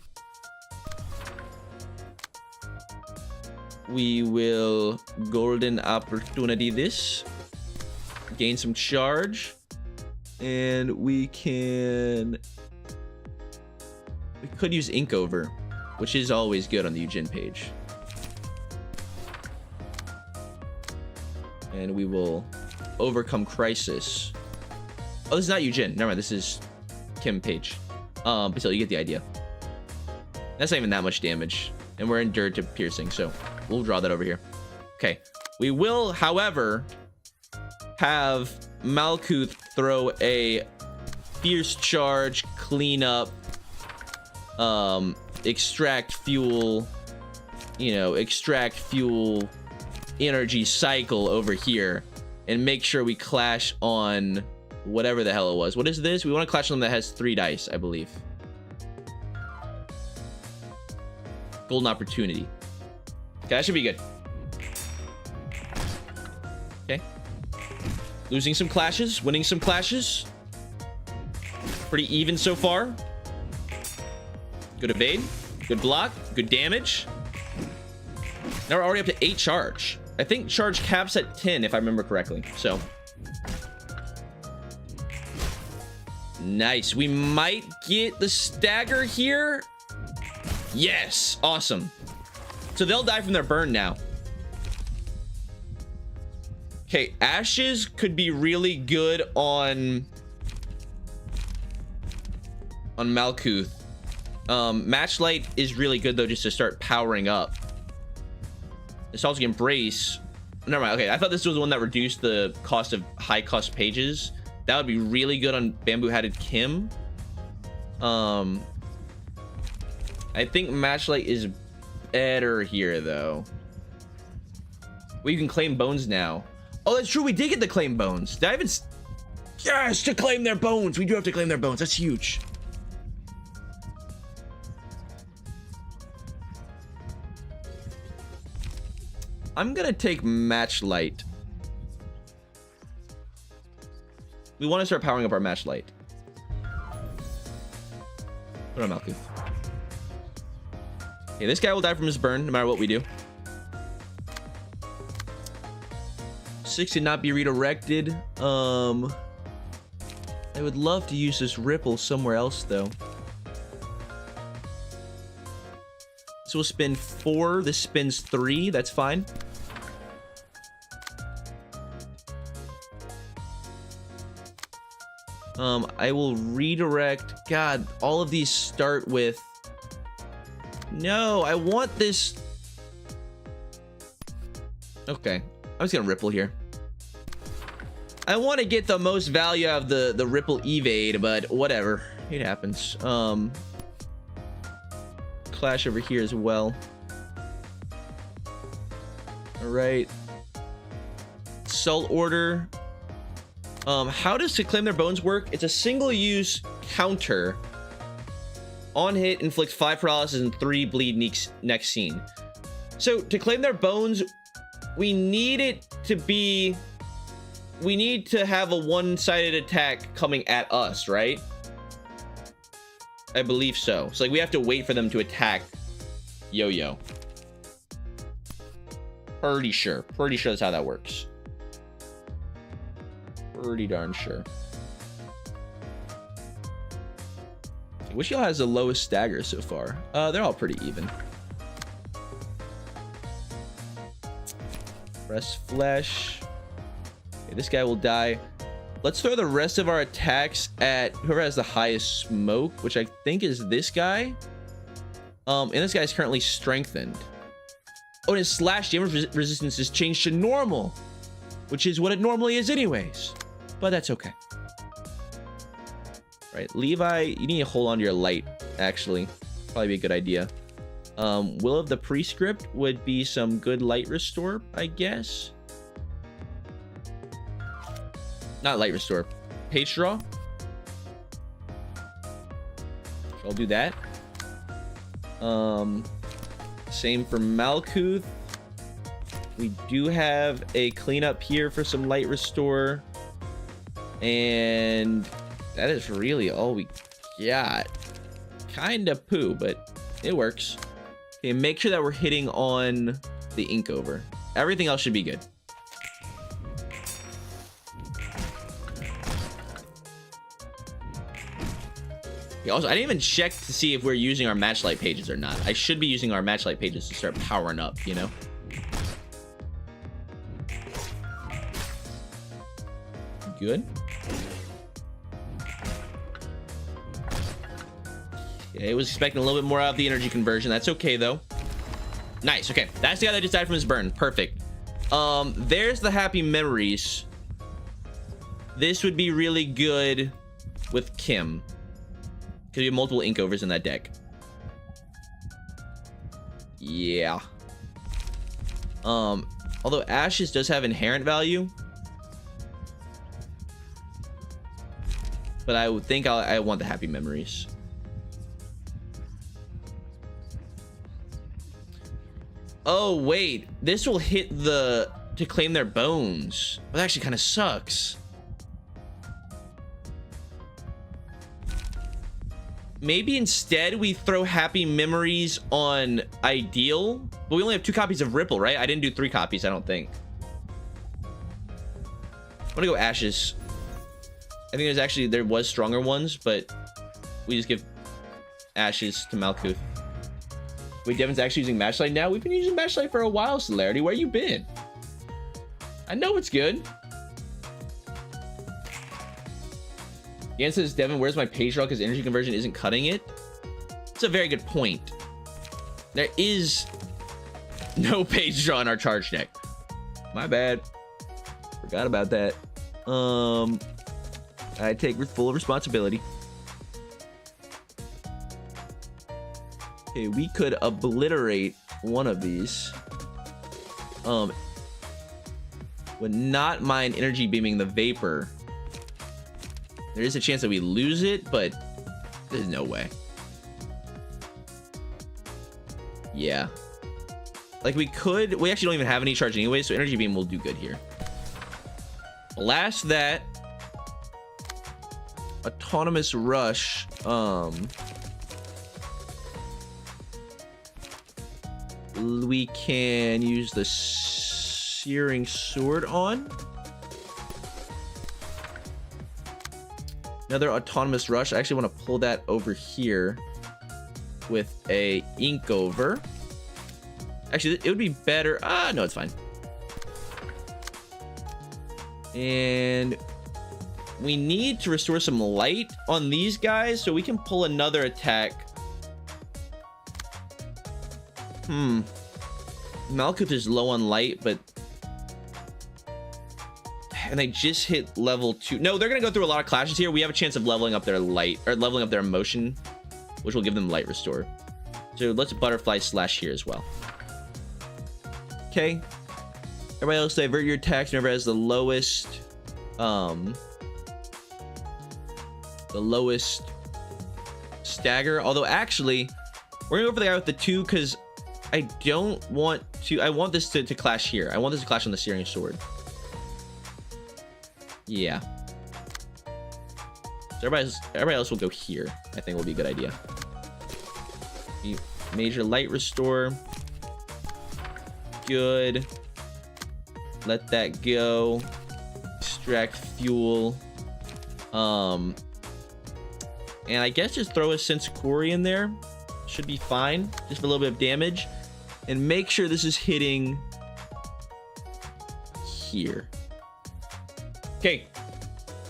We will golden opportunity this. Gain some charge. And we could use ink over, which is always good on the Eugene page. And we will overcome crisis. Oh, this is not Eugene. Never mind. This is Kim page. But still, you get the idea. That's not even that much damage. And we're endured to piercing, so we'll draw that over here. Okay. We will, however, have Malkuth throw a fierce charge, clean up, extract fuel, extract fuel energy cycle over here, and make sure we clash on whatever the hell it was. What is this? We want to clash on that has 3 dice, I believe. Golden opportunity. Okay, that should be good. Okay. Losing some clashes, winning some clashes. Pretty even so far. Good evade, good block, good damage. Now we're already up to 8 charge. I think charge caps at 10 if I remember correctly. So nice. We might get the stagger here. Yes, awesome. So they'll die from their burn now. Okay, ashes could be really good on Malkuth. Matchlight is really good though, just to start powering up. Nostalgic Embrace. Never mind. Okay, I thought this was the one that reduced the cost of high cost pages. That would be really good on Bamboo Hatted Kim. I think Matchlight is better here though. Well, you can claim bones now. Oh, that's true. We did get the claim bones. Did I even... Yes, to claim their bones. We do have to claim their bones. That's huge. I'm gonna take Matchlight. We want to start powering up our Matchlight. Put on Malkuth. Okay, this guy will die from his burn no matter what we do. 6 did not be redirected. I would love to use this ripple somewhere else though. So we'll spin 4. This spins 3. That's fine. I will redirect. God, all of these start with... No, I want this... Okay, I was gonna ripple here. I want to get the most value out of the ripple evade, but whatever. It happens. Clash over here as well. Alright. Soul Order. How does To Claim Their Bones work? It's a single-use counter. On hit, inflicts 5 paralysis and 3 bleed next scene. So, To Claim Their Bones, we need it to be... We need to have a one-sided attack coming at us, right? I believe so. So, like, we have to wait for them to attack Yo-Yo. Pretty sure. Pretty sure that's how that works. Pretty darn sure. Which y'all has the lowest stagger so far? They're all pretty even. Press flesh. Okay, this guy will die. Let's throw the rest of our attacks at whoever has the highest smoke, which I think is this guy. And this guy is currently strengthened. Oh, and his slash damage resistance is changed to normal, which is what it normally is anyways. But that's okay. Right, Levi, you need to hold on to your light, actually. Probably be a good idea. Will of the Prescript would be some good light restore, I guess. Not light restore, page draw. I'll do that. Same for Malkuth. We do have a cleanup here for some light restore, and that is really all we got. Kind of poo, but it works. Okay, make sure that we're hitting on the ink over. Everything else should be good. Also, I didn't even check to see if we're using our matchlight pages or not. I should be using our matchlight pages to start powering up, you know? Good. Okay, I was expecting a little bit more out of the energy conversion. That's okay, though. Nice, okay. That's the guy that just died from his burn. Perfect. There's the happy memories. This would be really good with Kim. Because we have multiple ink overs in that deck. Yeah. Although Ashes does have inherent value. But I would think I want the happy memories. Oh, wait. This will hit the... to claim their bones. Well, that actually kind of sucks. Maybe instead we throw happy memories on Ideal. But we only have 2 copies of Ripple, right? I didn't do 3 copies, I don't think. I'm gonna go Ashes. I think there was stronger ones, but we just give Ashes to Malkuth. Wait, Devin's actually using Matchlight now? We've been using Matchlight for a while, Celerity. Where you been? I know it's good. Yan says, Devin, where's my page draw? Because energy conversion isn't cutting it. It's a very good point. There is no page draw in our charge deck. My bad. Forgot about that. I take full responsibility. Okay, we could obliterate one of these. Would not mind energy beaming the Vapor. There is a chance that we lose it, but there's no way. Yeah. Like we actually don't even have any charge anyway, so energy beam will do good here. Blast that. Autonomous Rush. We can use the Searing Sword on. Another Autonomous Rush. I actually want to pull that over here with a ink over. Actually, it would be better. No, it's fine. And we need to restore some light on these guys so we can pull another attack. Malkuth is low on light, but... And they just hit level 2. No, they're going to go through a lot of clashes here. We have a chance of leveling up their light, or leveling up their emotion, which will give them light restore. So let's butterfly slash here as well. Okay. Everybody else divert your attacks whenever it has the lowest stagger. Although actually, we're gonna go for the guy with the 2 because I don't want to. I want this to clash here. I want this to clash on the Searing Sword. Yeah. So everybody else will go here. I think will be a good idea. Major light restore. Good. Let that go. Extract fuel. And I guess just throw a Sensakori in there. Should be fine. Just for a little bit of damage. And make sure this is hitting here. Okay.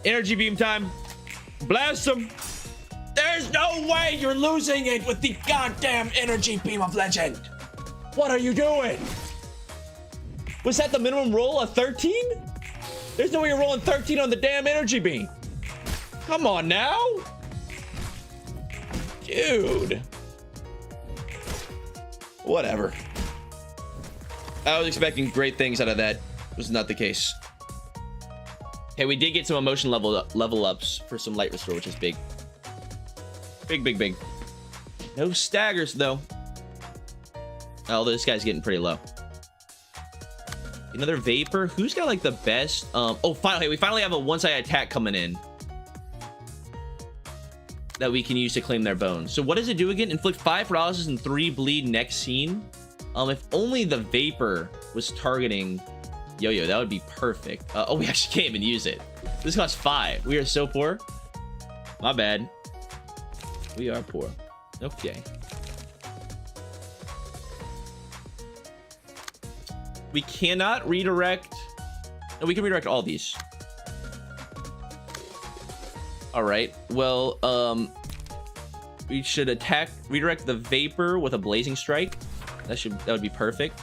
Energy beam time. Blast him. There's no way you're losing it with the goddamn energy beam of legend. What are you doing? Was that the minimum roll, a 13? There's no way you're rolling 13 on the damn energy beam. Come on now. Dude. Whatever. I was expecting great things out of that. Was not the case. Hey, we did get some emotion level ups for some light restore, which is big. Big. No staggers though. Oh, this guy's getting pretty low. Another vapor. Who's got like the best? Oh, finally, we finally have a one-sided attack coming in that we can use to claim their bones. So what does it do again? Inflict 5 paralysis and 3 bleed next scene. If only the vapor was targeting Yo-Yo, that would be perfect. Oh, we actually can't even use it. This costs 5. We are so poor. My bad. We are poor. Okay. We cannot redirect. No, we can redirect all these. All right. Well, we should redirect the vapor with a blazing strike. That would be perfect.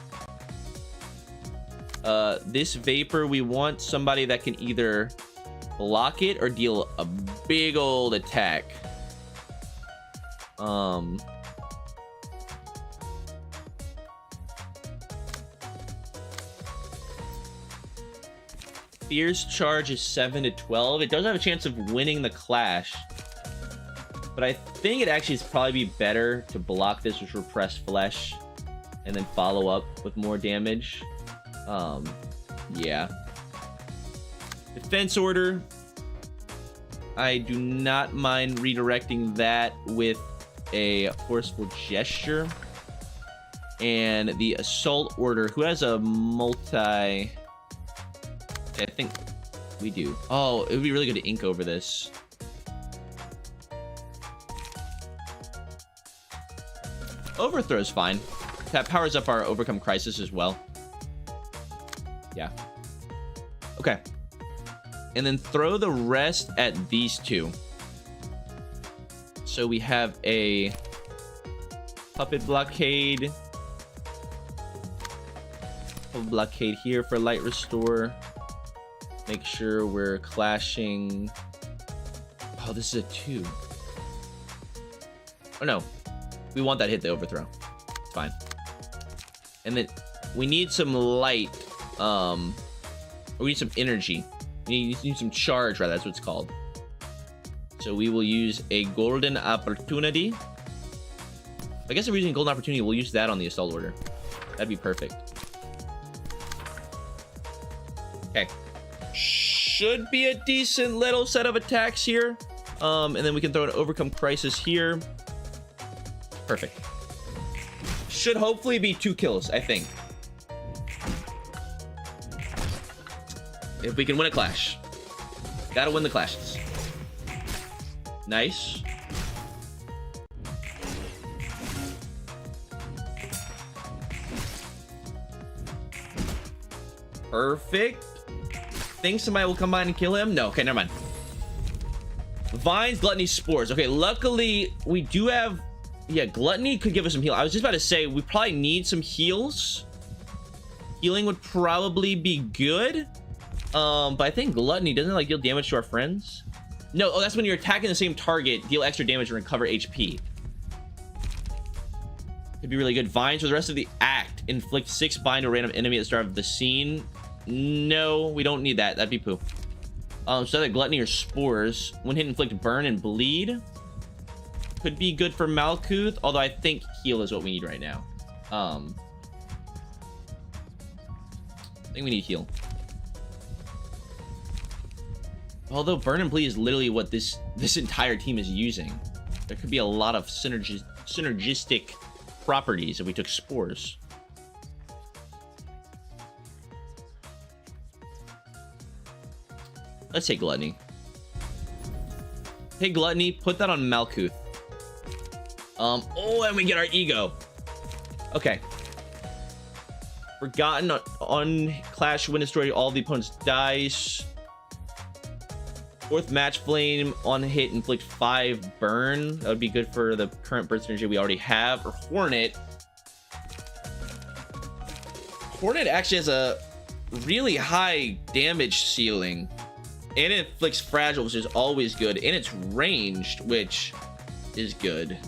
This vapor, we want somebody that can either block it or deal a big old attack. Fierce charge is 7 to 12. It does have a chance of winning the clash, but I think it actually is probably be better to block this with repressed flesh and then follow up with more damage. Yeah. Defense order. I do not mind redirecting that with a forceful gesture. And the assault order, who has a multi... I think we do. Oh, it would be really good to ink over this. Overthrow is fine. That powers up our overcome crisis as well. Yeah. Okay. And then throw the rest at these two. So we have a puppet blockade. A blockade here for light restore. Make sure we're clashing. Oh, this is a 2. Oh no. We want that hit the overthrow. It's fine. And then we need some light. We need some energy. We need some charge, rather. That's what it's called. So we will use a golden opportunity. I guess if we're using golden opportunity, we'll use that on the assault order. That'd be perfect. Okay. Should be a decent little set of attacks here. And then we can throw an overcome crisis here. Perfect. Should hopefully be 2 kills, I think. If we can win a clash. Gotta win the clashes. Nice. Perfect. Think somebody will come by and kill him? No, okay, never mind. Vines, Gluttony, Spores. Okay, luckily we do have... Yeah, Gluttony could give us some heal. I was just about to say, we probably need some heals. Healing would probably be good. But I think Gluttony doesn't like deal damage to our friends. No, oh, that's when you're attacking the same target, deal extra damage and recover HP. It'd be really good. Vines for the rest of the act. Inflict 6 bind to a random enemy at the start of the scene. No, we don't need that. That'd be poo. So either Gluttony or Spores. When hit, inflict burn and bleed. Could be good for Malkuth, although I think heal is what we need right now. I think we need heal. Although burn and bleed is literally what this entire team is using. There could be a lot of synergistic properties if we took Spores. Let's take Gluttony. Take Gluttony, put that on Malkuth. Oh, and we get our ego. Okay. Forgotten on Clash, win, destroy all the opponent's dice. 4th match flame on hit, inflict 5 burn. That would be good for the current burst energy we already have. Or Hornet. Hornet actually has a really high damage ceiling. And it inflicts fragile, which is always good. And it's ranged, which is good.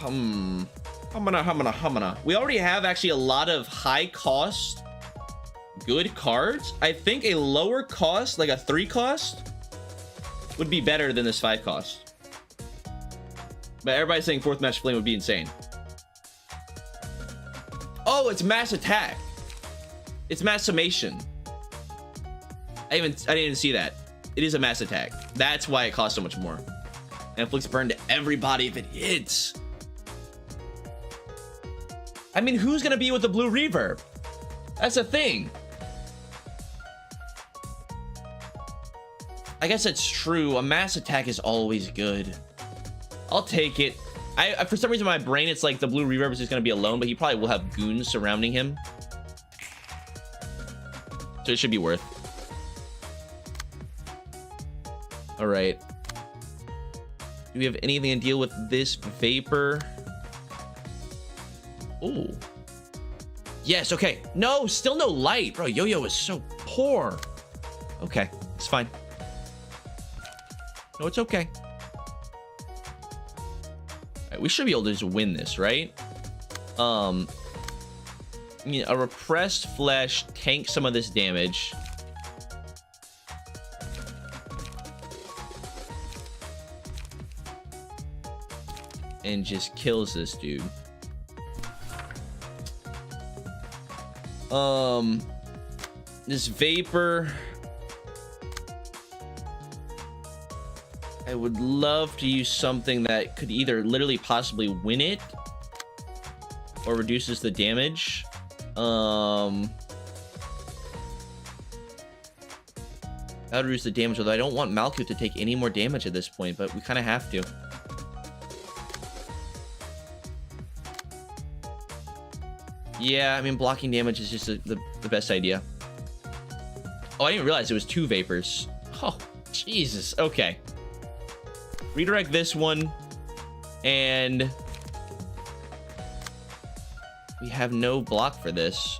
Humana. We already have actually a lot of high cost, good cards. I think a lower cost, like a 3 cost, would be better than this 5 cost. But everybody's saying 4th Master Flame would be insane. Oh, it's mass attack. It's mass summation. I didn't even see that. It is a mass attack. That's why it costs so much more. And inflicts burn to everybody if it hits. I mean, who's gonna be with the blue reverb? That's a thing. I guess that's true. A mass attack is always good. I'll take it. For some reason, in my brain, it's like the blue reverb is just gonna be alone, but he probably will have goons surrounding him. So it should be worth. All right. Do we have anything to deal with this vapor? Oh. Yes, okay. No, still no light. Bro, Yo-Yo is so poor. Okay, it's fine. No, it's okay. All right, we should be able to just win this, right? I mean, a repressed flesh tanks some of this damage. And just kills this dude. This vapor, I would love to use something that could either literally possibly win it or reduces the damage. That would reduce the damage, although I don't want Malkuth to take any more damage at this point, but we kind of have to. Yeah, I mean, blocking damage is just the best idea. Oh, I didn't realize it was 2 vapors. Oh, Jesus. Okay. Redirect this one. And we have no block for this.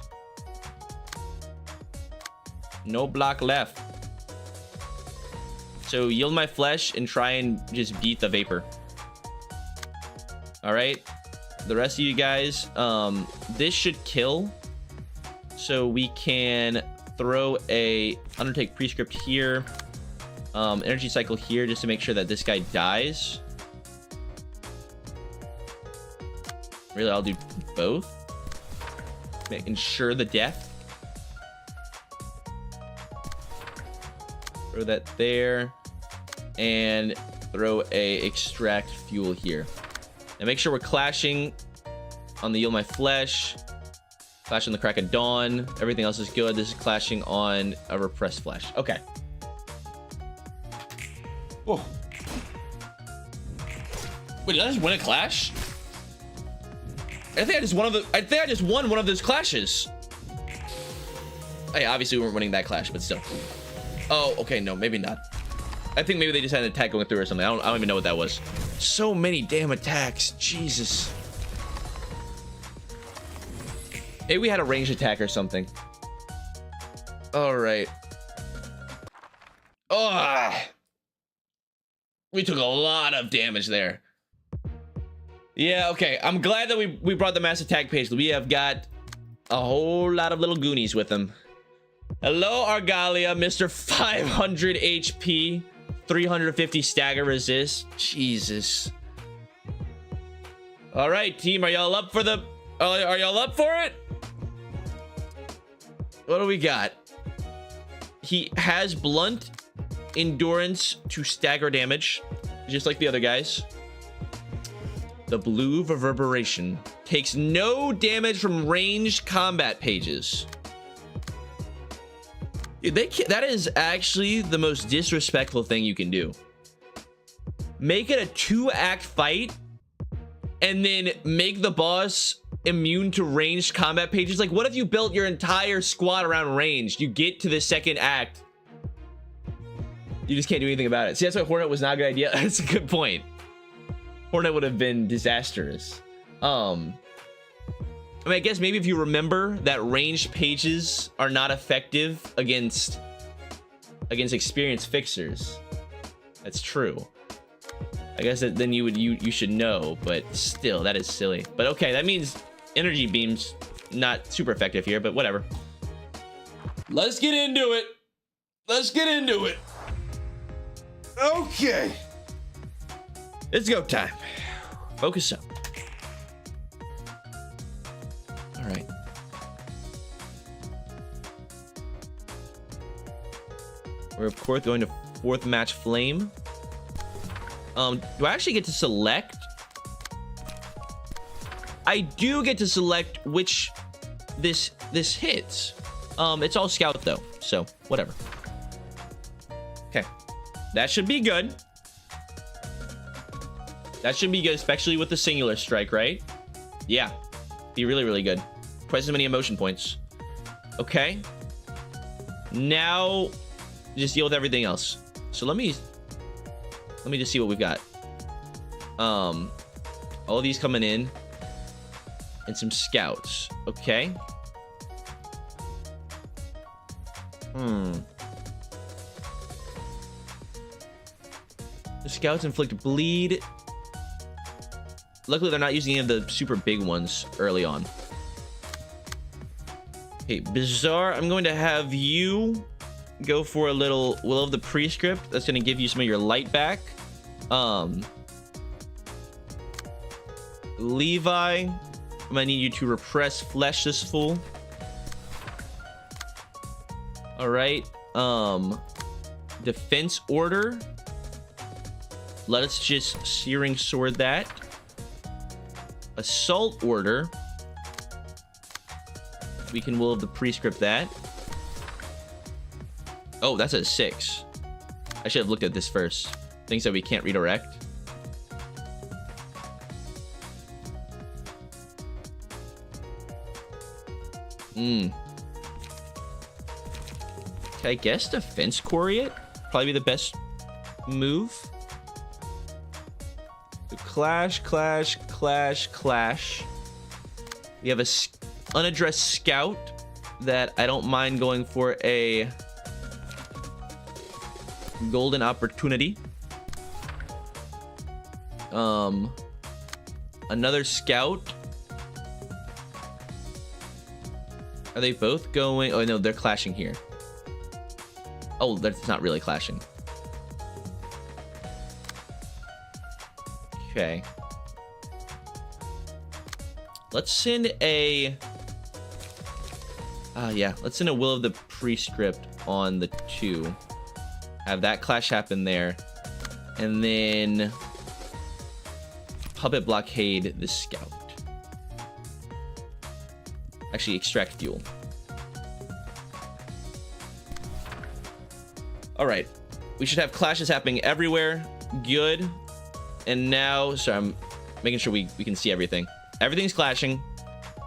No block left. So yield my flesh and try and just beat the vapor. All right. The rest of you guys, this should kill, so we can throw a Undertake Prescript here, Energy Cycle here, just to make sure that this guy dies. Really, I'll do both. Ensure the death. Throw that there, and throw a Extract Fuel here. And make sure we're clashing on the Yield My Flesh, clash on the Crack of Dawn. Everything else is good. This is clashing on a Repressed Flesh. Okay. Whoa. Wait, did I just win a clash? I think I just won one of those clashes. Hey, obviously we weren't winning that clash, but still. Oh, okay, no, maybe not. I think maybe they just had an attack going through or something. I don't even know what that was. So many damn attacks. Jesus. Maybe we had a ranged attack or something. All right. Oh, we took a lot of damage there. Yeah, okay. I'm glad that we brought the mass attack page. We have got a whole lot of little goonies with them. Hello, Argalia, Mr. 500 HP. 350 stagger resist. Jesus. All right, team, are y'all up for the are y'all up for it? What do we got? He has blunt endurance to stagger damage, just like the other guys. The blue Reverberation takes no damage from ranged combat pages. Dude, that is actually the most disrespectful thing you can do. Make it a 2-act fight and then make the boss immune to ranged combat pages. Like, what if you built your entire squad around ranged? You get to the 2nd act, you just can't do anything about it. See, that's why Hornet was not a good idea. That's a good point. Hornet would have been disastrous. I mean, I guess maybe if you remember that ranged pages are not effective against experienced fixers. That's true. I guess that then you should know, but still, that is silly. But okay, that means energy beams not super effective here, but whatever. Let's get into it. Let's get into it. Okay. It's go time. Focus up. All right. We're of course going to 4th match flame. Do I actually get to select? I do get to select which this hits. It's all scout though, so whatever. Okay, that should be good. That should be good, especially with the singular strike, right? Yeah, be really, really good. Twice as many emotion points. Okay. Now, just deal with everything else. So let me just see what we've got. All of these coming in, and some scouts. Okay. The scouts inflict bleed. Luckily, they're not using any of the super big ones early on. Okay, Bizarre, I'm going to have you go for a little Will of the Prescript. That's going to give you some of your light back. Levi, I'm going to need you to repress Flesh this fool. All right. Defense Order. Let's just Searing Sword that. Assault Order. We can Will of the Prescript that. Oh, that's a 6. I should have looked at this first. Things that we can't redirect. Okay, I guess Defense Quarry it. Probably be the best move. So clash. We have a unaddressed scout that I don't mind going for a golden opportunity. Another scout. Are they both going? Oh no, they're clashing here. Oh, that's not really clashing. Okay. Let's send a... yeah, let's send a Will of the Prescript on the 2. Have that clash happen there. And then... Puppet Blockade the Scout. Actually, extract fuel. Alright. We should have clashes happening everywhere. Good. And now... Sorry, I'm making sure we can see everything. Everything's clashing.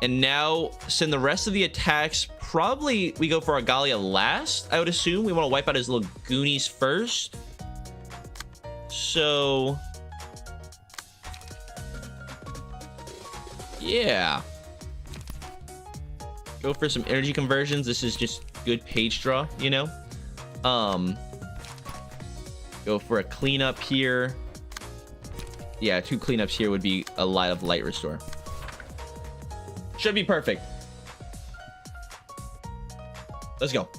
And now, send the rest of the attacks. Probably we go for Argalia last, I would assume. We want to wipe out his little goonies first. So... yeah. Go for some energy conversions. This is just good page draw, you know? Go for a cleanup here. Yeah, 2 cleanups here would be a lot of light restore. Should be perfect. Let's go. All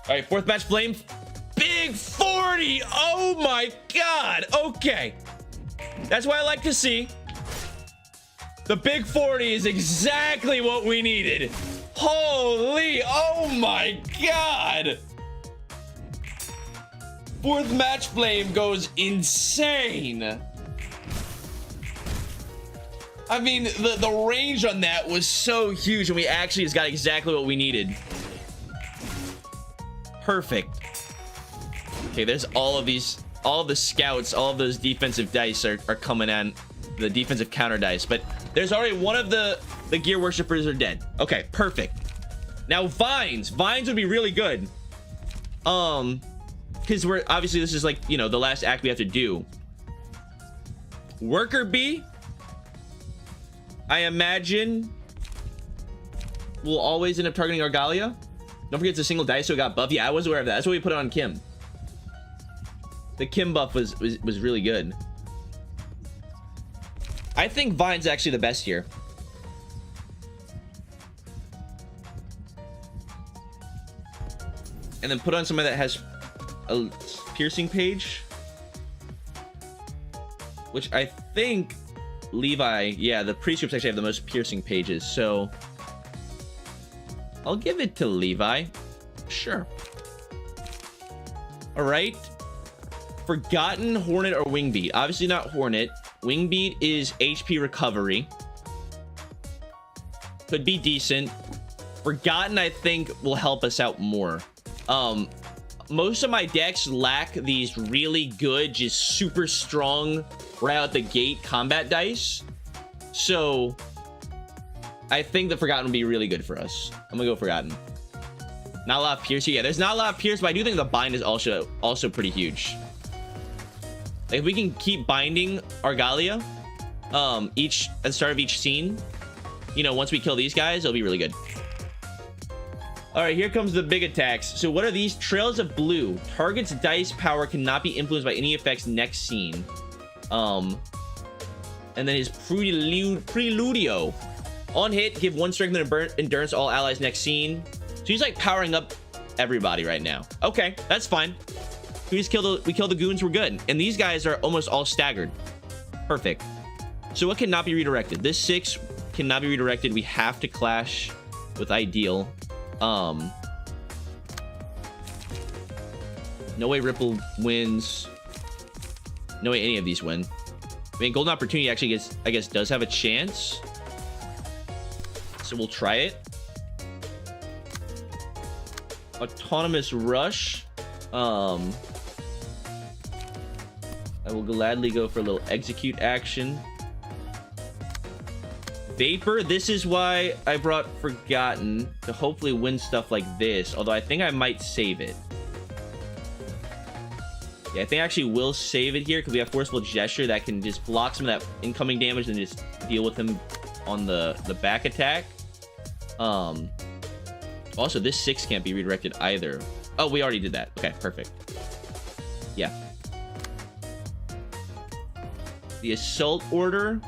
right, 4th match flame. Big 40. Oh my God. Okay. That's what I like to see. The big 40 is exactly what we needed. Holy, oh my God. 4th match flame goes insane. I mean, the range on that was so huge, and we actually just got exactly what we needed. Perfect. Okay, there's all of these, all of the scouts, all of those defensive dice are coming in, the defensive counter dice, but there's already one of the gear worshippers are dead. Okay, perfect. Now vines would be really good. Because we're obviously, this is like, you know, the last act we have to do. Worker bee, I imagine, will always end up targeting Argalia. Don't forget it's a single dice, so it got buff. Yeah, I was aware of that. That's what we put on Kim. The Kim buff was really good. I think Vine's actually the best here. And then put on somebody that has a piercing page, which I think Levi, yeah, the prescripts actually have the most piercing pages, so I'll give it to Levi. Sure. All right. Forgotten, Hornet, or Wingbeat? Obviously not Hornet. Wingbeat is HP recovery. Could be decent. Forgotten, I think, will help us out more. Most of my decks lack these really good, just super strong, right out the gate combat dice. So I think the Forgotten will be really good for us. I'm gonna go Forgotten. Not a lot of Pierce here. Yeah, there's not a lot of Pierce, but I do think the bind is also pretty huge. Like, if we can keep binding Argalia at the start of each scene, you know, once we kill these guys, it'll be really good. All right, here comes the big attacks. So what are these? Trails of Blue. Target's dice power cannot be influenced by any effects next scene. And then his Preludio. On hit, give 1 strength and endurance to all allies next scene. So he's like powering up everybody right now. Okay, that's fine. We kill the goons, we're good. And these guys are almost all staggered. Perfect. So what cannot be redirected? This 6 cannot be redirected. We have to clash with Ideal. No way Ripple wins. No way any of these win. I mean, Golden Opportunity actually I guess does have a chance. So we'll try it. Autonomous Rush. I will gladly go for a little execute action. Vapor, this is why I brought Forgotten, to hopefully win stuff like this, although I think I might save it. Yeah, I think I actually will save it here because we have Forceful Gesture that can just block some of that incoming damage and just deal with him on the back attack. Also, this 6 can't be redirected either. Oh, we already did that. Okay, perfect. Yeah. The Assault Order.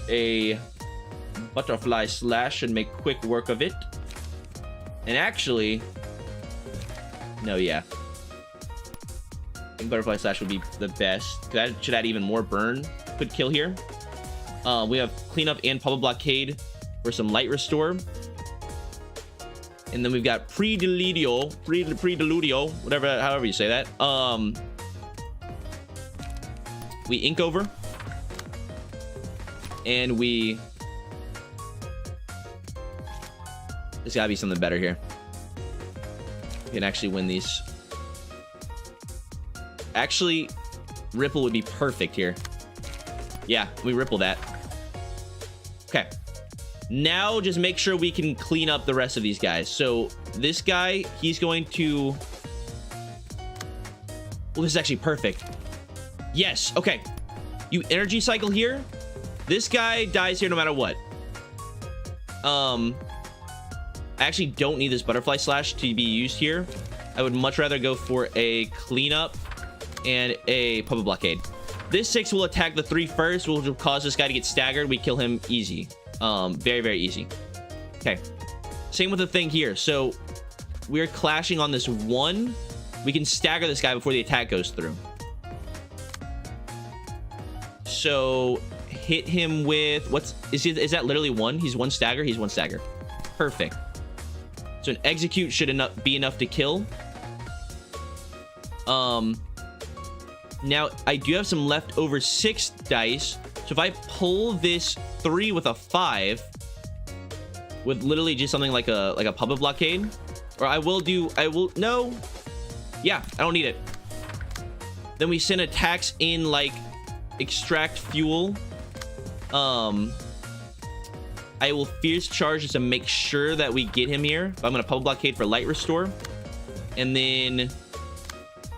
A Butterfly Slash should make quick work of it. And actually, no, yeah. I think Butterfly Slash would be the best. That should add even more burn. Could kill here. We have Cleanup and Public Blockade for some Light Restore. And then we've got Preludio, whatever, however you say that. We Ink Over. And there's gotta be something better here. We can actually win these. Actually, Ripple would be perfect here. Yeah, we Ripple that. Okay. Now just make sure we can clean up the rest of these guys. So this guy, he's going to... Well, this is actually perfect. Yes, okay. You energy cycle here. This guy dies here no matter what. I actually don't need this Butterfly Slash to be used here. I would much rather go for a Cleanup and a Public Blockade. This 6 will attack the 3 first, which will cause this guy to get staggered. We kill him easy. Very, very easy. Okay. Same with the thing here. So we're clashing on this 1. We can stagger this guy before the attack goes through. So hit him with is that literally 1? He's 1 stagger. He's 1 stagger. Perfect. So an execute should be enough to kill. Now I do have some leftover 6 dice. So if I pull this 3 with a 5, with literally just something like a Public Blockade, or no, yeah, I don't need it. Then we send attacks in like Extract Fuel. I will Fierce Charge just to make sure that we get him here. I'm gonna Public Blockade for Light Restore, and then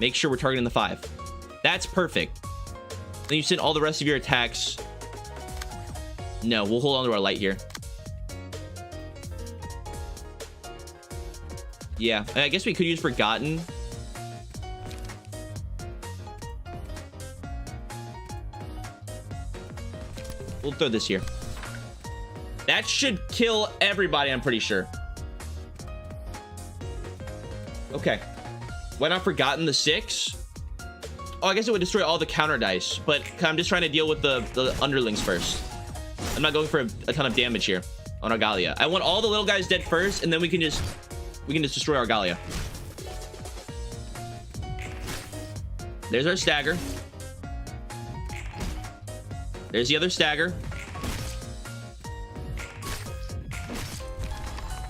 make sure we're targeting the 5. That's perfect. Then you send all the rest of your attacks. No, we'll hold on to our light here. Yeah, I guess we could use Forgotten. We'll throw this here. That should kill everybody, I'm pretty sure. Okay. Why not Forgotten the 6? Oh, I guess it would destroy all the counter dice, but I'm just trying to deal with the underlings first. I'm not going for a ton of damage here on Argalia. I want all the little guys dead first, and then we can just destroy Argalia. There's our stagger. There's the other stagger.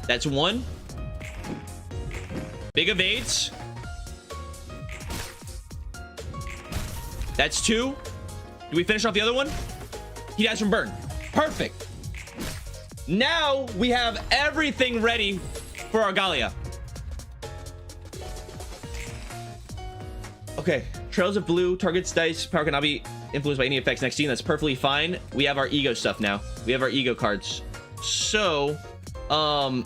That's one. Big evades. That's two. Do we finish off the other one? He dies from burn. Perfect. Now we have everything ready for Argalia. Okay. Trails of Blue. Target's dice power cannot be influenced by any effects next scene. That's perfectly fine. We have our ego stuff now. We have our ego cards. So, Bamboo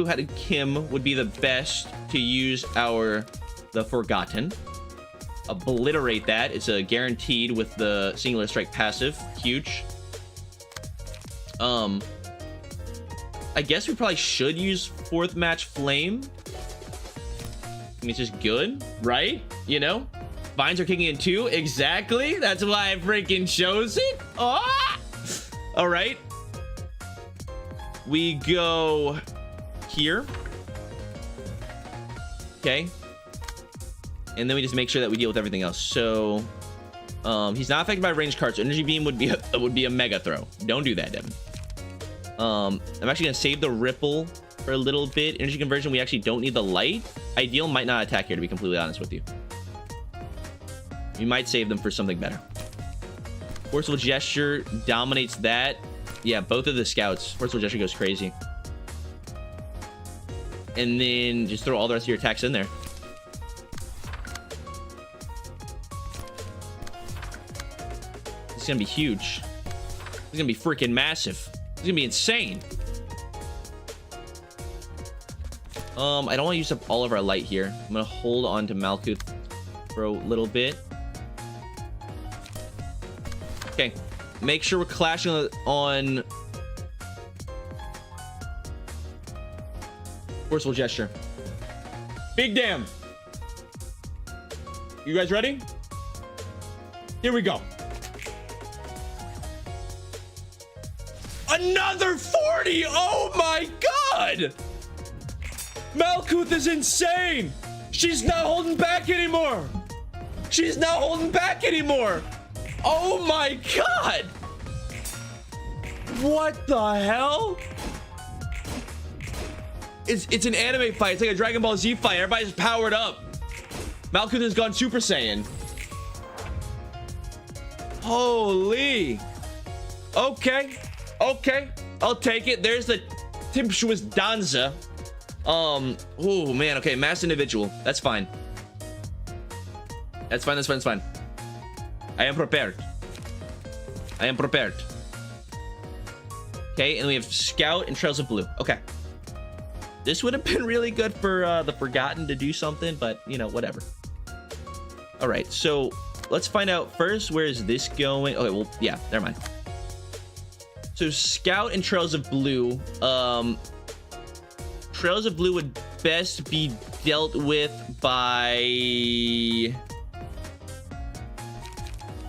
Hatted Kim would be the best to use the Forgotten. Obliterate that. It's a guaranteed with the singular strike passive. Huge. I guess we probably should use fourth match flame. I mean, it's just good, right? You know, vines are kicking in too. Exactly. That's why I freaking chose it. Oh! All right. We go here. Okay. And then we just make sure that we deal with everything else. So, he's not affected by ranged cards. So Energy Beam would be a mega throw. Don't do that, Devin. I'm actually gonna save the Ripple for a little bit. Energy Conversion, we actually don't need the light. Ideal might not attack here, to be completely honest with you. We might save them for something better. Forceful Gesture dominates that. Yeah, both of the scouts. Forceful Gesture goes crazy. And then just throw all the rest of your attacks in there. This is gonna be huge. This is gonna be freaking massive. It's gonna be insane. I don't want to use up all of our light here. I'm gonna hold on to Malkuth for a little bit. Okay, make sure we're clashing on Forceful Gesture. Big damn. You guys ready? Here we go. Another 40! Oh my god! Malkuth is insane! She's not holding back anymore! She's not holding back anymore! Oh my god! What the hell? It's an anime fight. It's like a Dragon Ball Z fight. Everybody's powered up. Malkuth has gone Super Saiyan. Holy. Okay. Okay. I'll take it. There's the Tempestuous Danza. Oh man. Okay. Mass individual. That's fine. That's fine. That's fine. That's fine. I am prepared. I am prepared. Okay. And we have Scout and Trails of Blue. Okay. This would have been really good for the Forgotten to do something, but you know, whatever. All right. So let's find out first. Where is this going? Okay. Well, yeah. Never mind. So Scout and Trails of Blue. Trails of Blue would best be dealt with by...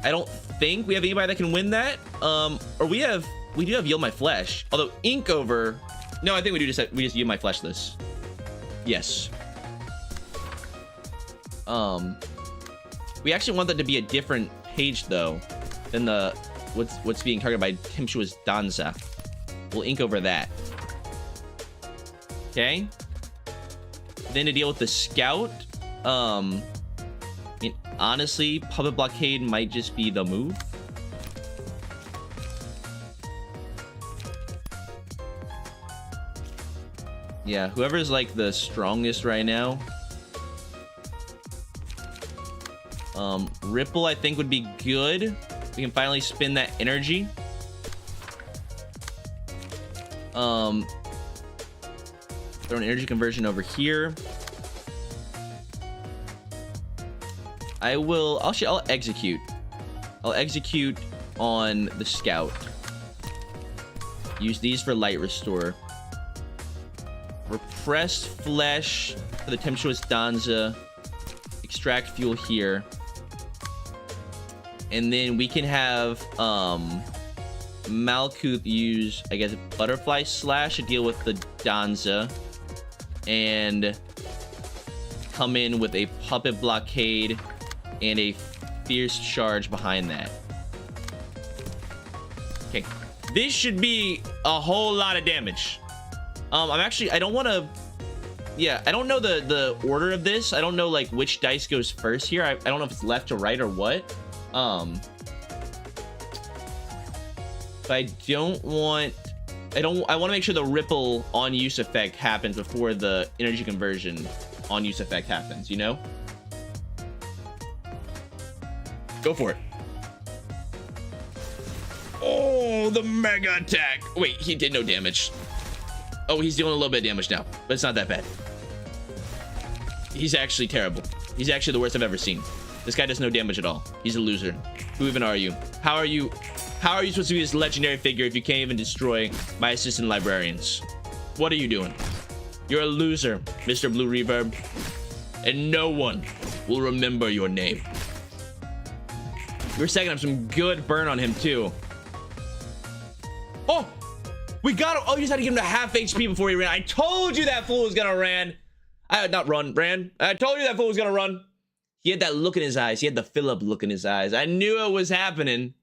I don't think we have anybody that can win that. Or we do have Yield My Flesh. Although Ink Over... No, I think we just Yield My Flesh this. Yes. We actually want that to be a different page though than the what's being targeted by Tempestuous Danza. We'll ink over that. Okay. Then to deal with the Scout, I mean, honestly, Puppet Blockade might just be the move. Yeah, whoever's like the strongest right now. Ripple, I think, would be good. We can finally spin that energy. Throw an energy conversion over here. I'll execute. I'll execute on the scout. Use these for light restore. Repressed flesh for the tempestuous Danza. Extract fuel here. And then we can have Malkuth use, I guess, butterfly slash to deal with the Danza. And come in with a puppet blockade and a fierce charge behind that. Okay, this should be a whole lot of damage. I don't want to, yeah, I don't know the order of this. I don't know like which dice goes first here. I don't know if it's left to right or what. But I want to make sure the ripple on use effect happens before the energy conversion on use effect happens, you know? Go for it. Oh, the mega attack. Wait, he did no damage. Oh, he's dealing a little bit of damage now, but it's not that bad. He's actually terrible. He's actually the worst I've ever seen. This guy does no damage at all. He's a loser. Who even are you? How are you supposed to be this legendary figure if you can't even destroy my assistant librarians? What are you doing? You're a loser, Mr. Blue Reverb. And no one will remember your name. We're stacking up some good burn on him too. Oh! We got him. Oh, you just had to give him to half HP before he ran. I told you that fool was gonna ran. Ran. I told you that fool was gonna run. He had that look in his eyes. He had the Philip look in his eyes. I knew it was happening.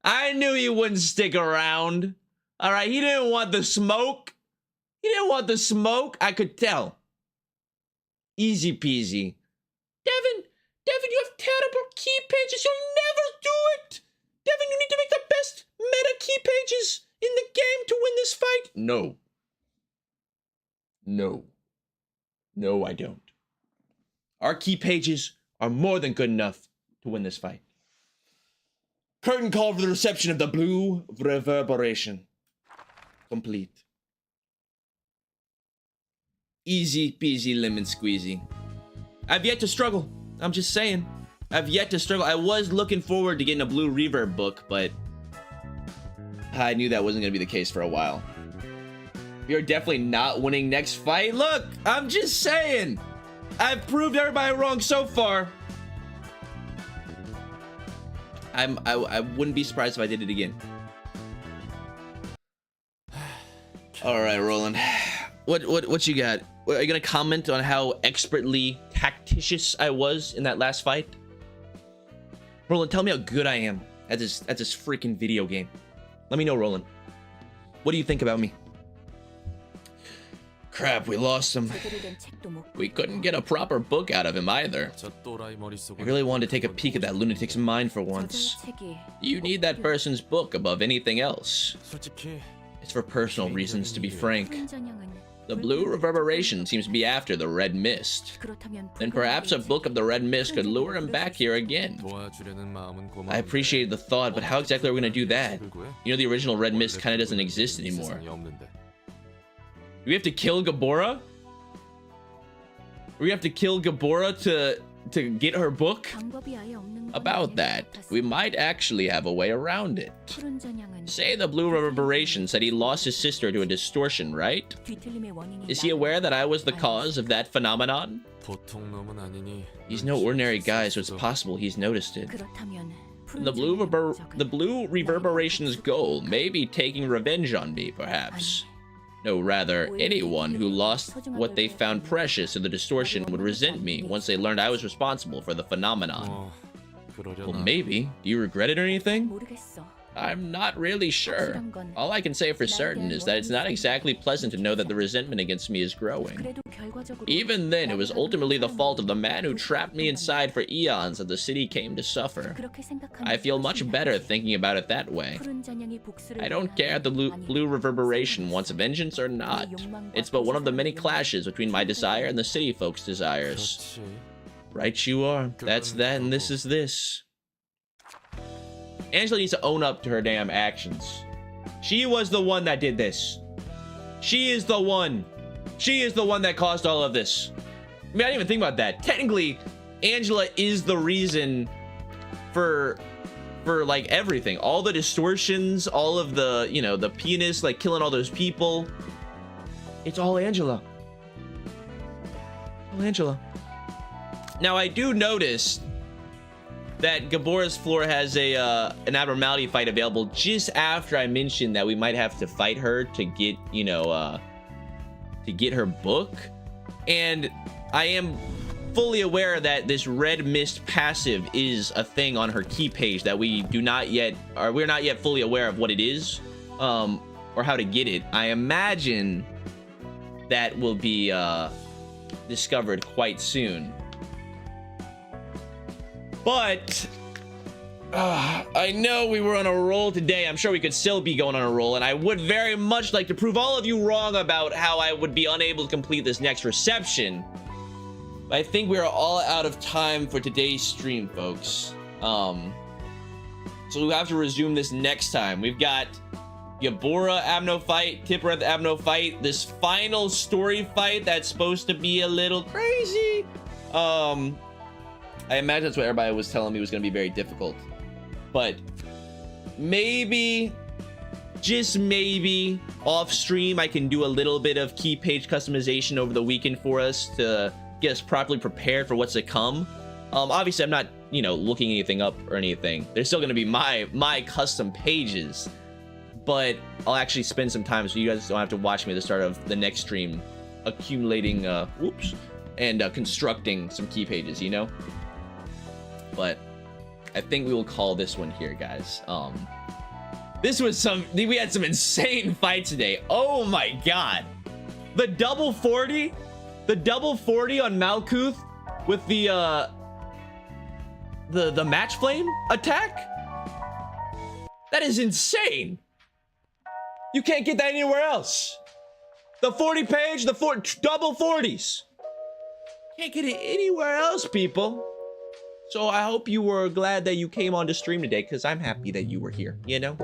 I knew he wouldn't stick around. All right, he didn't want the smoke. He didn't want the smoke. I could tell. Easy peasy. Devin, you have terrible key pages. You'll never do it. Devin, you need to make the best meta key pages in the game to win this fight. No. No, I don't. Our key pages are more than good enough to win this fight. Curtain call for the reception of the Blue Reverberation. Complete. Easy peasy lemon squeezy. I've yet to struggle. I'm just saying. I've yet to struggle. I was looking forward to getting a Blue Reverb book, but I knew that wasn't going to be the case for a while. We are definitely not winning next fight. Look, I'm just saying. I've proved everybody wrong so far. I wouldn't be surprised if I did it again. All right, Roland. What you got? Are you gonna comment on how expertly tactitious I was in that last fight? Roland, tell me how good I am at this freaking video game. Let me know, Roland. What do you think about me? Crap, we lost him. We couldn't get a proper book out of him either. I really wanted to take a peek at that lunatic's mind for once. You need that person's book above anything else. It's for personal reasons, to be frank. The Blue Reverberation seems to be after the Red Mist. Then perhaps a book of the Red Mist could lure him back here again. I appreciated the thought, but how exactly are we going to do that? You know, the original Red Mist kind of doesn't exist anymore. Do we have to kill Gabora? We have to kill Gabora to get her book? About that, we might actually have a way around it. Say the Blue Reverberation said he lost his sister to a distortion, right? Is he aware that I was the cause of that phenomenon? He's no ordinary guy, so it's possible he's noticed it. The Blue Reverberation's goal may be taking revenge on me, perhaps. No, rather, anyone who lost what they found precious in the distortion would resent me once they learned I was responsible for the phenomenon. Well, maybe. Do you regret it or anything? I'm not really sure. All I can say for certain is that it's not exactly pleasant to know that the resentment against me is growing. Even then, it was ultimately the fault of the man who trapped me inside for eons that the city came to suffer. I feel much better thinking about it that way. I don't care if the Blue Reverberation wants vengeance or not. It's but one of the many clashes between my desire and the city folks' desires. Right you are. That's that and this is this. Angela needs to own up to her damn actions. She was the one that did this. She is the one. She is the one that caused all of this. I mean, I didn't even think about that. Technically, Angela is the reason for for like everything, all the distortions, all of the, you know, the pianist like killing all those people. It's all Angela. All Angela. Now I do notice that Gabora's floor has a an abnormality fight available just after I mentioned that we might have to fight her to get, you know, to get her book. And I am fully aware that this red mist passive is a thing on her key page that we do not yet, or we're not yet fully aware of what it is, or how to get it. I imagine that will be discovered quite soon. But I know we were on a roll today. I'm sure we could still be going on a roll, and I would very much like to prove all of you wrong about how I would be unable to complete this next reception. But I think we are all out of time for today's stream, folks. So we'll have to resume this next time. We've got Gabora Abno fight, Tipper Abno fight, this final story fight that's supposed to be a little crazy. I imagine that's what everybody was telling me was going to be very difficult. But maybe, just maybe, off stream, I can do a little bit of key page customization over the weekend for us to get us properly prepared for what's to come. Obviously, I'm not, you know, looking anything up or anything. There's still going to be my custom pages. But I'll actually spend some time so you guys don't have to watch me at the start of the next stream accumulating, and constructing some key pages, you know? But I think we will call this one here, guys. This was we had some insane fights today. Oh my god. The double 40 on Malkuth with the match flame attack? That is insane. You can't get that anywhere else. The 40 page, the double 40s. Can't get it anywhere else, people. So I hope you were glad that you came on to stream today, because I'm happy that you were here, you know?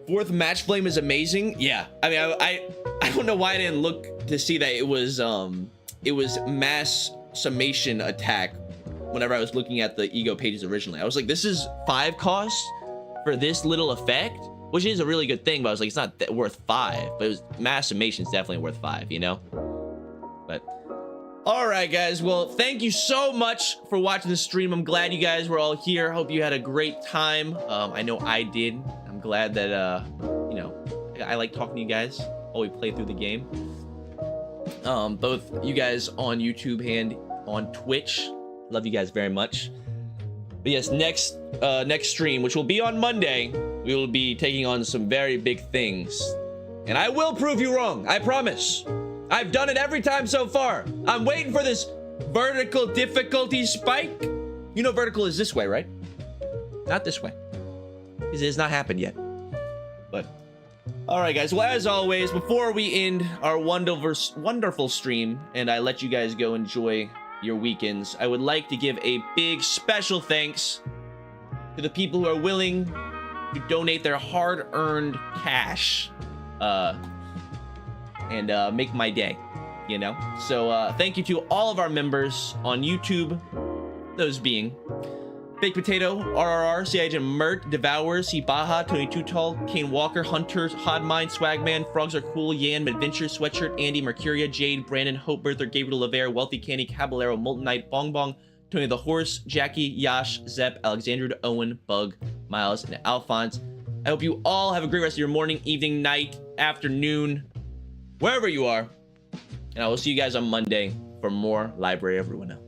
Fourth match flame is amazing. Yeah, I mean, I don't know why I didn't look to see that it was mass summation attack whenever I was looking at the ego pages originally. I was like, this is 5 costs for this little effect, which is a really good thing, but I was like, it's not worth 5, but it was mass summation is definitely worth 5, you know? But all right, guys. Well, thank you so much for watching the stream. I'm glad you guys were all here. Hope you had a great time. I know I did. I'm glad that, you know, I like talking to you guys while we play through the game. Both you guys on YouTube and on Twitch. Love you guys very much. But yes, next stream, which will be on Monday, we will be taking on some very big things. And I will prove you wrong. I promise. I've done it every time so far. I'm waiting for this vertical difficulty spike. You know vertical is this way, right? Not this way. It has not happened yet. But all right, guys. Well, as always, before we end our wonderful stream and I let you guys go enjoy your weekends, I would like to give a big special thanks to the people who are willing to donate their hard-earned cash and make my day, you know? So thank you to all of our members on YouTube, those being Big Potato, RRR, C. Agent Mert, Devours, Baha, Tony Tall, Kane Walker, Hunter, Hodmine, Swagman, Frogs Are Cool, Yan, Adventure, Sweatshirt, Andy, Mercuria, Jade, Brandon, Hope, Berther, Gabriel, Lavere, Wealthy Candy, Caballero, Molten Knight, Bong Bong, Tony the Horse, Jackie, Yash, Zep, Alexandra, Owen, Bug, Miles, and Alphonse. I hope you all have a great rest of your morning, evening, night, afternoon, wherever you are. And I will see you guys on Monday for more Library of Ruina.